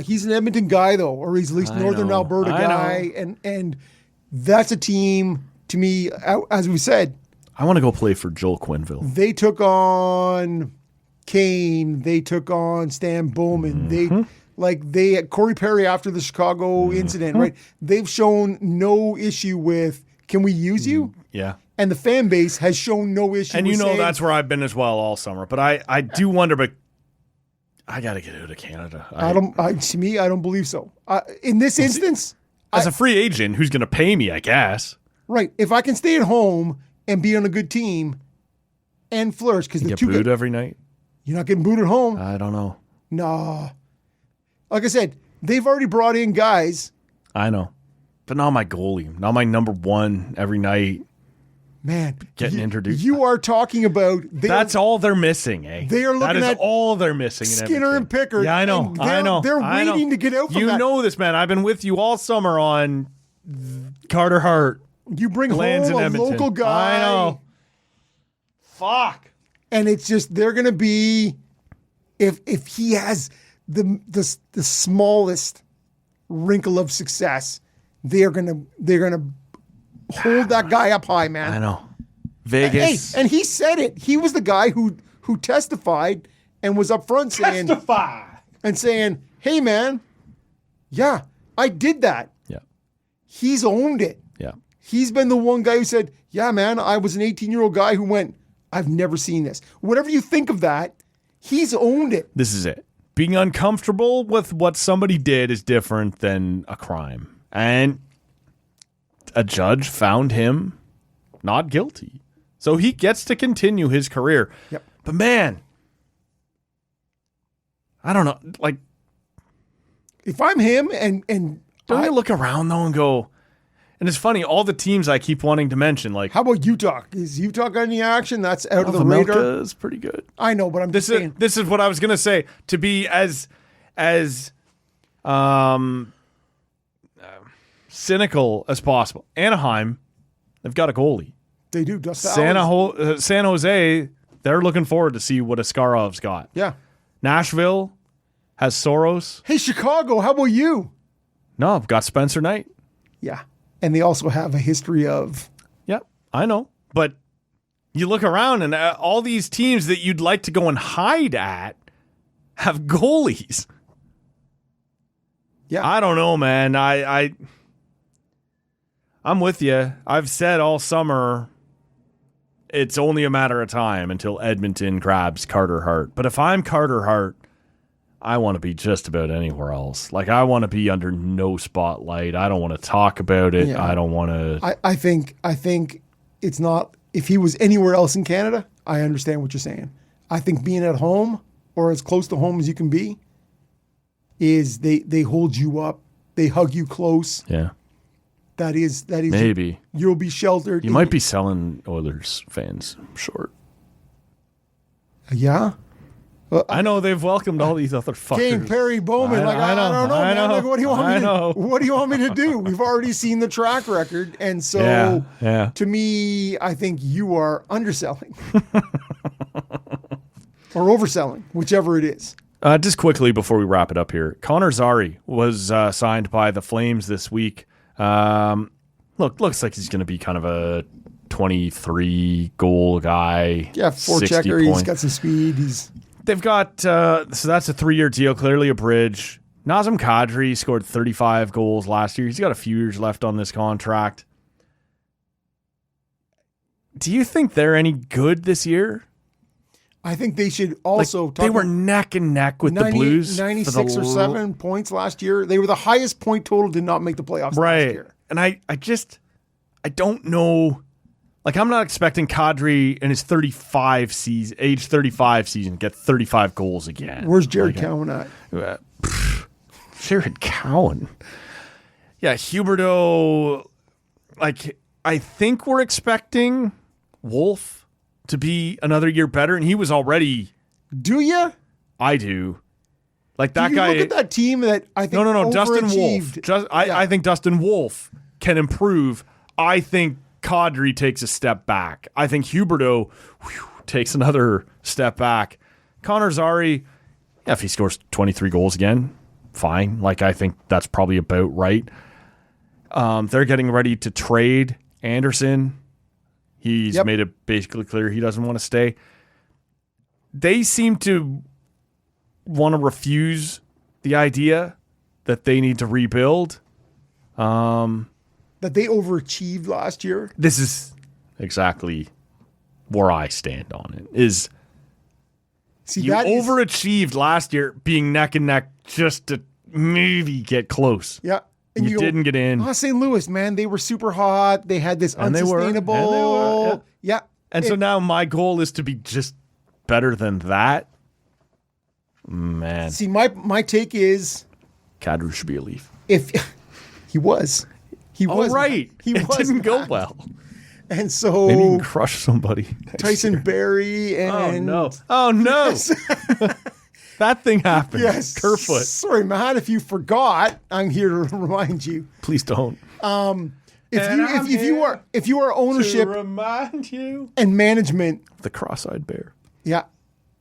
He's an Edmonton guy, though, or he's at least Northern Alberta guy. And that's a team, to me, as we said. I want to go play for Joel Quenneville. They took on Kane. They took on Stan Bowman. They had Corey Perry after the Chicago incident, right? They've shown no issue with, can we use you? Yeah. And the fan base has shown no issue and with saying, that's where I've been as well all summer. But I do wonder, but I got to get out of Canada. To me, I don't believe so. In this instance, as a free agent, who's going to pay me, I guess. Right. If I can stay at home and be on a good team and flourish, because the get booed every night. You're not getting booed at home. I don't know. No. Like I said, they've already brought in guys. I know. But not my goalie. Not my number one every night. Man. Getting introduced. You are talking about... That's all they're missing, eh? They are looking at all they're missing. Skinner and Pickard. Yeah, I know. They're waiting to get out from that. You know this, man. I've been with you all summer on Carter Hart. You bring home a local guy. I know. Fuck. And it's just, they're going to be... If he has the smallest wrinkle of success, they're gonna hold that guy up high, man. I know. Vegas. Hey, and he said it. He was the guy who testified and was up front saying, "Hey man, yeah, I did that." he's owned it. Yeah. He's been the one guy who said, yeah, man, I was an 18-year-old guy who went, I've never seen this. Whatever you think of that, he's owned it. This is it. Being uncomfortable with what somebody did is different than a crime. And a judge found him not guilty. So he gets to continue his career. Yep. But man, I don't know. Like, if I'm him and don't you look around though and go, and it's funny, all the teams I keep wanting to mention, like, how about Utah? Is Utah got any action? That's out of the Milka radar. is pretty good. I know, but I'm just saying. This is what I was gonna say. To be as cynical as possible. Anaheim, they've got a goalie. They do. San Jose, they're looking forward to see what Askarov's got. Yeah. Nashville has Soros. Hey, Chicago, how about you? No, I've got Spencer Knight. Yeah. And they also have a history of... Yep, I know. But you look around and all these teams that you'd like to go and hide at have goalies. Yeah. I don't know, man. I'm with you. I've said all summer it's only a matter of time until Edmonton grabs Carter Hart. But if I'm Carter Hart, I want to be just about anywhere else. Like, I want to be under no spotlight. I don't want to talk about it. Yeah. I don't want to... I think it's not... If he was anywhere else in Canada, I understand what you're saying. I think being at home, or as close to home as you can be, is they hold you up. They hug you close. Yeah. That is Maybe. You'll be sheltered. You might be selling Oilers fans short. Yeah. I know they've welcomed all these other fuckers. Kane, Perry, Bowman. I don't know, man. Like, what do you want me to? What do you want me to do? We've already seen the track record, and so to me, I think you are underselling or overselling, whichever it is. Just quickly before we wrap it up here, Connor Zary was signed by the Flames this week. Looks like he's going to be kind of a 23 goal guy. Yeah, forechecker. He's got some speed. They've got, so that's a 3-year deal, clearly a bridge. Nazem Kadri scored 35 goals last year. He's got a few years left on this contract. Do you think they're any good this year? I think they should also they were neck and neck with the Blues. 96 or 7 points last year. They were the highest point total, did not make the playoffs last year. And I don't know. Like, I'm not expecting Kadri in his age 35 season to get 35 goals again. Where's Jared Cowan at? Jared Cowan. Yeah, Huberdeau. Like, I think we're expecting Wolf to be another year better, and he was already. Do you? I do. Like, that guy. Look at that team that I think. No. Dustin Wolf. I think Dustin Wolf can improve. I think Kadri takes a step back. I think Huberdeau takes another step back. Connor Zary, if he scores 23 goals again, fine. Like, I think that's probably about right. They're getting ready to trade Anderson. He's made it basically clear he doesn't want to stay. They seem to want to refuse the idea that they need to rebuild. That they overachieved last year. This is exactly where I stand on it. You overachieved last year, being neck and neck just to maybe get close. Yeah. And you didn't get in. St. Louis, man, they were super hot. They had this unsustainable. And they were. Yeah. And so now my goal is to be just better than that. Man. See, my take is Kadri should be a Leaf. If he was. He was right. It didn't go well. And so maybe you can crush somebody. Tyson Barrie and Oh no. Yes. That thing happened. Yes. Kerfoot. Sorry, Matt, if you forgot, I'm here to remind you. Please don't. If you are ownership to remind you and management. The cross-eyed bear. Yeah.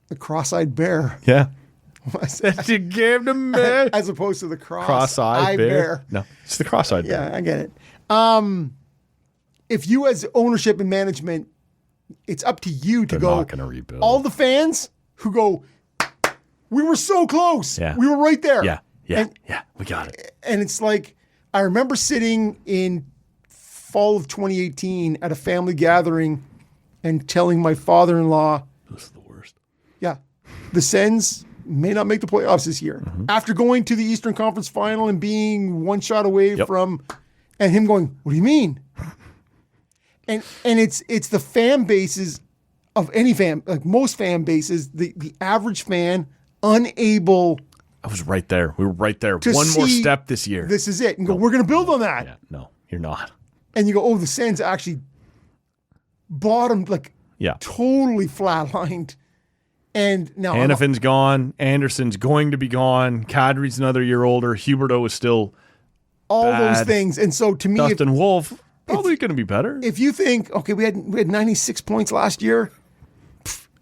The cross-eyed bear. Yeah. That you gave to me. As opposed to the cross-eyed bear. No, it's the cross-eyed bear. Yeah, I get it. If you as ownership and management, it's up to you to They're not going to rebuild. All the fans who go, we were so close. Yeah. We were right there. Yeah. We got it. And it's like, I remember sitting in fall of 2018 at a family gathering and telling my father-in-law, This is the worst. yeah, the Sens may not make the playoffs this year. After going to the Eastern Conference Final and being one shot away from, and him going, what do you mean? And it's the fan bases of any fan, like most fan bases, the average fan unable I was right there. We were right there. to One more see step this year. This is it. And go, we're going to build on that. Yeah, no, you're not. And you go, oh, the Sens actually bottomed, like Yeah. totally flatlined. And now Hannafin's gone. Anderson's going to be gone. Kadri's another year older. Huberdeau is still all bad. those things. And so to me, Dustin Wolf probably going to be better. if you think, okay, we had 96 points last year,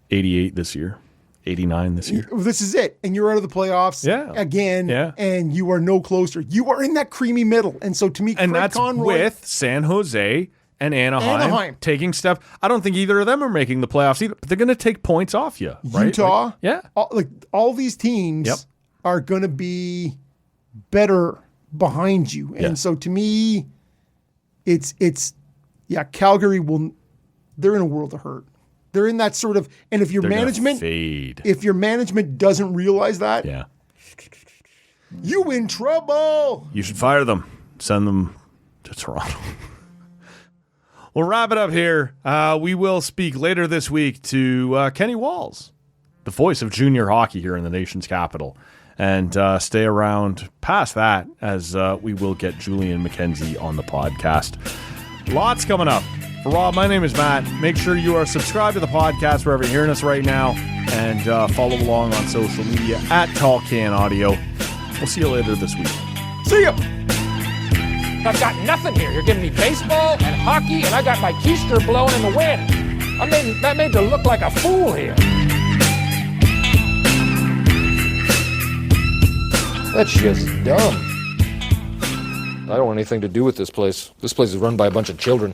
88 this year. 89 this year. this is it. And you're out of the playoffs again. Yeah. And you are no closer. You are in that creamy middle. And so to me, And Craig that's Conroy, with San Jose and Anaheim taking steps. I don't think either of them are making the playoffs either, but they're going to take points off you, right? Utah, yeah. all these teams are going to be better behind you. And so to me, it's Calgary they're in a world of hurt. They're in that sort of, and if your They're gonna management fade. if your management doesn't realize that, Yeah. you in trouble. You should fire them. Send them to Toronto. We'll wrap it up here. We will speak later this week to Kenny Walls, the voice of junior hockey here in the nation's capital. And stay around past that as we will get Julian McKenzie on the podcast. Lots coming up. For Rob, my name is Matt. Make sure you are subscribed to the podcast wherever you're hearing us right now. And follow along on social media at Tall Can Audio. We'll see you later this week. See ya. I've got nothing here. You're giving me baseball and hockey, and I got my keister blowing in the wind. That made to look like a fool here. That's just dumb. I don't want anything to do with this place. This place is run by a bunch of children.